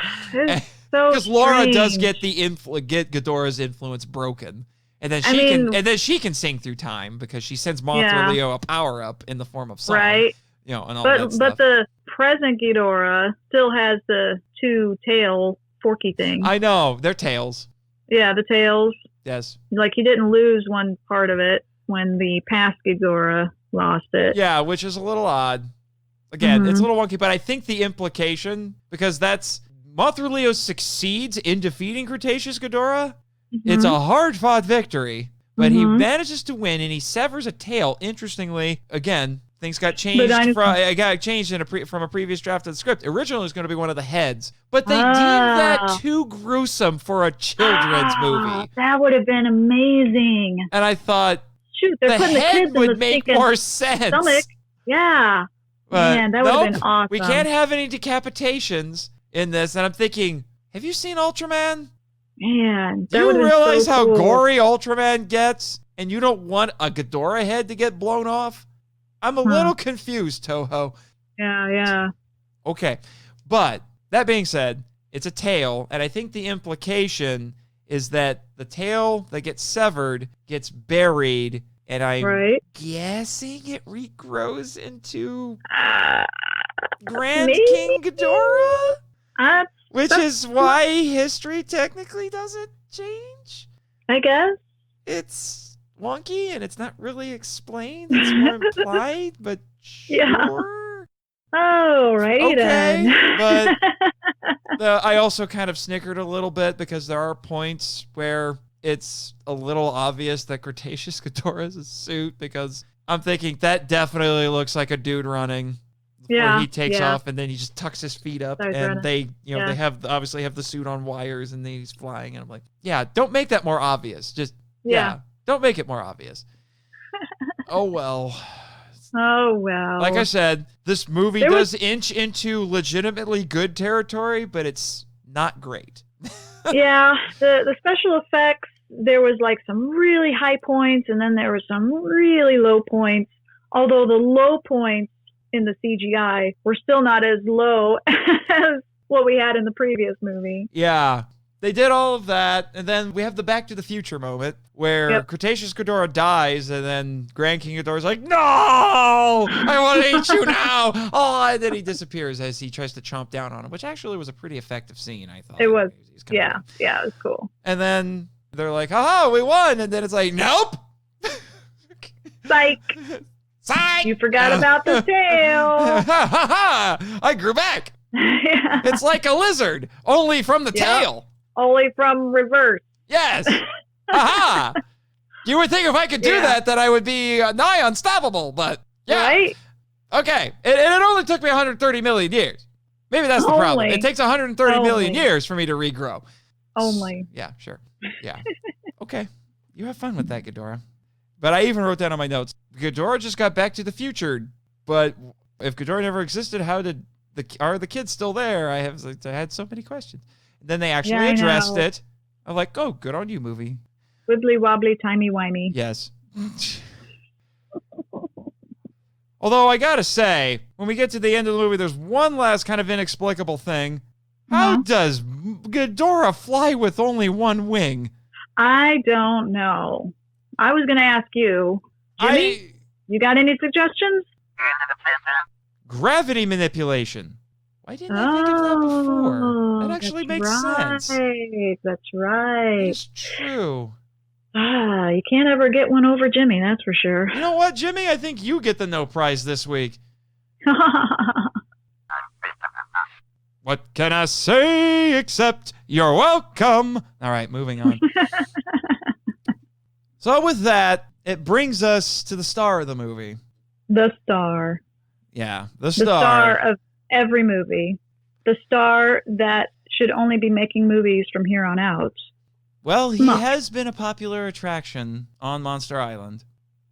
Because Laura does get Ghidorah's influence broken. And then she can sing through time because she sends Mothra Leo a power up in the form of song. Right. And all that stuff. But the present Ghidorah still has the two tail forky thing. I know, they're tails. Yeah, the tails. Yes. Like he didn't lose one part of it. when the past Ghidorah lost it. Yeah, which is a little odd. Again, it's a little wonky, but I think the implication, because that's Mothra Leo succeeds in defeating Cretaceous Ghidorah. It's a hard-fought victory, but he manages to win, and he severs a tail. Interestingly, again, things got changed from a previous draft of the script. Originally, it was going to be one of the heads, but they deemed that too gruesome for a children's movie. That would have been amazing. And I thought, shoot, they're putting the kids would in the make more sense. Stomach. Yeah. But man, that would have been awesome. We can't have any decapitations in this. And I'm thinking, have you seen Ultraman? Man, do you realize how gory Ultraman gets? And you don't want a Ghidorah head to get blown off? I'm a little confused, Toho. Yeah. Okay. But that being said, it's a tail. And I think the implication is that the tail that gets severed gets buried. And I'm guessing it regrows into Grand King Ghidorah? Which is why history technically doesn't change? I guess. It's wonky and it's not really explained. It's more implied, but sure. Oh, right. Okay, then. but I also kind of snickered a little bit because there are points where it's a little obvious that Cretaceous Ghidorah is a suit, because I'm thinking that definitely looks like a dude running. Where he takes off and then he just tucks his feet up and they obviously have the suit on wires and then he's flying, and I'm like, don't make that more obvious. Just don't make it more obvious. Oh well. Like I said, this movie does inch into legitimately good territory, but it's not great. The special effects, there was like some really high points and then there were some really low points, although the low points in the CGI were still not as low as what we had in the previous movie. Yeah, they did all of that, and then we have the Back to the Future moment where Cretaceous Ghidorah dies, and then Grand King Ghidorah's like, "No, I want to eat you now!" And then he disappears as he tries to chomp down on him, which actually was a pretty effective scene, I thought. It was. It was cool. And then they're like, "Haha, we won!" And then it's like, "Nope." Psych. You forgot about the tail. I grew back. It's like a lizard, only from the tail. Only from reverse. Yes. Aha. You would think if I could do that I would be nigh unstoppable, but Right? Okay. And it only took me 130 million years. Maybe that's the problem. It takes 130 million years for me to regrow. Only. Yeah, sure. Yeah. Okay. You have fun with that, Ghidorah. But I even wrote down on my notes, Ghidorah just got Back to the Future, but if Ghidorah never existed, are the kids still there? I had so many questions. And then they actually addressed it. I'm like, oh, good on you, movie. Wibbly wobbly, timey wimey. Yes. Although I gotta say, when we get to the end of the movie, there's one last kind of inexplicable thing. How does Ghidorah fly with only one wing? I don't know. I was going to ask you, Jimmy, you got any suggestions? Gravity manipulation. Why didn't I think of that before? That actually makes sense. That's right. It's true. You can't ever get one over Jimmy, that's for sure. You know what, Jimmy? I think you get the no prize this week. What can I say except you're welcome? All right, moving on. So with that, it brings us to the star of the movie. The star. Yeah, the star. The star of every movie. The star that should only be making movies from here on out. Well, he has been a popular attraction on Monster Island.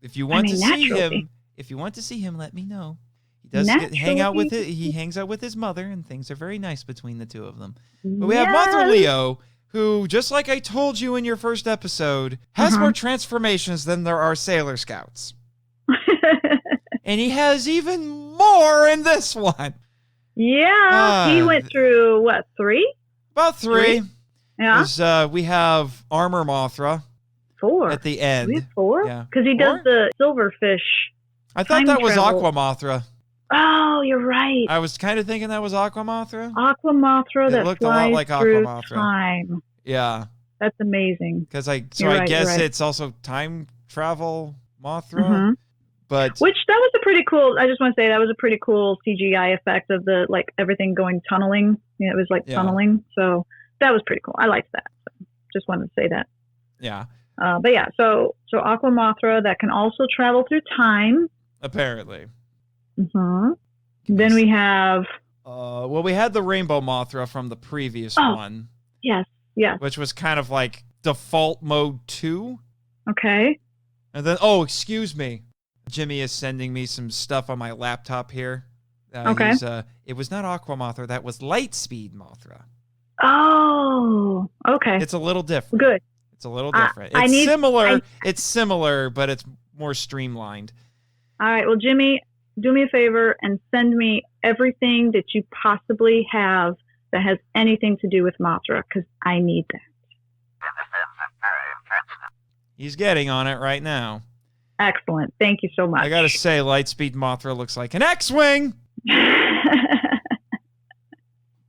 If you want to see him, let me know. He does hang out with it. He hangs out with his mother, and things are very nice between the two of them. But we have Mothra Leo, who, just like I told you in your first episode, has more transformations than there are Sailor Scouts. And he has even more in this one. Yeah, he went through, what, 3? About 3. Yeah. We have Armor Mothra. 4. At the end. We have 4? Yeah. Because he does the silverfish. I thought that was Aqua Mothra. Oh, you're right. I was kind of thinking that was Aqua Mothra. Aqua Mothra that looked flies a lot like Aqua through Mothra. time. Yeah. That's amazing. Because I guess it's also time travel Mothra. But which that was a pretty cool. I just want to say that was a pretty cool CGI effect of the like everything going tunneling. It was like tunneling, so that was pretty cool. I liked that. So just wanted to say that. Yeah. But yeah, so Aqua Mothra that can also travel through time. Apparently. Then we have. Well, we had the Rainbow Mothra from the previous one. Yes. Which was kind of like default mode 2. Okay. And then, excuse me. Jimmy is sending me some stuff on my laptop here. Okay. It was not Aqua Mothra. That was Lightspeed Mothra. Oh, okay. It's a little different. Good. It's a little different. It's similar. It's similar, but it's more streamlined. All right. Well, Jimmy, do me a favor and send me everything that you possibly have that has anything to do with Mothra, because I need that. He's getting on it right now. Excellent. Thank you so much. I gotta say, Lightspeed Mothra looks like an X-Wing! There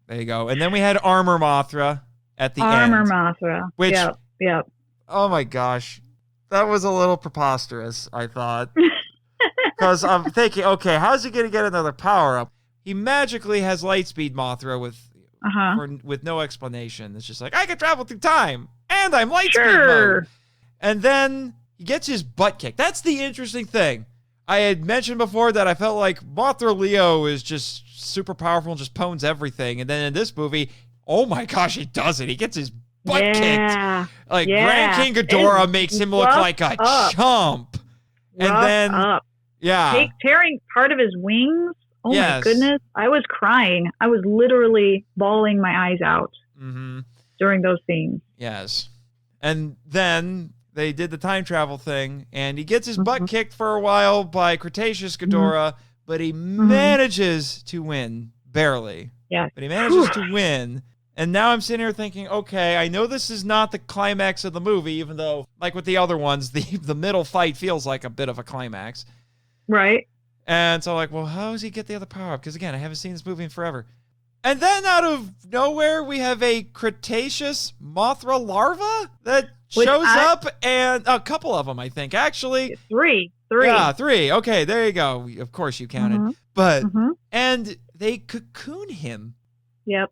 you go. And then we had Armor Mothra at the end. Armor Mothra. Which, yep. Oh my gosh. That was a little preposterous, I thought. Because I'm thinking, okay, how's he gonna get another power-up? He magically has Lightspeed Mothra with no explanation. It's just like, I can travel through time, and I'm Lightspeed mode. And then he gets his butt kicked. That's the interesting thing. I had mentioned before that I felt like Mothra Leo is just super powerful and just pwns everything. And then in this movie, oh my gosh, he does it. He gets his butt kicked. Like, Grand King Ghidorah makes him look like a chump. And then, tearing part of his wings. Oh my goodness. I was crying. I was literally bawling my eyes out during those scenes. Yes. And then they did the time travel thing, and he gets his butt kicked for a while by Cretaceous Ghidorah, but he manages to win, barely. Yeah. But he manages to win, and now I'm sitting here thinking, okay, I know this is not the climax of the movie, even though, like with the other ones, the middle fight feels like a bit of a climax. Right. And so I'm like, well, how does he get the other power-up? Because, again, I haven't seen this movie in forever. And then out of nowhere, we have a Cretaceous Mothra larva that shows up, and a couple of them, I think, actually. Three. Yeah, 3. Okay, there you go. Of course you counted. But, and they cocoon him. Yep.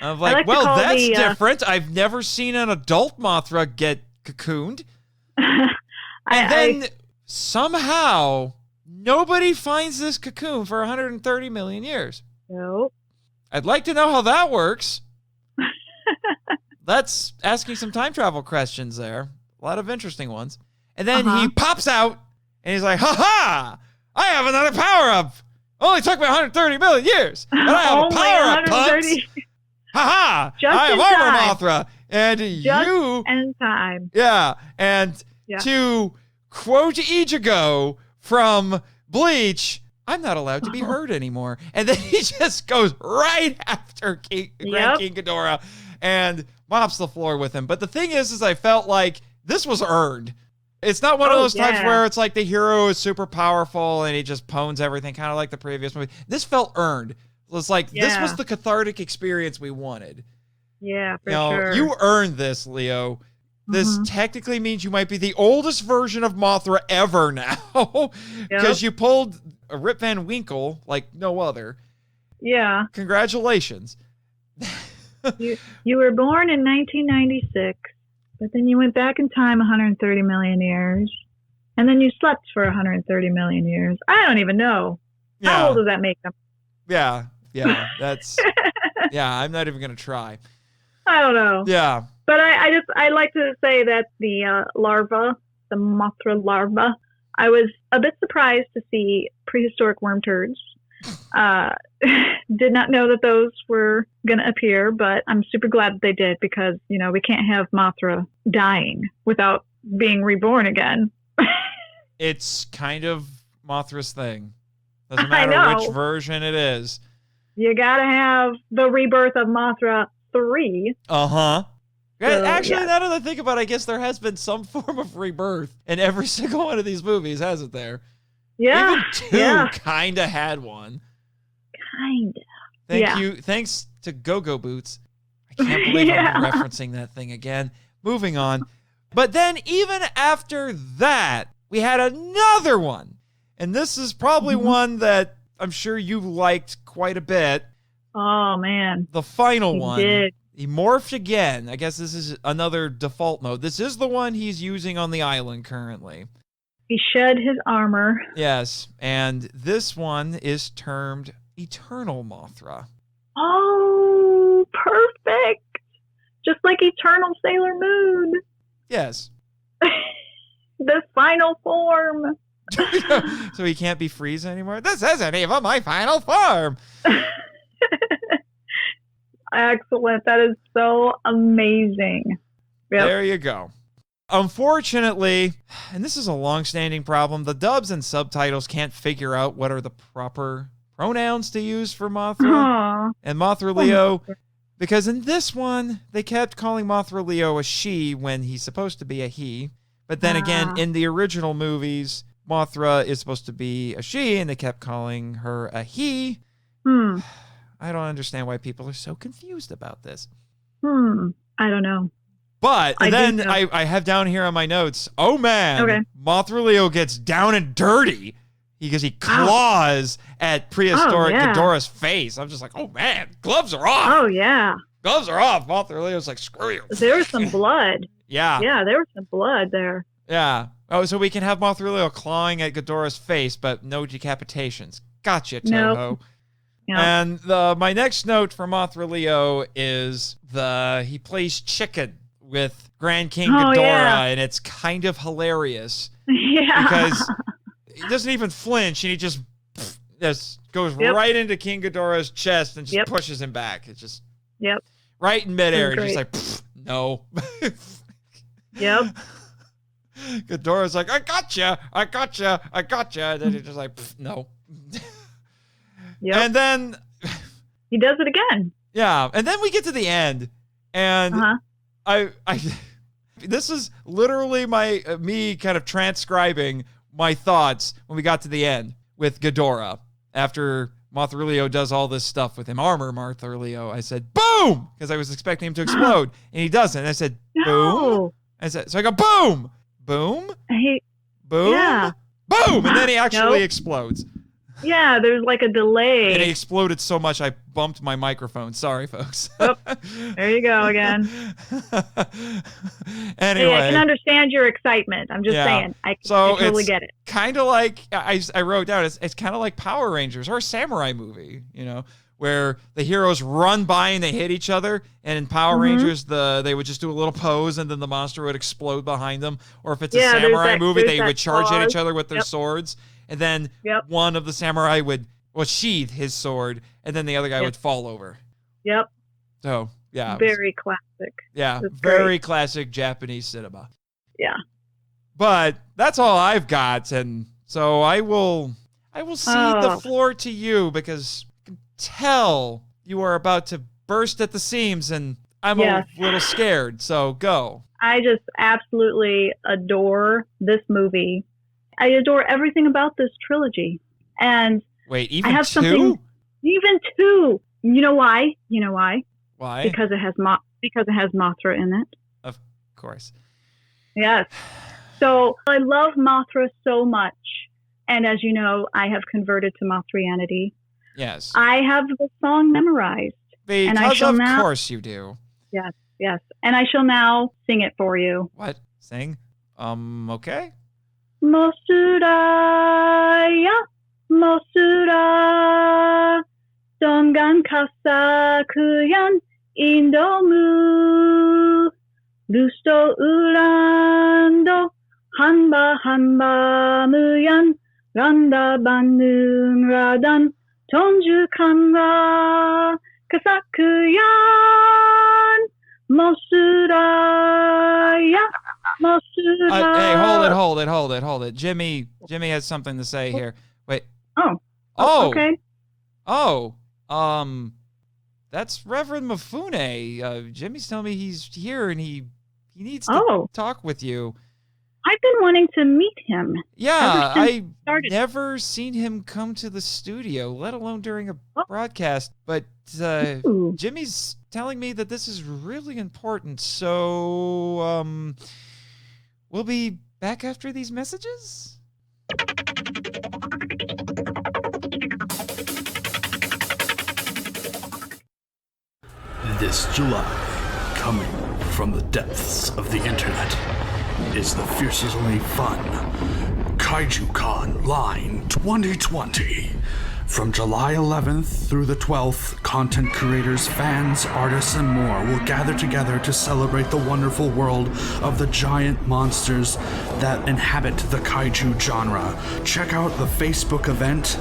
I'm like, well, that's different. I've never seen an adult Mothra get cocooned. And then somehow, nobody finds this cocoon for 130 million years. Nope. I'd like to know how that works. That's asking some time travel questions there. A lot of interesting ones. And then he pops out, and he's like, ha-ha! I have another power-up! Only took me 130 million years, but I have a power-up, punks! Ha-ha! I am Armor Mothra! And Just in time. Yeah, and to quote Ichigo from Bleach, I'm not allowed to be heard anymore. And then he just goes right after Grand King Ghidorah and mops the floor with him. But the thing is I felt like this was earned. It's not one of those times where it's like the hero is super powerful and he just pwns everything, kind of like the previous movie. This felt earned. It was like, this was the cathartic experience we wanted. Yeah, for sure. You earned this, Leo. This technically means you might be the oldest version of Mothra ever now. Because you pulled a Rip Van Winkle like no other. Yeah. Congratulations. You were born in 1996, but then you went back in time 130 million years. And then you slept for 130 million years. I don't even know. How old does that make them? Yeah. That's... I'm not even going to try. I don't know. Yeah. But I like to say that the larva, the Mothra larva, I was a bit surprised to see prehistoric worm turds. Did not know that those were going to appear, but I'm super glad that they did because, we can't have Mothra dying without being reborn again. It's kind of Mothra's thing. Doesn't matter which version it is. You got to have the Rebirth of Mothra III. Uh-huh. Actually, now that I think about it, I guess there has been some form of rebirth in every single one of these movies, hasn't there? Yeah. Even 2 kind of had one. Kind of. Thanks to Go-Go Boots. I can't believe I'm referencing that thing again. Moving on. But then even after that, we had another one. And this is probably one that I'm sure you liked quite a bit. Oh, man. The final one. Did. He morphed again. I guess this is another default mode. This is the one he's using on the island currently. He shed his armor. Yes, and this one is termed Eternal Mothra. Oh, perfect. Just like Eternal Sailor Moon. Yes. The final form. So he can't be Frieza anymore? This isn't even my final form. Excellent. That is so amazing. Yep. There you go. Unfortunately, and this is a long-standing problem, the dubs and subtitles can't figure out what are the proper pronouns to use for Mothra Aww. and Mothra Leo, because in this one, they kept calling Mothra Leo a she when he's supposed to be a he. But then again, in the original movies, Mothra is supposed to be a she, and they kept calling her a he. I don't understand why people are so confused about this. I don't know. But then I have down here on my notes, oh man, Mothra Leo gets down and dirty because he claws at prehistoric Ghidorah's face. I'm just like, oh man, gloves are off. Oh yeah. Gloves are off. Mothra Leo's like, screw you. There was some blood. Yeah. Yeah, there was some blood there. Yeah. Oh, so we can have Mothra Leo clawing at Ghidorah's face, but no decapitations. Gotcha, Toho. Nope. Yep. And my next note for Mothra Leo is he plays chicken with Grand King Ghidorah, and it's kind of hilarious. Yeah. Because he doesn't even flinch, and he just goes right into King Ghidorah's chest and just pushes him back. It's just right in midair. He's just like, no. Yep. Ghidorah's like, I gotcha. And then he's just like, no. Yep. And then he does it again. Yeah. And then we get to the end, and I this is literally me kind of transcribing my thoughts when we got to the end with Ghidorah after Mothra Leo does all this stuff with him. Armor Mothra Leo. I said, boom! Because I was expecting him to explode, and he doesn't. I said, boom. So I go, boom! Boom! Boom! Boom! And then he actually explodes. Yeah, there's like a delay. And he exploded so much I bumped my microphone. Sorry, folks. Oh, there you go again. Anyway. Hey, I can understand your excitement. I'm just saying. I totally get it. Kind of like, I wrote down, it's kind of like Power Rangers or a samurai movie, where the heroes run by and they hit each other. And in Power Rangers, they would just do a little pose and then the monster would explode behind them. Or if it's a samurai movie, they would charge at each other with their swords. And then one of the samurai would sheath his sword, and then the other guy would fall over. Yep. So, yeah. Very classic. Yeah, very classic Japanese cinema. Yeah. But that's all I've got, and so I will cede the floor to you because I can tell you are about to burst at the seams, and I'm a little scared, so go. I just absolutely adore this movie. I adore everything about this trilogy. And wait, even I have two? Even two. You know why? Why? Because it has Mothra in it. Of course. Yes. So I love Mothra so much. And as you know, I have converted to Mothrianity. Yes. I have the song memorized. Because of course you do. Yes. And I shall now sing it for you. What? Sing? Okay. Mosuraya, Mosura, Dongan Kasakuyan, Indomu, Lusto Urando, Hanba Muyan, Randa Bandun Radan, Tonju Kanra, Kasakuyan, Mosuraya. Hey, hold it. Jimmy has something to say here. Wait. Oh. Okay. Oh. That's Reverend Mifune. Jimmy's telling me he's here and he needs to talk with you. I've been wanting to meet him. Yeah, I've never seen him come to the studio, let alone during a broadcast. But Jimmy's telling me that this is really important. So, we'll be back after these messages. This July, coming from the depths of the internet, is the fiercely fun Kaiju Con Line 2020. From July 11th through the 12th, content creators, fans, artists, and more will gather together to celebrate the wonderful world of the giant monsters that inhabit the kaiju genre. Check out the Facebook event,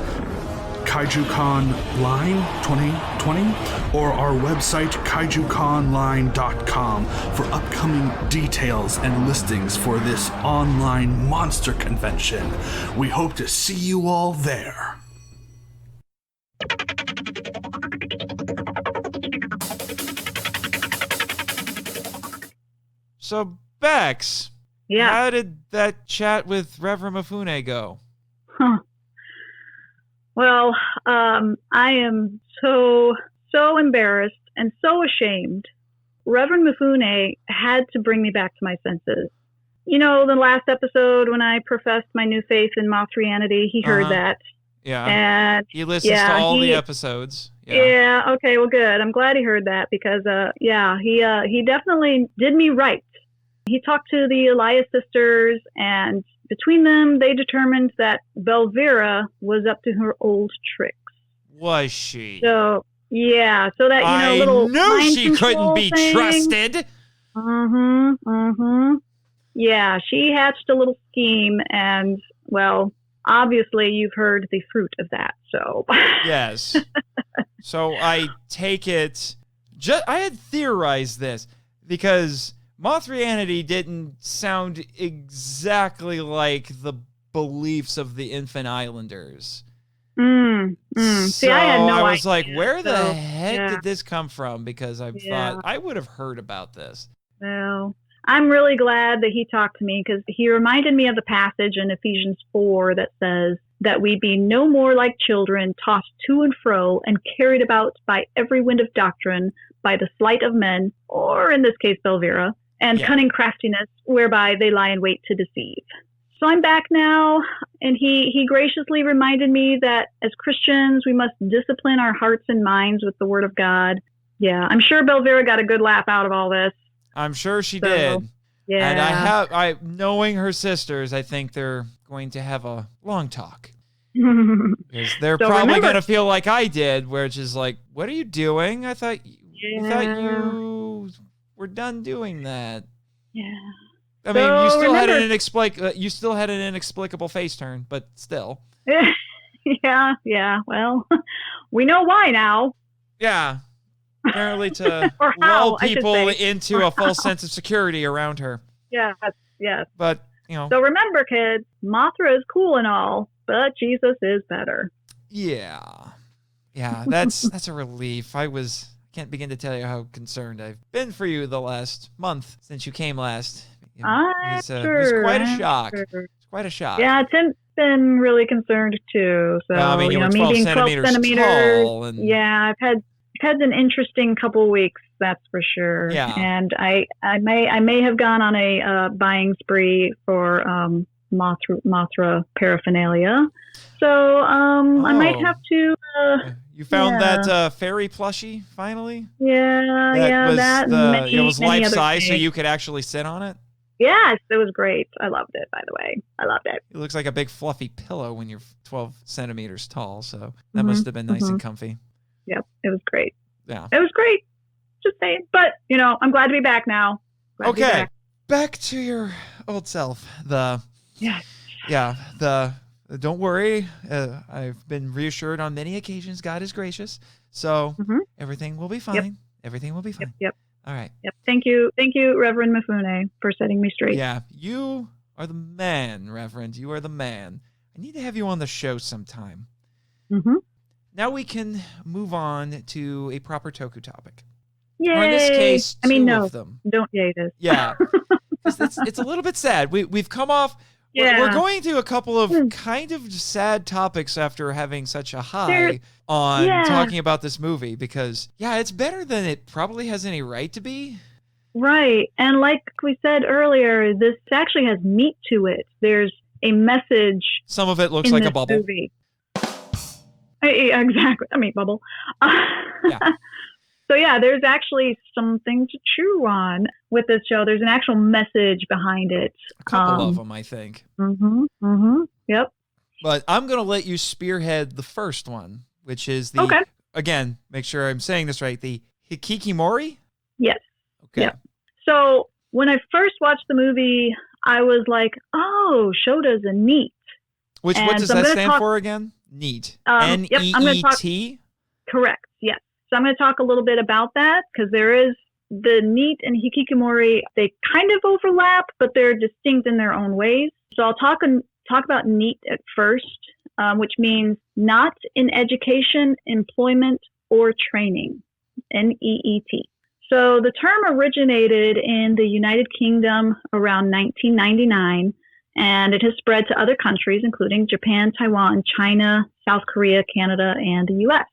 KaijuCon Line 2020, or our website, kaijuconline.com, for upcoming details and listings for this online monster convention. We hope to see you all there. So, Bex, Yeah. how did that chat with Reverend Mifune go? Huh. Well, I am so embarrassed and so ashamed. Reverend Mifune had to bring me back to my senses. You know, the last episode when I professed my new faith in Mothrianity, he heard that. Yeah. And He listens to all the episodes. Yeah. Okay. Well, good. I'm glad he heard that because, he definitely did me right. He talked to the Elias sisters, and between them, they determined that Belvira was up to her old tricks. Was she? So, yeah. So that, little I knew mind she couldn't control be thing. trusted. Yeah. She hatched a little scheme, and, well, obviously you've heard the fruit of that, so. Yes. So I take it, I had theorized this because Mothrianity didn't sound exactly like the beliefs of the Infant Islanders. See, I had no idea. I was like, where the heck did this come from? Because I thought I would have heard about this. Well, I'm really glad that he talked to me because he reminded me of the passage in Ephesians 4 that says that we be no more like children, tossed to and fro and carried about by every wind of doctrine, by the sleight of men, or in this case, Belvira, and cunning craftiness, whereby they lie in wait to deceive. So I'm back now, and he graciously reminded me that as Christians, we must discipline our hearts and minds with the Word of God. Yeah, I'm sure Belvira got a good laugh out of all this. I'm sure she did. Yeah. And knowing her sisters, I think they're going to have a long talk. Because they're probably going to feel like I did, where it's just like, what are you doing? I thought you were done doing that. Yeah. I mean, you still had an inexplicable face turn, but still. Yeah. Well, we know why now. Yeah. Apparently to lull people into a false sense of security around her. Yes. But, So remember, kids, Mothra is cool and all, but Jesus is better. Yeah. Yeah, that's a relief. I can't begin to tell you how concerned I've been for you the last month since you came last. It was quite a shock. Sure. It's quite a shock. Yeah, Tim's been really concerned too. So, well, I mean, you were 12 being centimeters tall. And... Yeah, I've had an interesting couple weeks, that's for sure. Yeah. And I may have gone on a buying spree for Mothra paraphernalia. So I might have to. You found that fairy plushie finally? Yeah, it was life size, so you could actually sit on it. Yes, it was great. I loved it, by the way. I loved it. It looks like a big fluffy pillow when you're 12 centimeters tall, so that must have been nice and comfy. Yep, it was great. Yeah. It was great. Just saying. But, I'm glad to be back now. Okay. Back to your old self. Don't worry. I've been reassured on many occasions. God is gracious. So everything will be fine. Yep. Everything will be fine. Yep. All right. Yep. Thank you, Reverend Mifune, for setting me straight. Yeah. You are the man, Reverend. You are the man. I need to have you on the show sometime. Now we can move on to a proper Toku topic. Yay! Or in this case, two of them. Don't yay this. Yeah. It's a little bit sad. We've come off... Yeah. We're going to a couple of kind of sad topics after having such a high on talking about this movie because, it's better than it probably has any right to be. Right. And like we said earlier, this actually has meat to it. There's a message. Some of it looks like a bubble. Movie. Exactly. A meat bubble. Yeah. So yeah, there's actually something to chew on with this show. There's an actual message behind it. A couple of them, I think. Yep. But I'm going to let you spearhead the first one, which is the, again, make sure I'm saying this right, the hikikimori? Yes. Okay. Yep. So when I first watched the movie, I was like, oh, Shota's a NEET. What does that stand for again? NEET. N-E-E-T? Correct, yes. So I'm going to talk a little bit about that because there is the NEET and hikikimori, they kind of overlap, but they're distinct in their own ways. So I'll talk about NEET at first, which means not in education, employment, or training, N-E-E-T. So the term originated in the United Kingdom around 1999, and it has spread to other countries, including Japan, Taiwan, China, South Korea, Canada, and the U.S.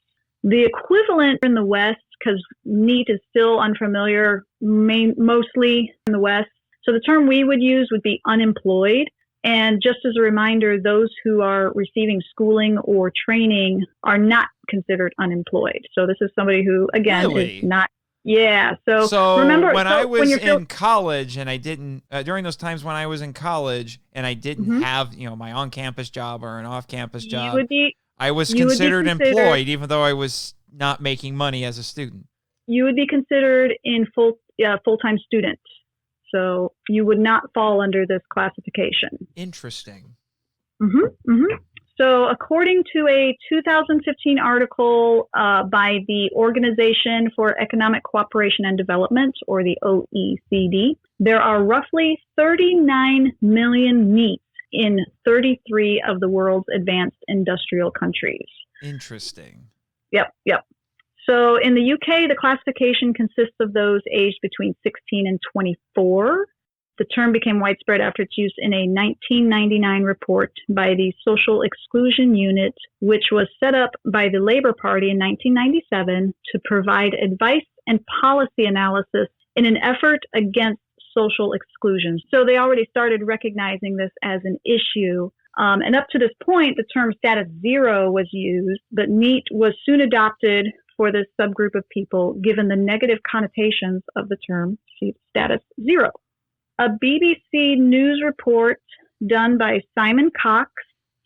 The equivalent in the West, because NEET is still unfamiliar, mostly in the West. So the term we would use would be unemployed. And just as a reminder, those who are receiving schooling or training are not considered unemployed. So this is somebody who, again, is not. Yeah. So remember, when I was in college and I didn't, during those times when I was in college and I didn't have, my on-campus job or an off-campus job, I was considered employed, even though I was not making money as a student. You would be considered in full-time student. So you would not fall under this classification. Interesting. So according to a 2015 article by the Organization for Economic Cooperation and Development, or the OECD, there are roughly 39 million NEETs in 33 of the world's advanced industrial countries. Interesting. Yep. So in the UK, the classification consists of those aged between 16 and 24. The term became widespread after its use in a 1999 report by the Social Exclusion Unit, which was set up by the Labour Party in 1997 to provide advice and policy analysis in an effort against social exclusion. So they already started recognizing this as an issue. And up to this point, the term status zero was used, but NEET was soon adopted for this subgroup of people, given the negative connotations of the term status zero. A BBC News report done by Simon Cox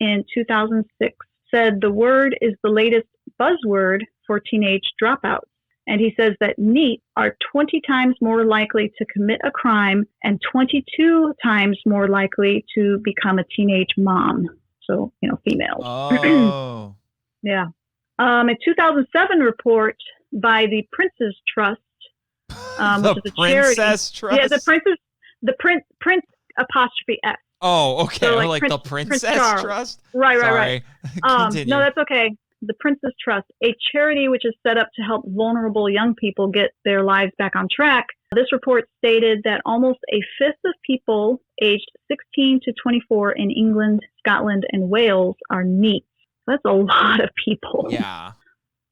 in 2006 said the word is the latest buzzword for teenage dropouts. And he says that NEET are 20 times more likely to commit a crime and 22 times more likely to become a teenage mom. So, females. Oh. Yeah. A 2007 report by the Prince's Trust, which is a charity. Trust? Yeah, the Prince apostrophe S. Oh, okay. So, like the Princess Trust? Right. No, that's okay. The Prince's Trust, a charity which is set up to help vulnerable young people get their lives back on track. This report stated that almost a fifth of people aged 16 to 24 in England, Scotland, and Wales are NEET. That's a lot of people. Yeah.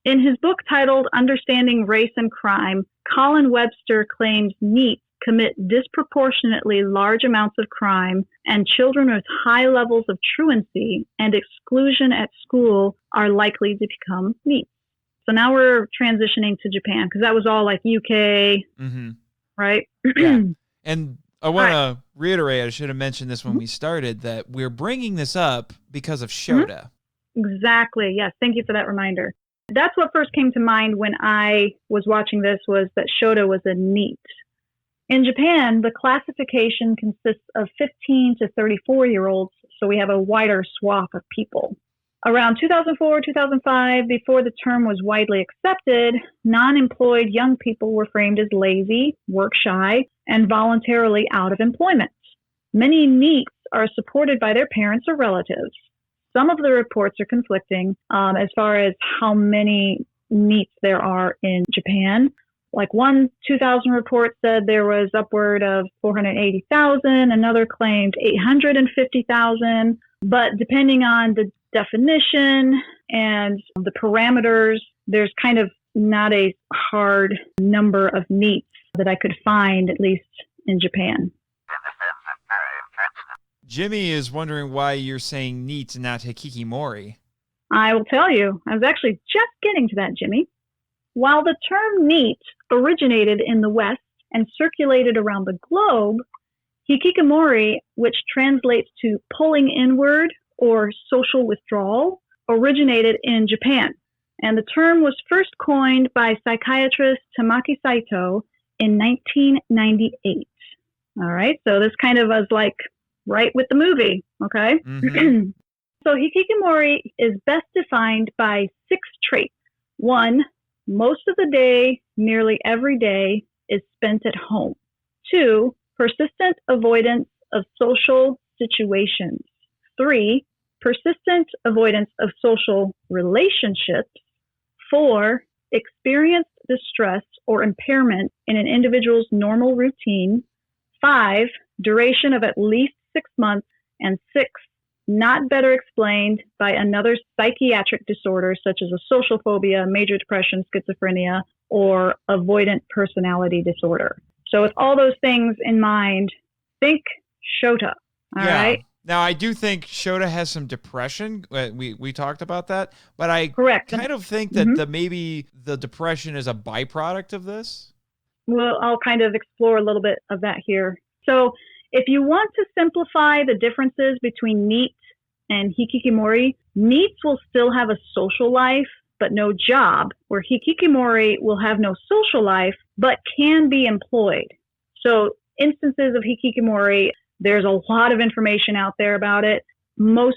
In his book titled Understanding Race and Crime, Colin Webster claims NEET commit disproportionately large amounts of crime, and children with high levels of truancy and exclusion at school are likely to become NEET. So now we're transitioning to Japan, because that was all like UK, right? Yeah. And I want to reiterate, I should have mentioned this when we started, that we're bringing this up because of Shota. Exactly. Yes. Thank you for that reminder. That's what first came to mind when I was watching this, was that Shota was a NEET. In Japan, the classification consists of 15 to 34-year-olds, so we have a wider swath of people. Around 2004, 2005, before the term was widely accepted, non-employed young people were framed as lazy, work-shy, and voluntarily out of employment. Many NEETs are supported by their parents or relatives. Some of the reports are conflicting as far as how many NEETs there are in Japan. Like one 2000 report said there was upward of 480,000. Another claimed 850,000. But depending on the definition and the parameters, there's kind of not a hard number of NEETs that I could find, at least in Japan. Jimmy is wondering why you're saying neat and not hikikimori. I will tell you. I was actually just getting to that, Jimmy. While the term neat originated in the West and circulated around the globe, hikikimori, which translates to pulling inward or social withdrawal, originated in Japan. And the term was first coined by psychiatrist Tamaki Saito in 1998. All right, so this kind of was like right with the movie, okay? Mm-hmm. So hikikimori is best defined by 6 traits. 1, most of the day, nearly every day, is spent at home. 2, persistent avoidance of social situations. 3, persistent avoidance of social relationships. 4, experienced distress or impairment in an individual's normal routine. 5, duration of at least 6 months. And 6, not better explained by another psychiatric disorder such as a social phobia, major depression, schizophrenia, or avoidant personality disorder. So with all those things in mind, think Shota. All right. Now, I do think Shota has some depression. We talked about that. But I kind of think that maybe the depression is a byproduct of this. Well, I'll kind of explore a little bit of that here. So if you want to simplify the differences between neat and hikikimori, neets will still have a social life, but no job, where hikikimori will have no social life, but can be employed. So instances of hikikimori, there's a lot of information out there about it. I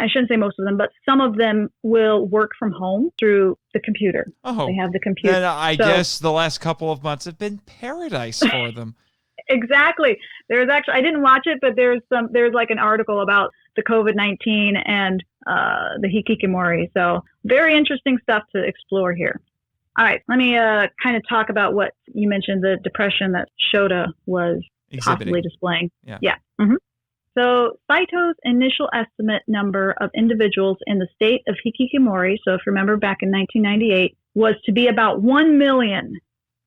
shouldn't say most of them, but some of them will work from home through the computer. Oh, they have the computer. Then I guess the last couple of months have been paradise for them. Exactly. I didn't watch it, but there's like an article about the COVID-19 and the hikikimori. So very interesting stuff to explore here. All right, let me kind of talk about what you mentioned, the depression that Shota was possibly displaying. Yeah. Mm-hmm. So Saito's initial estimate number of individuals in the state of hikikimori, so if you remember back in 1998, was to be about 1 million.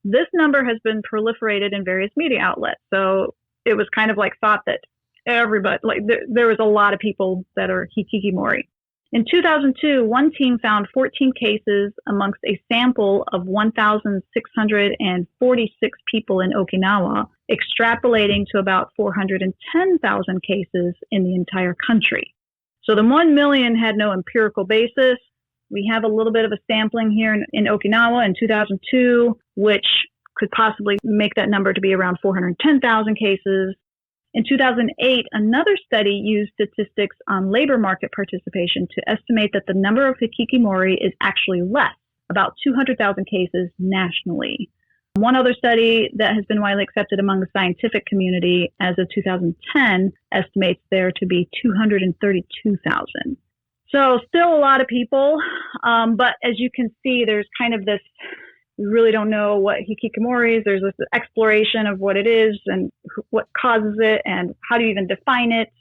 This number has been proliferated in various media outlets. So it was kind of like thought that everybody, like there was a lot of people that are hikikimori. In 2002, one team found 14 cases amongst a sample of 1,646 people in Okinawa, extrapolating to about 410,000 cases in the entire country. So the 1 million had no empirical basis. We have a little bit of a sampling here in Okinawa in 2002, which could possibly make that number to be around 410,000 cases. In 2008, another study used statistics on labor market participation to estimate that the number of hikikimori is actually less, about 200,000 cases nationally. One other study that has been widely accepted among the scientific community as of 2010 estimates there to be 232,000. So still a lot of people, but as you can see, there's kind of this, we really don't know what hikikimori is. There's this exploration of what it is and what causes it and how do you even define it.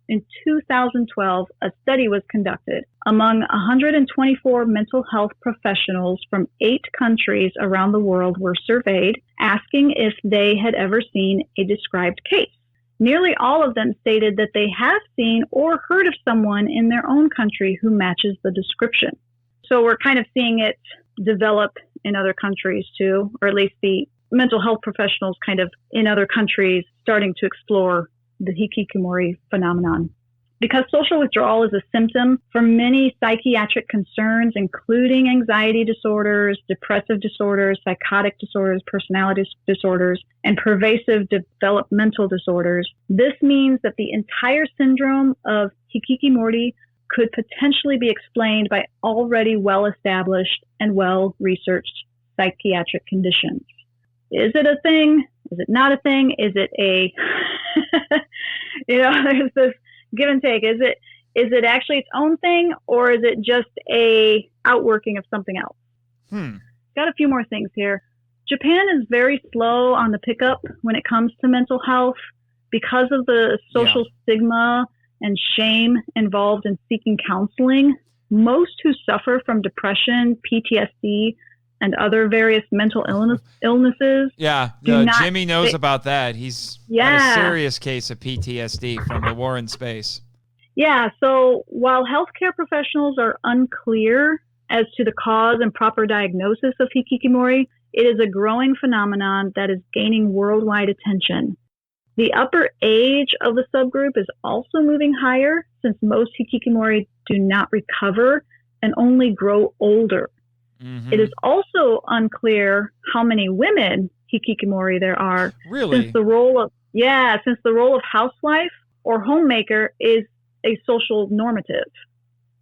In 2012, a study was conducted among 124 mental health professionals from 8 countries around the world were surveyed, asking if they had ever seen a described case. Nearly all of them stated that they have seen or heard of someone in their own country who matches the description. So we're kind of seeing it develop in other countries too, or at least the mental health professionals kind of in other countries starting to explore the hikikimori phenomenon. Because social withdrawal is a symptom for many psychiatric concerns, including anxiety disorders, depressive disorders, psychotic disorders, personality disorders, and pervasive developmental disorders, this means that the entire syndrome of hikikimori could potentially be explained by already well-established and well-researched psychiatric conditions. Is it a thing? Is it not a thing? Is it a, there's this give and take. Is it actually its own thing, or is it just a outworking of something else? Got a few more things here. Japan is very slow on the pickup when it comes to mental health because of the social stigma and shame involved in seeking counseling. Most who suffer from depression, PTSD, and other various mental illnesses. Yeah, Jimmy knows about that. He's got a serious case of PTSD from the war in space. Yeah, so while healthcare professionals are unclear as to the cause and proper diagnosis of hikikimori, it is a growing phenomenon that is gaining worldwide attention. The upper age of the subgroup is also moving higher, since most hikikimori do not recover and only grow older. Mm-hmm. It is also unclear how many women hikikimori there are. Really? Since the role of housewife or homemaker is a social normative.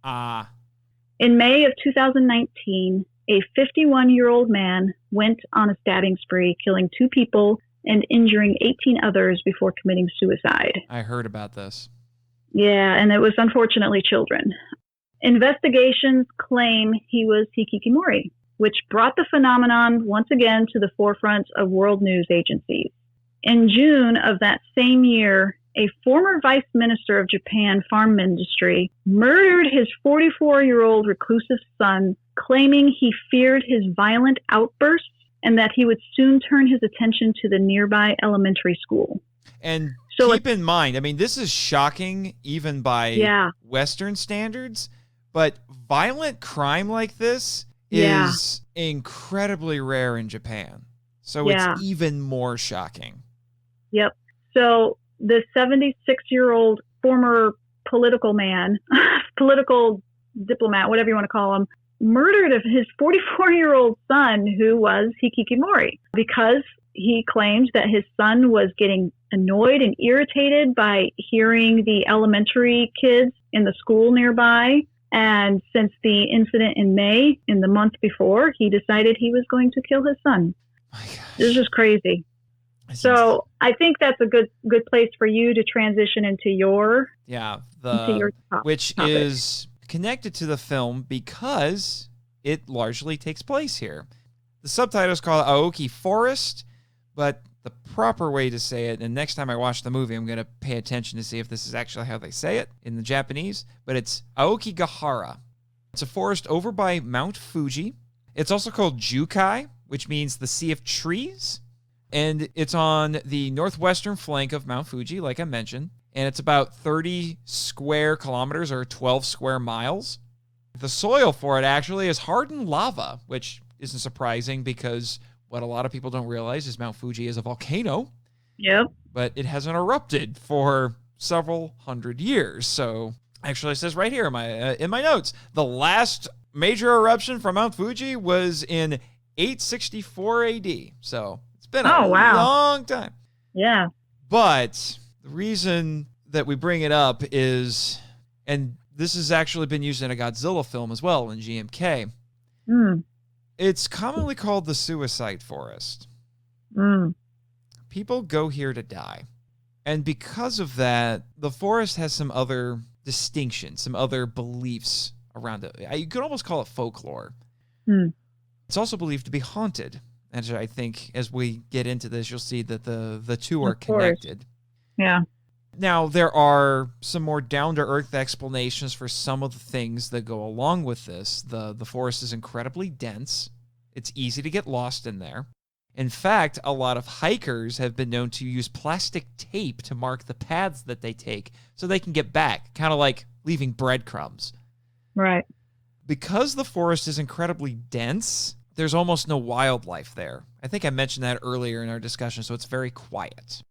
In May of 2019, a 51-year-old man went on a stabbing spree, killing 2 people and injuring 18 others before committing suicide. I heard about this. Yeah, and it was unfortunately children. Investigations claim he was hikikimori, which brought the phenomenon once again to the forefront of world news agencies. In June of that same year, a former vice minister of Japan farm industry murdered his 44-year-old reclusive son, claiming he feared his violent outbursts and that he would soon turn his attention to the nearby elementary school. And keep in mind, I mean, this is shocking even by Western standards, but violent crime like this is incredibly rare in Japan. So it's even more shocking. Yep. So the 76-year-old former political man, political diplomat, whatever you want to call him, murdered his 44-year-old son, who was hikikimori, because he claimed that his son was getting annoyed and irritated by hearing the elementary kids in the school nearby. And since the incident in May, in the month before, he decided he was going to kill his son. My gosh. This is just crazy. So I think that's a good place for you to transition into your topic. Which is connected to the film because it largely takes place here. The subtitle is called Aoki Forest, but the proper way to say it, and next time I watch the movie, I'm going to pay attention to see if this is actually how they say it in the Japanese, but it's Aokigahara. It's a forest over by Mount Fuji. It's also called Jukai, which means the Sea of Trees, and it's on the northwestern flank of Mount Fuji, like I mentioned, and it's about 30 square kilometers or 12 square miles. The soil for it actually is hardened lava, which isn't surprising because what a lot of people don't realize is Mount Fuji is a volcano. Yep. But it hasn't erupted for several hundred years. So actually it says right here in my notes, the last major eruption from Mount Fuji was in 864 AD. So it's been a long time. Yeah. But the reason that we bring it up is, and this has actually been used in a Godzilla film as well in GMK. It's commonly called the suicide forest. People go here to die. And because of that, the forest has some other distinctions, some other beliefs around it. You could almost call it folklore. It's also believed to be haunted. And I think as we get into this, you'll see that the two are connected. Yeah. Now, there are some more down-to-earth explanations for some of the things that go along with this. The forest is incredibly dense. It's easy to get lost in there. In fact, a lot of hikers have been known to use plastic tape to mark the paths that they take so they can get back, kind of like leaving breadcrumbs. Right. Because the forest is incredibly dense, there's almost no wildlife there. I think I mentioned that earlier in our discussion, so it's very quiet.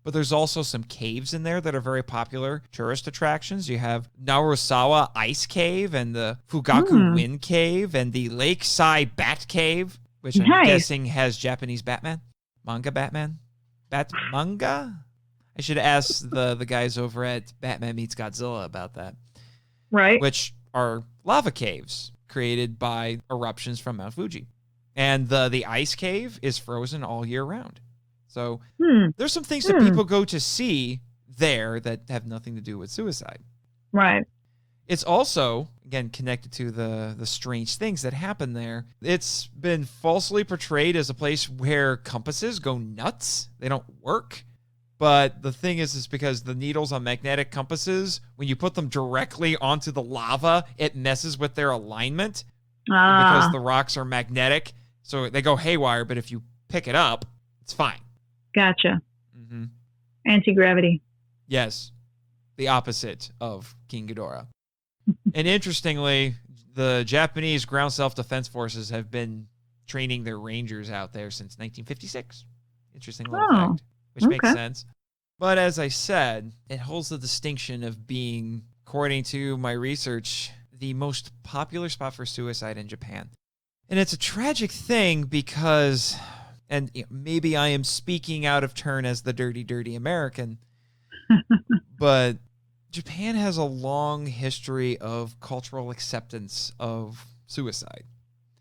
But there's also some caves in there that are very popular tourist attractions. You have Narusawa Ice Cave and the Fugaku Wind Cave and the Lake Sai Bat Cave, which I'm guessing has Japanese Batman. Manga Batman? Manga? I should ask the guys over at Batman Meets Godzilla about that. Right. Which are lava caves created by eruptions from Mount Fuji. And the ice cave is frozen all year round. So there's some things that people go to see there that have nothing to do with suicide. Right. It's also, again, connected to the strange things that happen there. It's been falsely portrayed as a place where compasses go nuts. They don't work. But the thing is because the needles on magnetic compasses, when you put them directly onto the lava, it messes with their alignment because the rocks are magnetic. So they go haywire, but if you pick it up, it's fine. Gotcha. Mm-hmm. Anti-gravity. Yes. The opposite of King Ghidorah. And interestingly, the Japanese ground self-defense forces have been training their rangers out there since 1956. Interesting little fact, which makes sense. But as I said, it holds the distinction of being, according to my research, the most popular spot for suicide in Japan. And it's a tragic thing because, and maybe I am speaking out of turn as the dirty, dirty American, but Japan has a long history of cultural acceptance of suicide.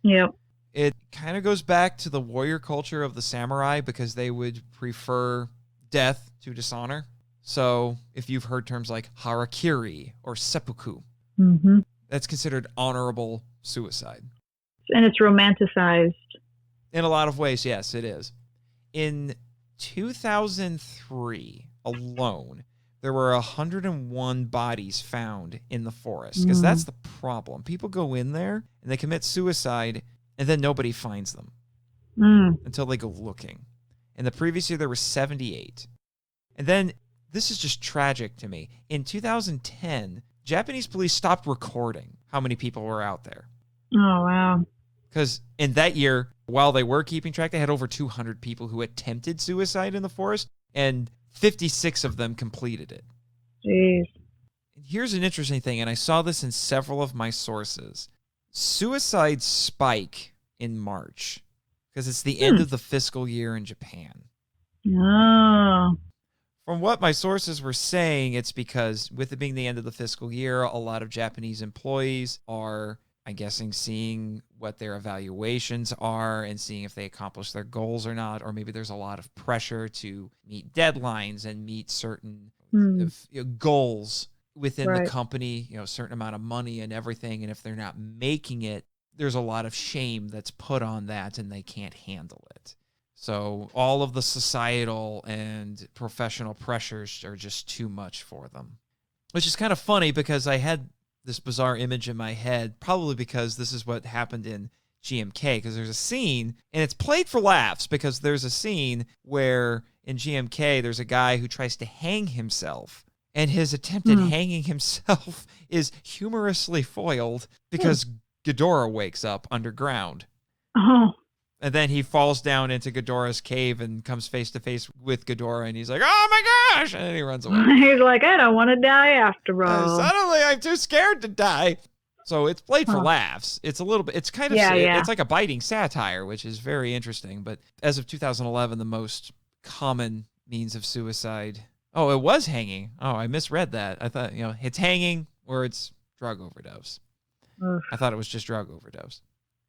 Yep. It kind of goes back to the warrior culture of the samurai because they would prefer death to dishonor. So if you've heard terms like harakiri or seppuku, that's considered honorable suicide. And it's romanticized. In a lot of ways, yes, it is. In 2003 alone, there were 101 bodies found in the forest because that's the problem. People go in there and they commit suicide and then nobody finds them until they go looking. And the previous year, there were 78. And then, this is just tragic to me. In 2010, Japanese police stopped recording how many people were out there. Oh, wow. Because in that year, while they were keeping track, they had over 200 people who attempted suicide in the forest, and 56 of them completed it. Jeez. Here's an interesting thing, and I saw this in several of my sources. Suicides spike in March because it's the end of the fiscal year in Japan. Oh. From what my sources were saying, it's because with it being the end of the fiscal year, a lot of Japanese employees are, I'm guessing, seeing what their evaluations are and seeing if they accomplish their goals or not, or maybe there's a lot of pressure to meet deadlines and meet certain goals within the company, a certain amount of money and everything. And if they're not making it, there's a lot of shame that's put on that and they can't handle it. So all of the societal and professional pressures are just too much for them, which is kind of funny because I had this bizarre image in my head, probably because this is what happened in GMK, because there's a scene, and it's played for laughs, because there's a scene where in GMK there's a guy who tries to hang himself, and his attempt at hanging himself is humorously foiled because Ghidorah wakes up underground. Oh. And then he falls down into Ghidorah's cave and comes face to face with Ghidorah, and he's like, "Oh my gosh!" And then he runs away. He's like, "I don't want to die after all." Suddenly, I'm too scared to die. So it's played for laughs. It's a little bit. It's kind of. It's like a biting satire, which is very interesting. But as of 2011, the most common means of suicide. Oh, it was hanging. Oh, I misread that. I thought it's hanging or it's drug overdose. I thought it was just drug overdose.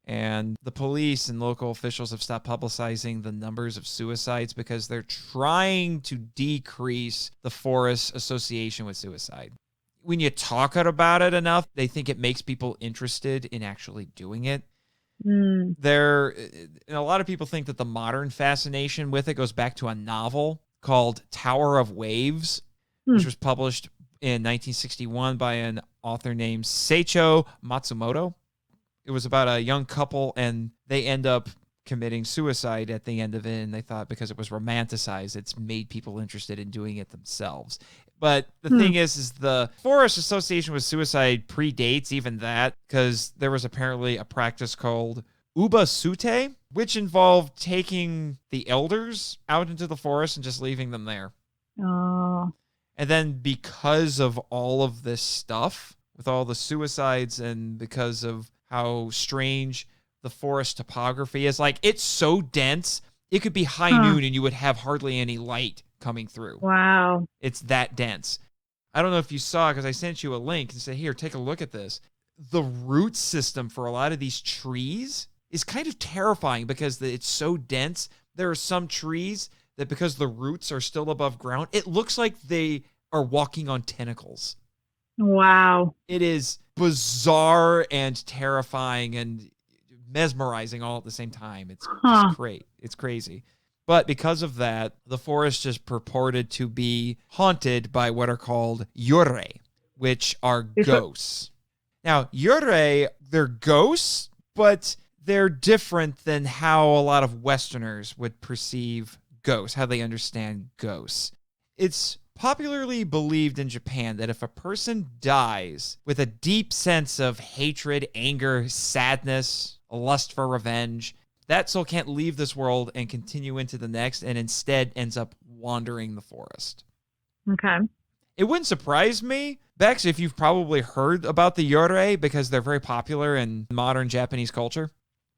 And the police and local officials have stopped publicizing the numbers of suicides because they're trying to decrease the forest's association with suicide. When you talk about it enough, they think it makes people interested in actually doing it. And a lot of people think that the modern fascination with it goes back to a novel called Tower of Waves, which was published in 1961 by an author named Seicho Matsumoto. It was about a young couple, and they end up committing suicide at the end of it, and they thought because it was romanticized, it's made people interested in doing it themselves. But the thing is the forest association with suicide predates even that, because there was apparently a practice called Ubasute, which involved taking the elders out into the forest and just leaving them there. Oh. And then because of all of this stuff, with all the suicides and because of how strange the forest topography is, like, it's so dense, it could be high noon and you would have hardly any light coming through. Wow. It's that dense. I don't know if you saw, because I sent you a link and said, here, take a look at this. The root system for a lot of these trees is kind of terrifying because it's so dense. There are some trees that, because the roots are still above ground, it looks like they are walking on tentacles. Wow. It is bizarre and terrifying and mesmerizing all at the same time. It's great. It's crazy. But because of that, the forest is purported to be haunted by what are called yurei, which are ghosts. Now, yurei, they're ghosts, but they're different than how a lot of Westerners would perceive ghosts, how they understand ghosts. It's popularly believed in Japan that if a person dies with a deep sense of hatred, anger, sadness, a lust for revenge, that soul can't leave this world and continue into the next, and instead ends up wandering the forest. Okay. It wouldn't surprise me, Bex, if you've probably heard about the yorei because they're very popular in modern Japanese culture.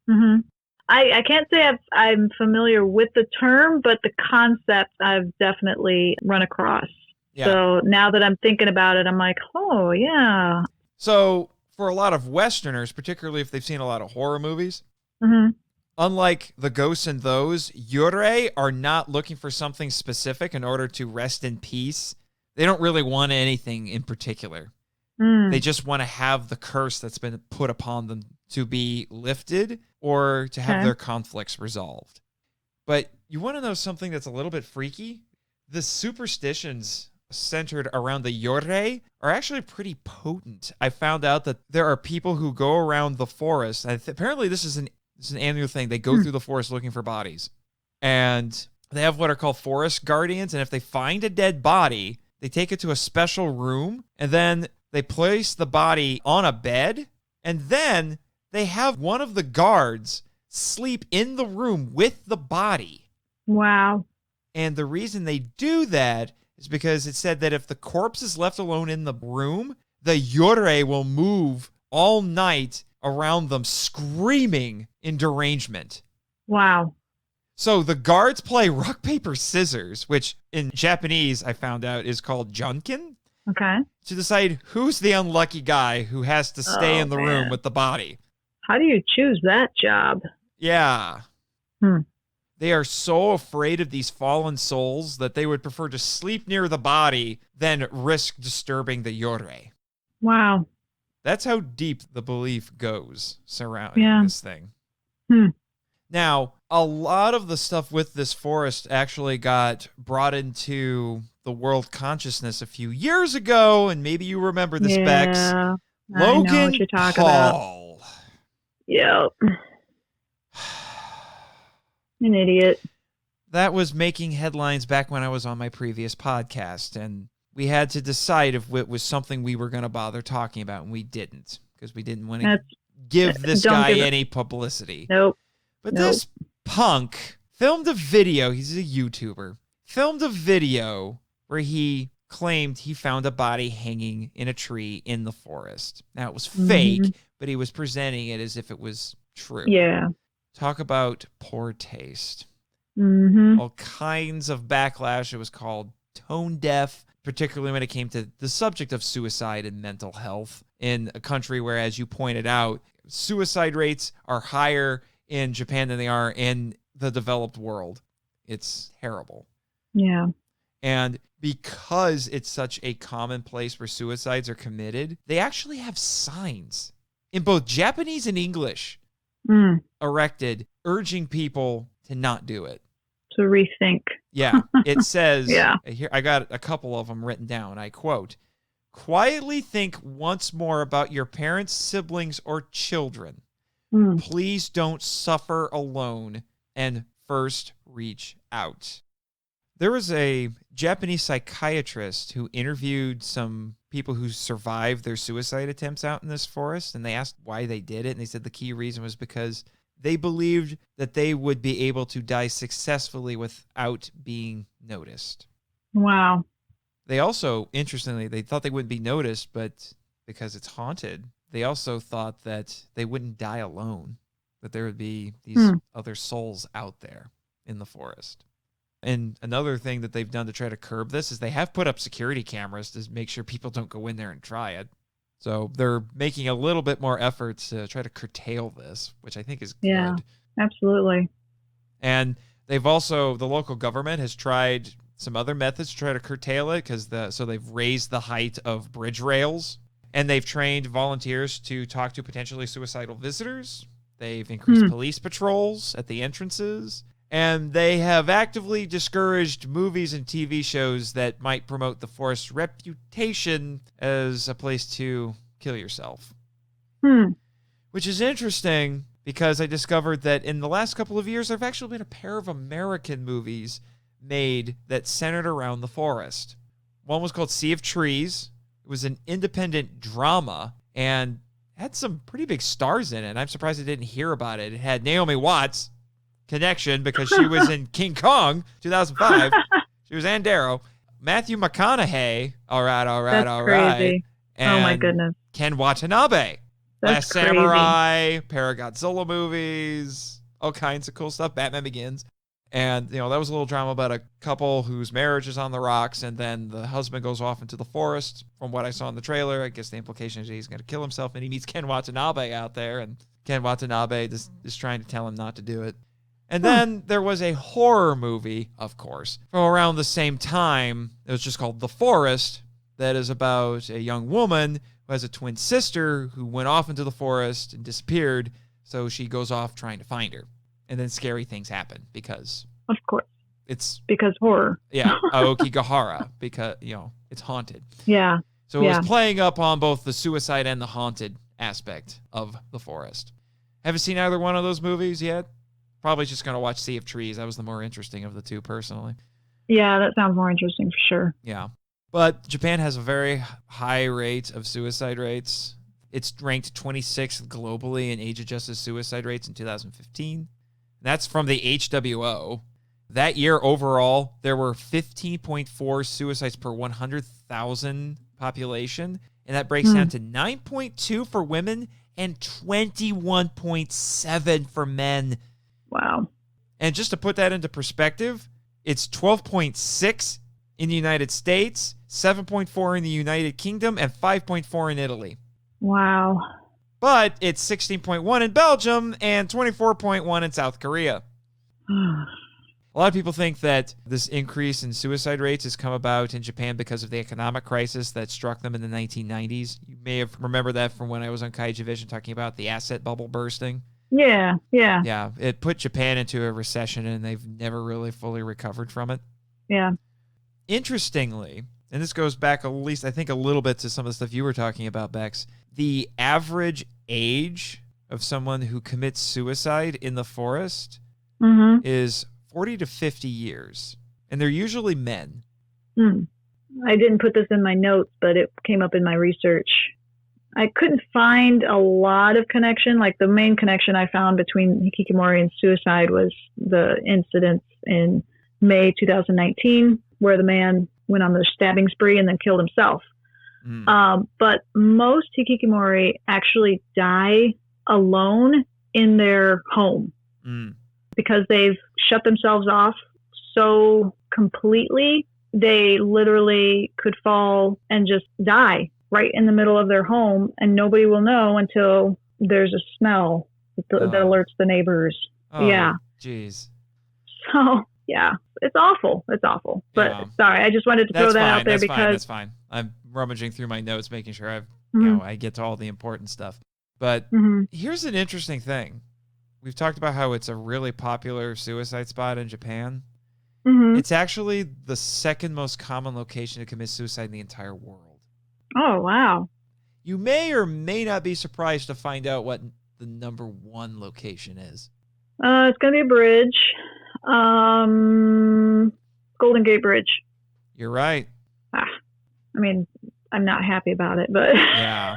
Mm-hmm. I can't say I'm familiar with the term, but the concept I've definitely run across. Yeah. So now that I'm thinking about it, I'm like, oh, yeah. So for a lot of Westerners, particularly if they've seen a lot of horror movies, unlike the ghosts in those, yorei are not looking for something specific in order to rest in peace. They don't really want anything in particular. They just want to have the curse that's been put upon them to be lifted or to have their conflicts resolved. But you want to know something that's a little bit freaky? The superstitions centered around the yorei are actually pretty potent. I found out that there are people who go around the forest, and apparently this is an annual thing. They go through the forest looking for bodies. And they have what are called forest guardians, and if they find a dead body, they take it to a special room, and then they place the body on a bed, and then they have one of the guards sleep in the room with the body. Wow. And the reason they do that is because it said that if the corpse is left alone in the room, the yorei will move all night around them, screaming in derangement. Wow. So the guards play rock, paper, scissors, which in Japanese I found out is called junkin. Okay. To decide who's the unlucky guy who has to stay in the room with the body. How do you choose that job? Yeah. They are so afraid of these fallen souls that they would prefer to sleep near the body than risk disturbing the yorei. Wow. That's how deep the belief goes surrounding this thing. Now, a lot of the stuff with this forest actually got brought into the world consciousness a few years ago, and maybe you remember the specs. Logan I know what you're talking Paul. About. Yep. An idiot. That was making headlines back when I was on my previous podcast, and we had to decide if it was something we were going to bother talking about, and we didn't, because we didn't want to give this guy any publicity. Nope. But this punk filmed a video. He's a YouTuber. Filmed a video where he claimed he found a body hanging in a tree in the forest. Now, it was fake, but he was presenting it as if it was true. Yeah. Talk about poor taste. All kinds of backlash. It was called tone deaf, particularly when it came to the subject of suicide and mental health in a country where, as you pointed out, suicide rates are higher in Japan than they are in the developed world. It's terrible. Yeah. And because it's such a common place where suicides are committed, they actually have signs in both Japanese and English erected urging people to not do it. To rethink. Yeah. It says, here, I got a couple of them written down. I quote, "Quietly think once more about your parents, siblings, or children. Please don't suffer alone, and first reach out." There was a Japanese psychiatrist who interviewed some people who survived their suicide attempts out in this forest, and they asked why they did it, and they said the key reason was because they believed that they would be able to die successfully without being noticed. Wow. They also, interestingly, they thought they wouldn't be noticed, but because it's haunted, they also thought that they wouldn't die alone, that there would be these other souls out there in the forest. And another thing that they've done to try to curb this is they have put up security cameras to make sure people don't go in there and try it. So they're making a little bit more efforts to try to curtail this, which I think is good. Yeah, absolutely. And they've also, the local government has tried some other methods to try to curtail it, so they've raised the height of bridge rails, and they've trained volunteers to talk to potentially suicidal visitors. They've increased police patrols at the entrances, and they have actively discouraged movies and TV shows that might promote the forest's reputation as a place to kill yourself. Which is interesting because I discovered that in the last couple of years, there have actually been a pair of American movies made that centered around the forest. One was called Sea of Trees. It was an independent drama and had some pretty big stars in it. I'm surprised I didn't hear about it. It had Naomi Watts, connection, because she was in King Kong, 2005. She was Ann Darrow. Matthew McConaughey, all right. Crazy. And oh my goodness. Ken Watanabe. Last Crazy. Samurai, pair of Godzilla movies, all kinds of cool stuff. Batman Begins. And, that was a little drama about a couple whose marriage is on the rocks, and then the husband goes off into the forest. From what I saw in the trailer, I guess the implication is he's going to kill himself, and he meets Ken Watanabe out there, and Ken Watanabe is trying to tell him not to do it. And then there was a horror movie, of course, from around the same time. It was just called The Forest, that is about a young woman who has a twin sister who went off into the forest and disappeared, so she goes off trying to find her. And then scary things happen because... Of course. It's... Because horror. Yeah, Aokigahara, because, it's haunted. Yeah. So it was playing up on both the suicide and the haunted aspect of The Forest. Haven't seen either one of those movies yet? Probably just going to watch Sea of Trees. That was the more interesting of the two, personally. Yeah, that sounds more interesting for sure. Yeah. But Japan has a very high rate of suicide rates. It's ranked 26th globally in age-adjusted suicide rates in 2015. That's from the HWO. That year, overall, there were 15.4 suicides per 100,000 population, and that breaks down to 9.2 for women and 21.7 for men. Wow. And just to put that into perspective, it's 12.6 in the United States, 7.4 in the United Kingdom, and 5.4 in Italy. Wow. But it's 16.1 in Belgium and 24.1 in South Korea. A lot of people think that this increase in suicide rates has come about in Japan because of the economic crisis that struck them in the 1990s. You may have remembered that from when I was on Kaiju Vision talking about the asset bubble bursting. Yeah. Yeah, it put Japan into a recession, and they've never really fully recovered from it. Yeah. Interestingly, and this goes back at least, I think, a little bit to some of the stuff you were talking about, Bex, the average age of someone who commits suicide in the forest is 40 to 50 years, and they're usually men. I didn't put this in my notes, but it came up in my research. I couldn't find a lot of connection. Like, the main connection I found between hikikimori and suicide was the incidents in May 2019, where the man went on the stabbing spree and then killed himself. But most hikikimori actually die alone in their home because they've shut themselves off so completely. They literally could fall and just die right in the middle of their home, and nobody will know until there's a smell that alerts the neighbors. Oh, yeah. Jeez. So, yeah, it's awful. It's awful. But sorry, I just wanted to throw that out there because... That's fine. I'm rummaging through my notes, making sure I get to all the important stuff. But here's an interesting thing. We've talked about how it's a really popular suicide spot in Japan. It's actually the second most common location to commit suicide in the entire world. Oh, wow. You may or may not be surprised to find out what the number one location is. It's going to be a bridge. Golden Gate Bridge. You're right. I mean, I'm not happy about it, but... Yeah.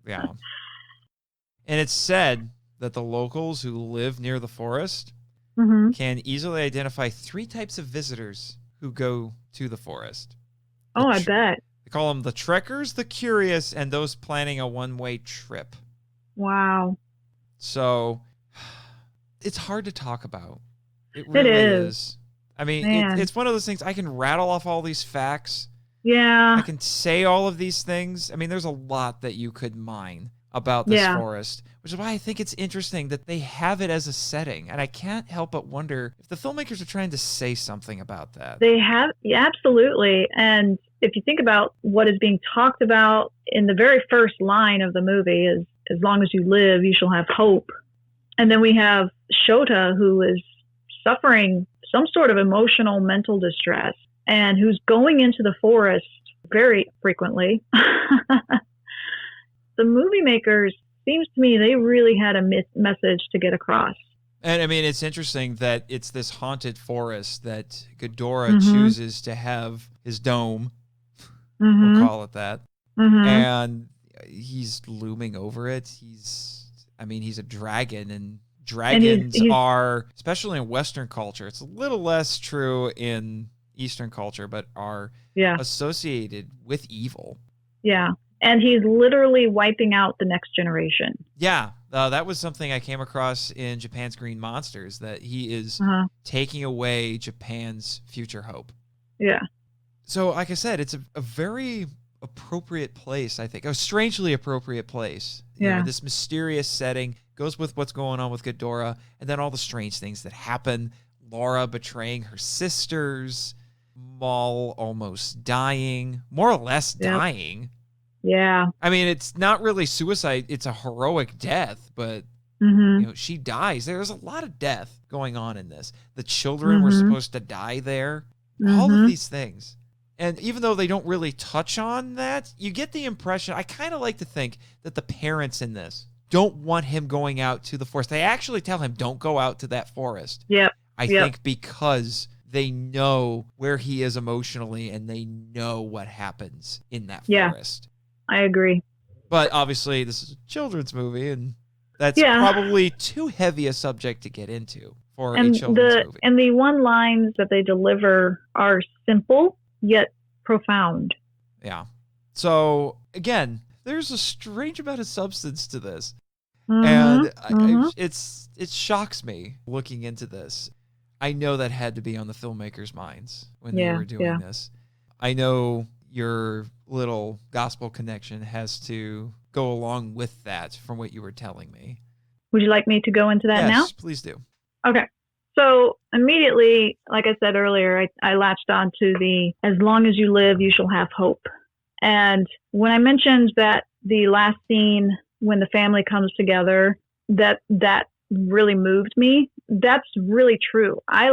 And it's said that the locals who live near the forest can easily identify 3 types of visitors who go to the forest. I bet. They call them the trekkers, the curious, and those planning a one-way trip. Wow. So it's hard to talk about. It really is. I mean, it's one of those things. I can rattle off all these facts. Yeah. I can say all of these things. I mean, there's a lot that you could mine about this forest, which is why I think it's interesting that they have it as a setting. And I can't help but wonder if the filmmakers are trying to say something about that. They have, absolutely. And if you think about what is being talked about in the very first line of the movie is, as long as you live, you shall have hope. And then we have Shota, who is suffering some sort of emotional mental distress and who's going into the forest very frequently. The movie makers seems to me they really had a message to get across. And I mean, it's interesting that it's this haunted forest that Ghidorah chooses to have his dome. We'll call it that. And he's looming over it. He's a dragon, and dragons are, especially in Western culture, it's a little less true in Eastern culture, but are associated with evil. Yeah. And he's literally wiping out the next generation. Yeah. That was something I came across in Japan's Green Monsters, that he is taking away Japan's future hope. Yeah. So, like I said, it's a very appropriate place, I think. A strangely appropriate place. You know, this mysterious setting goes with what's going on with Ghidorah, and then all the strange things that happen. Laura betraying her sisters, Maul almost dying, more or less dying. Yeah. I mean, it's not really suicide. It's a heroic death, but you know, she dies. There's a lot of death going on in this. The children were supposed to die there. All of these things. And even though they don't really touch on that, you get the impression, I kind of like to think that the parents in this don't want him going out to the forest. They actually tell him, don't go out to that forest. Yep. I think because they know where he is emotionally and they know what happens in that forest. I agree. But obviously, this is a children's movie, and that's probably too heavy a subject to get into for a children's movie. And the one lines that they deliver are simple, yet profound. Yeah. So, again, there's a strange amount of substance to this. And it shocks me looking into this. I know that had to be on the filmmakers' minds when they were doing this. I know your little gospel connection has to go along with that from what you were telling me. Would you like me to go into that now? Yes, please do. Okay. So immediately, like I said earlier, I latched on to the as long as you live, you shall have hope. And when I mentioned that the last scene when the family comes together, that really moved me, that's really true. I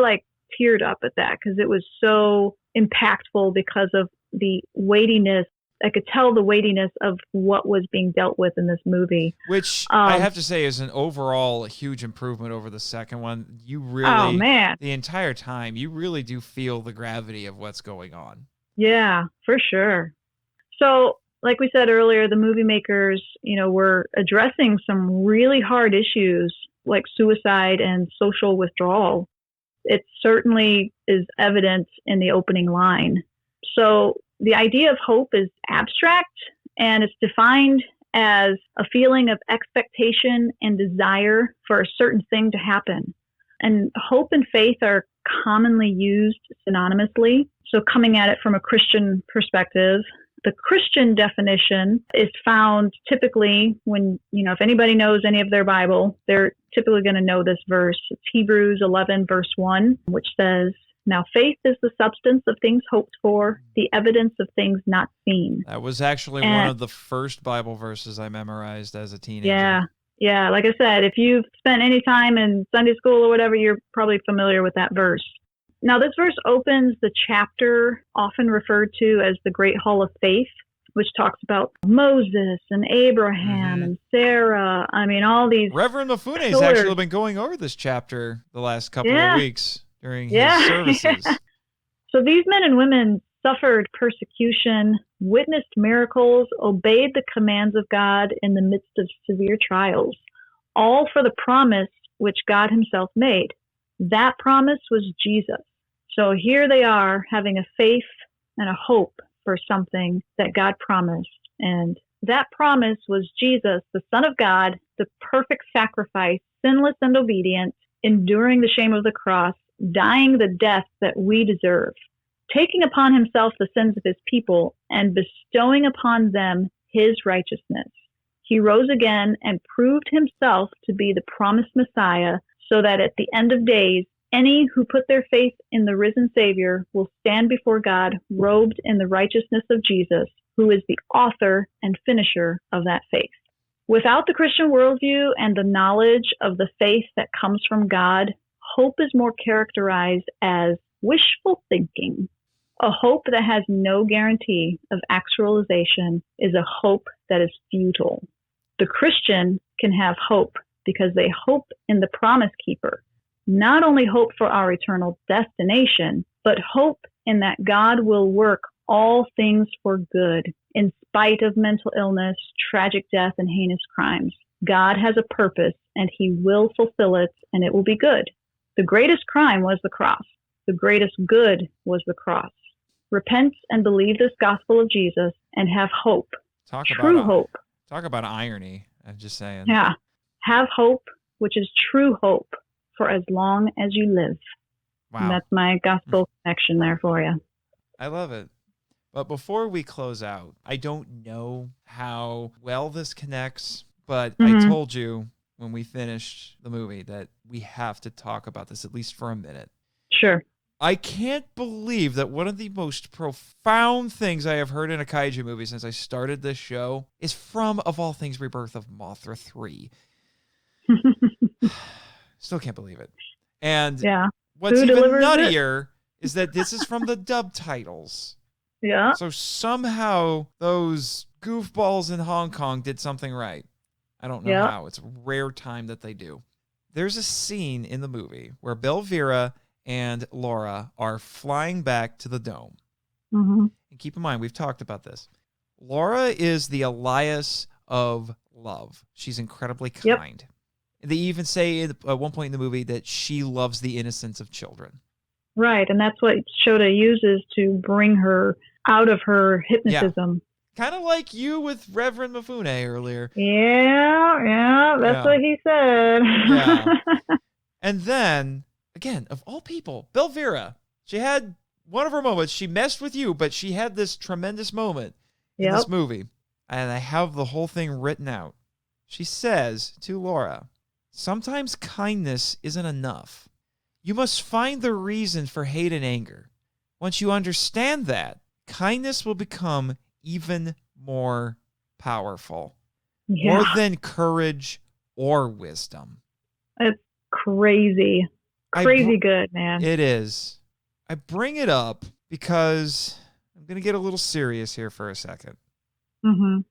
teared up at that because it was so impactful because of the weightiness. I could tell the weightiness of what was being dealt with in this movie. Which I have to say is an overall huge improvement over the second one. You really, the entire time, you really do feel the gravity of what's going on. Yeah, for sure. So, like we said earlier, the movie makers, were addressing some really hard issues like suicide and social withdrawal. It certainly is evident in the opening line. So the idea of hope is abstract, and it's defined as a feeling of expectation and desire for a certain thing to happen. And hope and faith are commonly used synonymously. So coming at it from a Christian perspective, the Christian definition is found typically when, if anybody knows any of their Bible, they're typically going to know this verse. It's Hebrews 11, verse 1, which says, "Now faith is the substance of things hoped for, the evidence of things not seen." That was actually one of the first Bible verses I memorized as a teenager. Yeah. Like I said, if you've spent any time in Sunday school or whatever, you're probably familiar with that verse. Now, this verse opens the chapter often referred to as the Great Hall of Faith, which talks about Moses and Abraham and Sarah. I mean, all these Reverend Mifune has actually been going over this chapter the last couple of weeks during his services. So these men and women suffered persecution, witnessed miracles, obeyed the commands of God in the midst of severe trials, all for the promise which God himself made. That promise was Jesus. So here they are having a faith and a hope for something that God promised. And that promise was Jesus, the Son of God, the perfect sacrifice, sinless and obedient, enduring the shame of the cross, dying the death that we deserve, taking upon himself the sins of his people and bestowing upon them his righteousness. He rose again and proved himself to be the promised Messiah, so that at the end of days, any who put their faith in the risen Savior will stand before God robed in the righteousness of Jesus, who is the author and finisher of that faith. Without the Christian worldview and the knowledge of the faith that comes from God, hope is more characterized as wishful thinking. A hope that has no guarantee of actualization is a hope that is futile. The Christian can have hope because they hope in the promise keeper. Not only hope for our eternal destination, but hope in that God will work all things for good, in spite of mental illness, tragic death, and heinous crimes. God has a purpose, and he will fulfill it, and it will be good. The greatest crime was the cross. The greatest good was the cross. Repent and believe this gospel of Jesus and have hope. True hope. Talk about irony. I'm just saying. Yeah. Have hope, which is true hope, for as long as you live. Wow. And that's my gospel connection there for you. I love it. But before we close out, I don't know how well this connects, but I told you when we finished the movie that we have to talk about this at least for a minute. Sure. I can't believe that one of the most profound things I have heard in a kaiju movie since I started this show is from, of all things, Rebirth of Mothra III. Still can't believe it. And what's even nuttier is that this is from the dub titles. Yeah. So somehow those goofballs in Hong Kong did something right. I don't know how. It's a rare time that they do. There's a scene in the movie where Belvira and Laura are flying back to the dome. Mm-hmm. And keep in mind, we've talked about this. Laura is the Elias of love. She's incredibly kind. Yep. They even say at one point in the movie that she loves the innocence of children. Right, and that's what Shota uses to bring her out of her hypnotism. Yeah. Kind of like you with Reverend Mifune earlier. Yeah, that's what he said. Yeah. And then, again, of all people, Belvira, she had one of her moments. She messed with you, but she had this tremendous moment in this movie. And I have the whole thing written out. She says to Laura, sometimes kindness isn't enough. You must find the reason for hate and anger. Once you understand that, kindness will become even more powerful. More than courage or wisdom. It's crazy. Crazy good, man. It is. I bring it up because I'm going to get a little serious here for a second. Mm-hmm.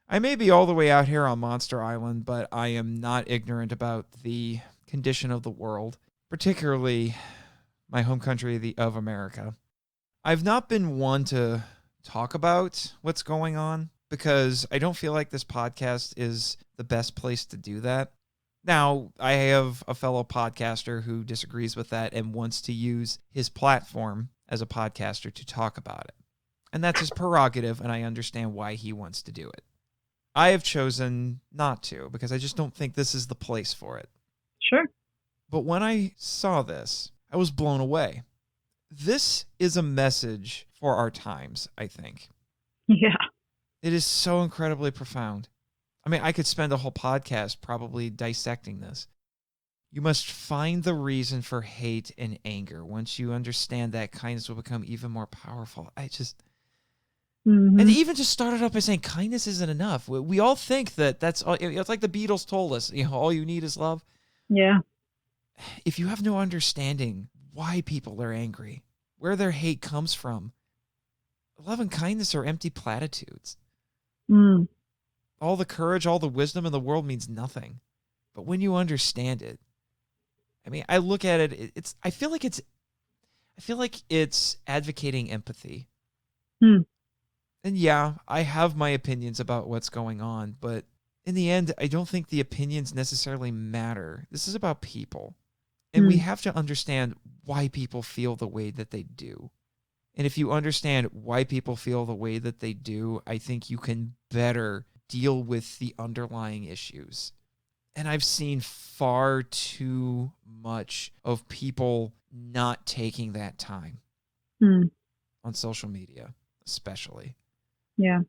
I may be all the way out here on Monster Island, but I am not ignorant about the condition of the world, particularly my home country of America. I've not been one to talk about what's going on because I don't feel like this podcast is the best place to do that. Now, I have a fellow podcaster who disagrees with that and wants to use his platform as a podcaster to talk about it. And that's his prerogative, and I understand why he wants to do it. I have chosen not to because I just don't think this is the place for it. Sure. But when I saw this, I was blown away. This is a message for our times, I think. Yeah. It is so incredibly profound. I mean, I could spend a whole podcast probably dissecting this. You must find the reason for hate and anger. Once you understand that, kindness will become even more powerful. And they even just started up by saying kindness isn't enough. We all think that that's all. It's like the Beatles told us, all you need is love. Yeah. If you have no understanding why people are angry, where their hate comes from, love and kindness are empty platitudes. All the courage, all the wisdom in the world means nothing. But when you understand it, I mean, I look at it, I feel like it's advocating empathy. And yeah, I have my opinions about what's going on, but in the end, I don't think the opinions necessarily matter. This is about people. And we have to understand why people feel the way that they do. And if you understand why people feel the way that they do, I think you can better deal with the underlying issues. And I've seen far too much of people not taking that time on social media, especially. Yeah.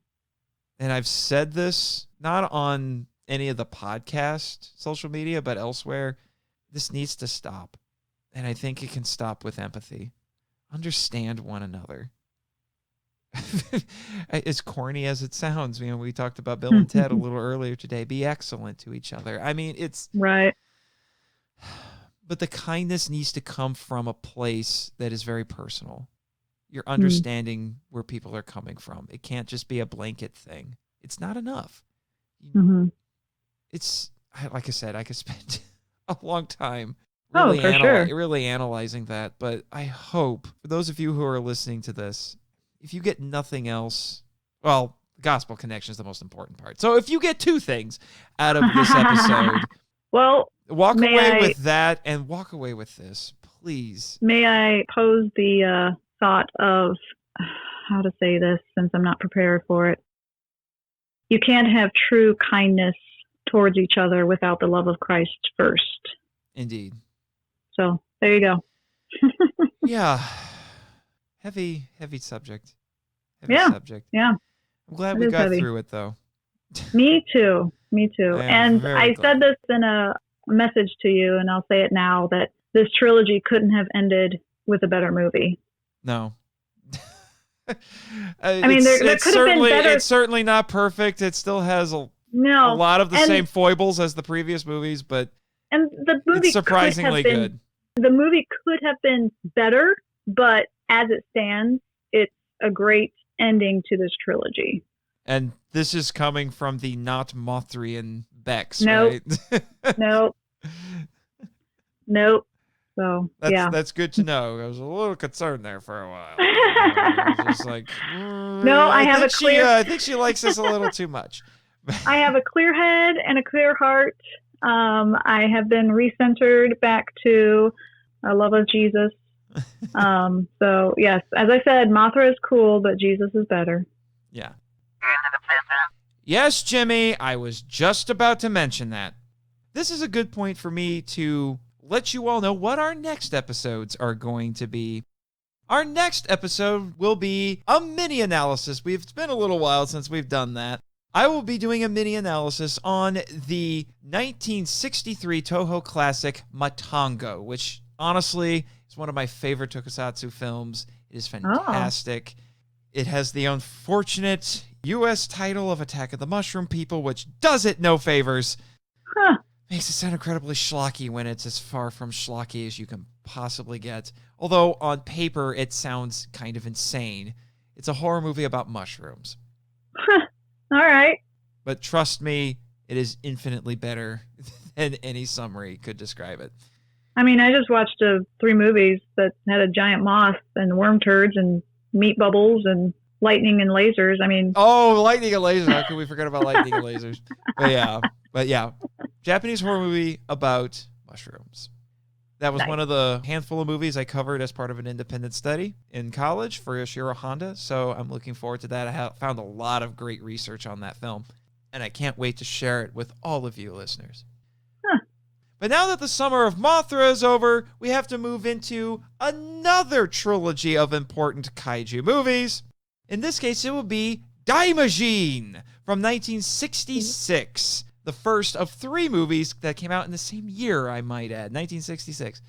And I've said this not on any of the podcast social media, but elsewhere. This needs to stop. And I think it can stop with empathy. Understand one another. As corny as it sounds, we talked about Bill and Ted a little earlier today. Be excellent to each other. I mean, it's right. But the kindness needs to come from a place that is very personal. You're understanding where people are coming from. It can't just be a blanket thing. It's not enough. it's, like I said, I could spend a long time really analyzing that. But I hope, for those of you who are listening to this, if you get nothing else, well, gospel connection is the most important part. So if you get two things out of this episode, well, walk away with that and walk away with this, please. May I pose the thought of how to say this since I'm not prepared for it? You can't have true kindness towards each other without the love of Christ first. Indeed. So there you go. Yeah. Heavy subject. Subject. Yeah. I'm glad we got through it, though. Me too. And I glad. said this in a message to you, and I'll say it now, that this trilogy couldn't have ended with a better movie. No. I mean, there could have been better. It's certainly not perfect. It still has a lot of the same foibles as the previous movies, but the movie it's surprisingly good. The movie could have been better, but as it stands, it's a great ending to this trilogy. And this is coming from the not Mothrian Bex, right? Nope. So, that's good to know. I was a little concerned there for a while. I was just like, I think she likes this a little too much. I have a clear head and a clear heart. I have been recentered back to a love of Jesus. So yes, as I said, Mothra is cool, but Jesus is better. Yeah. Yes, Jimmy, I was just about to mention that. This is a good point for me to let you all know what our next episodes are going to be. Our next episode will be a mini analysis. It's been a little while since we've done that. I will be doing a mini analysis on the 1963 Toho classic Matango, which honestly is one of my favorite tokusatsu films. It is fantastic. It has the unfortunate U.S. title of Attack of the Mushroom People, which does it no favors. Makes it sound incredibly schlocky when it's as far from schlocky as you can possibly get. Although on paper, it sounds kind of insane. It's a horror movie about mushrooms. All right. But trust me, it is infinitely better than any summary could describe it. I mean, I just watched 3 movies that had a giant moth and worm turds and meat bubbles and lightning and lasers. I mean... Oh, lightning and lasers. How could we forget about lightning and lasers? But yeah. Japanese horror movie about mushrooms. That was one of the handful of movies I covered as part of an independent study in college for Yoshiro Honda, so I'm looking forward to that. I found a lot of great research on that film, and I can't wait to share it with all of you listeners. But now that the summer of Mothra is over, we have to move into another trilogy of important kaiju movies. In this case, it will be Daimajin from 1966. The first of 3 movies that came out in the same year, I might add, 1966.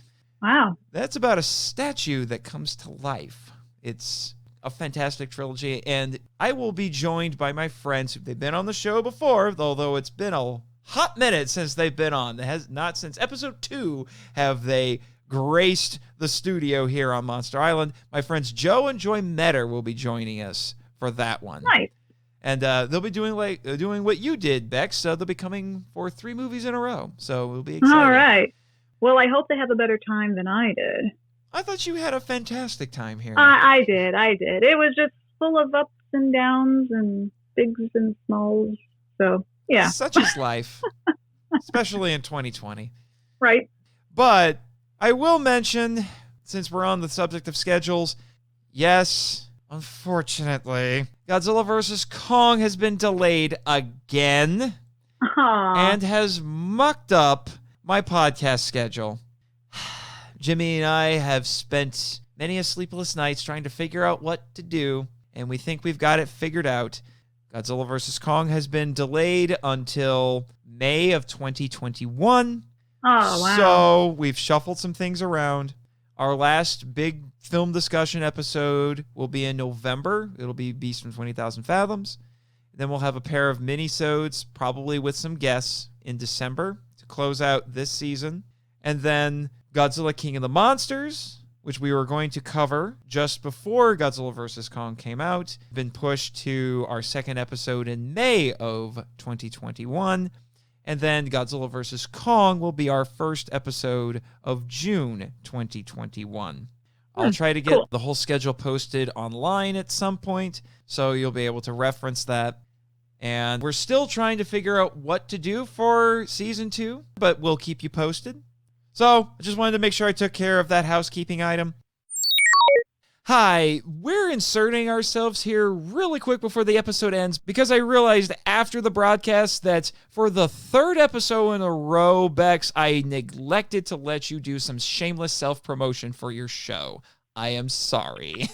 Wow. That's about a statue that comes to life. It's a fantastic trilogy, and I will be joined by my friends. They've been on the show before, although it's been a hot minute since they've been on. It has not since episode 2 have they graced the studio here on Monster Island. My friends Joe and Joy Metter will be joining us for that one. Nice. And they'll be doing what you did, Bex. So they'll be coming for 3 movies in a row. So we'll be excited. All right. Well, I hope they have a better time than I did. I thought you had a fantastic time here. I did. It was just full of ups and downs and bigs and smalls. So, yeah. Such is life, especially in 2020. Right. But I will mention, since we're on the subject of schedules, yes... Unfortunately, Godzilla vs. Kong has been delayed again and has mucked up my podcast schedule. Jimmy and I have spent many a sleepless nights trying to figure out what to do, and we think we've got it figured out. Godzilla vs. Kong has been delayed until May of 2021. Oh, wow. So we've shuffled some things around. Our last big film discussion episode will be in November. It'll be Beast from 20,000 Fathoms. Then we'll have a pair of mini-sodes, probably with some guests, in December to close out this season. And then Godzilla King of the Monsters, which we were going to cover just before Godzilla vs. Kong came out, been pushed to our second episode in May of 2021. And then Godzilla vs. Kong will be our first episode of June 2021. I'll try to get the whole schedule posted online at some point, so you'll be able to reference that. And we're still trying to figure out what to do for Season 2, but we'll keep you posted. So, I just wanted to make sure I took care of that housekeeping item. Hi, we're inserting ourselves here really quick before the episode ends because I realized after the broadcast that for the third episode in a row, Bex, I neglected to let you do some shameless self-promotion for your show. I am sorry.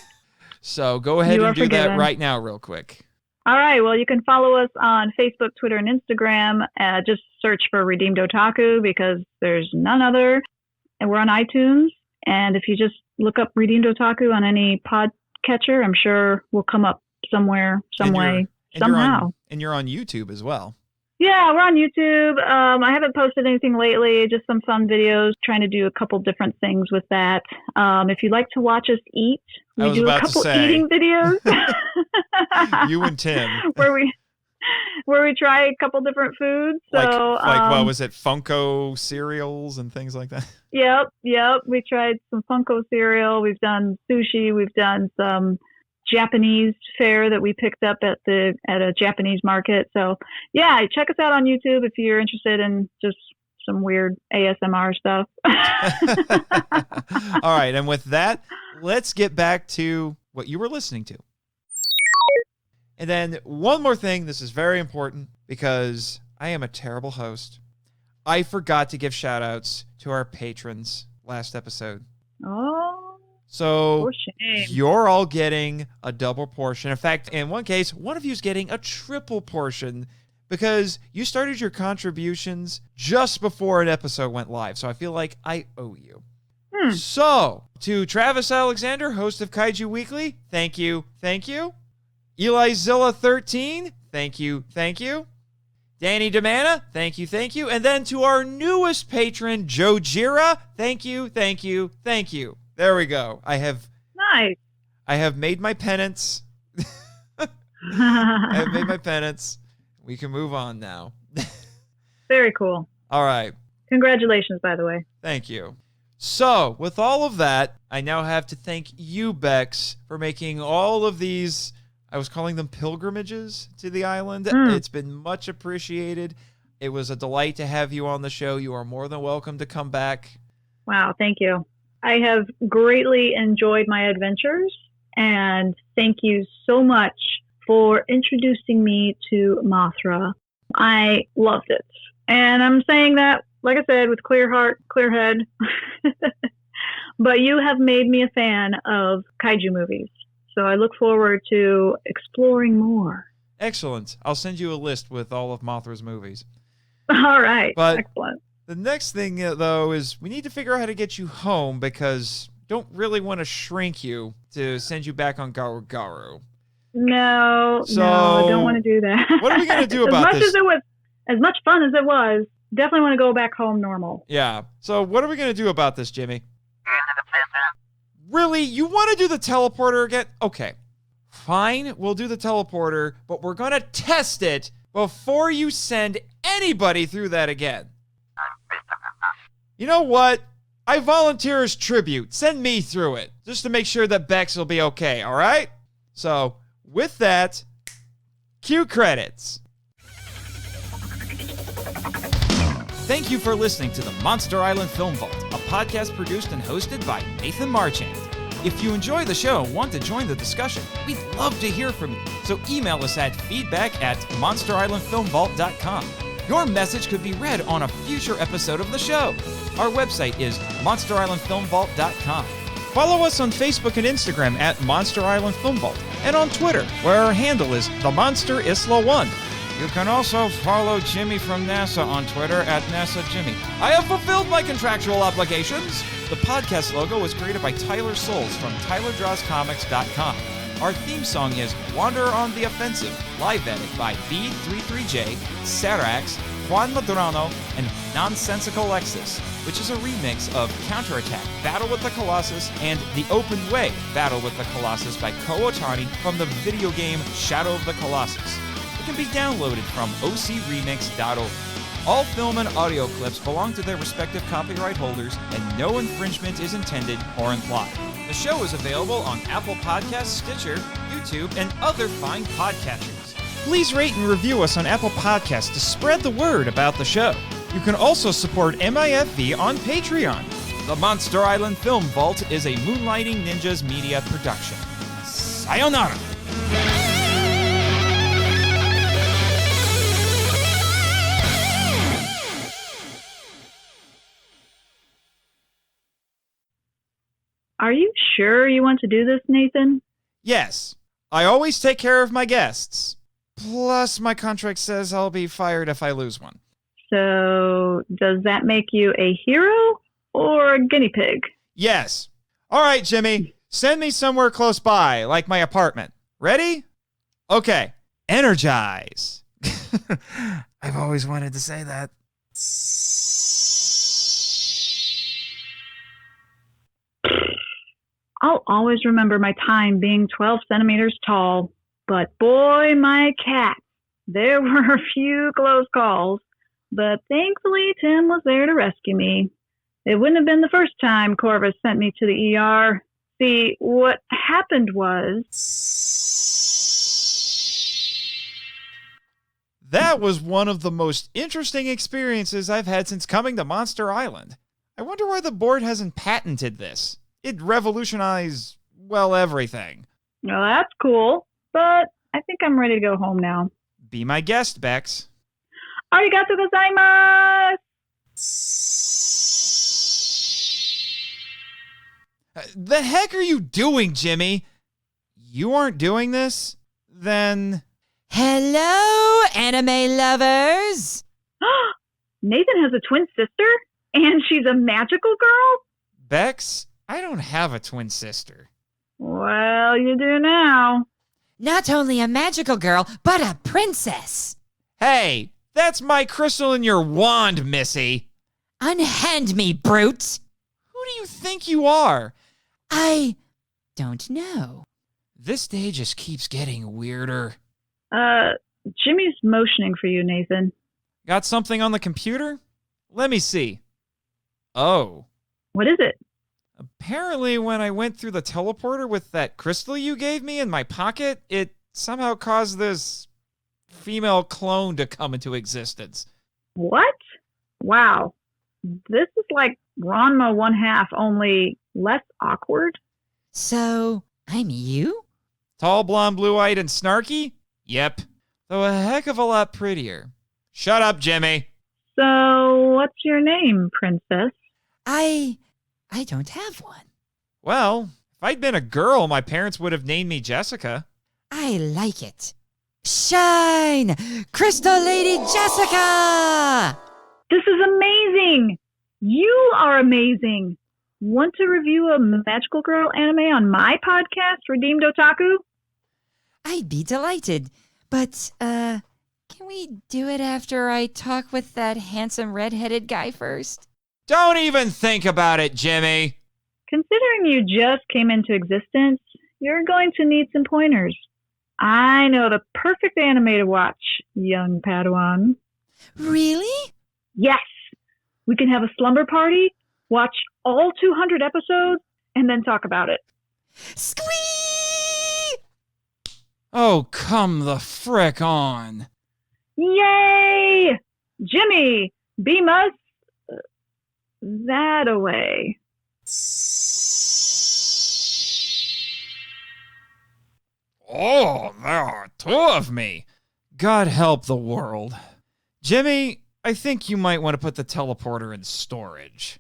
So go ahead and do that right now real quick. All right. Well, you can follow us on Facebook, Twitter, and Instagram. Just search for Redeemed Otaku because there's none other. And we're on iTunes. And if you just look up Redeemed Otaku on any podcatcher, I'm sure we'll come up somewhere, some way, somehow. And you're on YouTube as well. Yeah, we're on YouTube. I haven't posted anything lately, just some fun videos, trying to do a couple different things with that. If you'd like to watch us eat, we do a couple eating videos. You and Tim. where we try a couple different foods. So, like what was it, Funko cereals and things like that? Yep. We tried some Funko cereal. We've done sushi. We've done some Japanese fare that we picked up at a Japanese market. So yeah, check us out on YouTube if you're interested in just some weird ASMR stuff. All right, and with that, let's get back to what you were listening to. And then one more thing, this is very important because I am a terrible host. I forgot to give shout outs to our patrons last episode. Oh. So you're all getting a double portion. In fact, in one case, one of you is getting a triple portion because you started your contributions just before an episode went live. So I feel like I owe you. So to Travis Alexander, host of Kaiju Weekly, thank you. EliZilla13, thank you. Danny Demana, thank you. And then to our newest patron, Joe Jira, thank you. There we go. I have made my penance. We can move on now. Very cool. All right. Congratulations, by the way. Thank you. So, with all of that, I now have to thank you, Bex, for making all of these, I was calling them pilgrimages to the island. It's been much appreciated. It was a delight to have you on the show. You are more than welcome to come back. Wow, thank you. I have greatly enjoyed my adventures, and thank you so much for introducing me to Mothra. I loved it. And I'm saying that, like I said, with clear heart, clear head. But you have made me a fan of kaiju movies. So I look forward to exploring more. Excellent. I'll send you a list with all of Mothra's movies. All right. But excellent. The next thing, though, is we need to figure out how to get you home because don't really want to shrink you to send you back on Garu Garu. No, I don't want to do that. What are we going to do about this? As much fun as it was, definitely want to go back home normal. Yeah. So what are we going to do about this, Jimmy? Really? You want to do the teleporter again? Okay. Fine, we'll do the teleporter, but we're going to test it before you send anybody through that again. You know what? I volunteer as tribute. Send me through it, just to make sure that Bex will be okay, all right? So, with that, cue credits. Thank you for listening to the Monster Island Film Vault, a podcast produced and hosted by Nathan Marchand. If you enjoy the show and want to join the discussion, we'd love to hear from you. So email us at feedback@monsterislandfilmvault.com. Your message could be read on a future episode of the show. Our website is monsterislandfilmvault.com. Follow us on Facebook and Instagram at Monster Island Film Vault, and on Twitter, where our handle is TheMonsterIsla1. You can also follow Jimmy from NASA on Twitter at NASAJimmy. I have fulfilled my contractual obligations. The podcast logo was created by Tyler Souls from TylerDrawsComics.com. Our theme song is Wander on the Offensive, live edit by B33J, Sarax, Juan Madrano, and Nonsensical Lexus, which is a remix of Counterattack, Battle with the Colossus, and The Open Way, Battle with the Colossus by Ko Otani from the video game Shadow of the Colossus. It can be downloaded from ocremix.org. All film and audio clips belong to their respective copyright holders, and no infringement is intended or implied. The show is available on Apple Podcasts, Stitcher, YouTube, and other fine podcatchers. Please rate and review us on Apple Podcasts to spread the word about the show. You can also support MIFV on Patreon. The Monster Island Film Vault is a Moonlighting Ninjas media production. Sayonara! Are you sure you want to do this, Nathan? Yes. I always take care of my guests. Plus, my contract says I'll be fired if I lose one. So, does that make you a hero or a guinea pig? Yes. All right, Jimmy. Send me somewhere close by, like my apartment. Ready? Okay. Energize. I've always wanted to say that. I'll always remember my time being 12 centimeters tall. But boy, my cat, there were a few close calls. But thankfully, Tim was there to rescue me. It wouldn't have been the first time Corvus sent me to the ER. See, what happened was... That was one of the most interesting experiences I've had since coming to Monster Island. I wonder why the board hasn't patented this. It revolutionized, well, everything. Well, that's cool, but I think I'm ready to go home now. Be my guest, Bex. Arigatou gozaimasu! The heck are you doing, Jimmy? You aren't doing this? Then... Hello, anime lovers! Nathan has a twin sister? And she's a magical girl? Bex, I don't have a twin sister. Well, you do now. Not only a magical girl, but a princess. Hey, that's my crystal in your wand, Missy. Unhand me, brute. Who do you think you are? I don't know. This day just keeps getting weirder. Jimmy's motioning for you, Nathan. Got something on the computer? Let me see. Oh. What is it? Apparently, when I went through the teleporter with that crystal you gave me in my pocket, it somehow caused this female clone to come into existence. What? Wow. This is like Ranma 1/2, only less awkward. So, I'm you? Tall, blonde, blue-eyed, and snarky? Yep. Though a heck of a lot prettier. Shut up, Jimmy. So, what's your name, princess? I don't have one. Well, if I'd been a girl, my parents would have named me Jessica. I like it. Shine! Crystal Lady Jessica! This is amazing! You are amazing! Want to review a magical girl anime on my podcast, Redeemed Otaku? I'd be delighted, but, can we do it after I talk with that handsome red-headed guy first? Don't even think about it, Jimmy. Considering you just came into existence, you're going to need some pointers. I know the perfect anime to watch, young Padawan. Really? Yes! We can have a slumber party, watch all 200 episodes, and then talk about it. Squee! Oh, come the frick on. Yay! Jimmy, beam us that away. Oh, there are two of me. God help the world. Jimmy, I think you might want to put the teleporter in storage.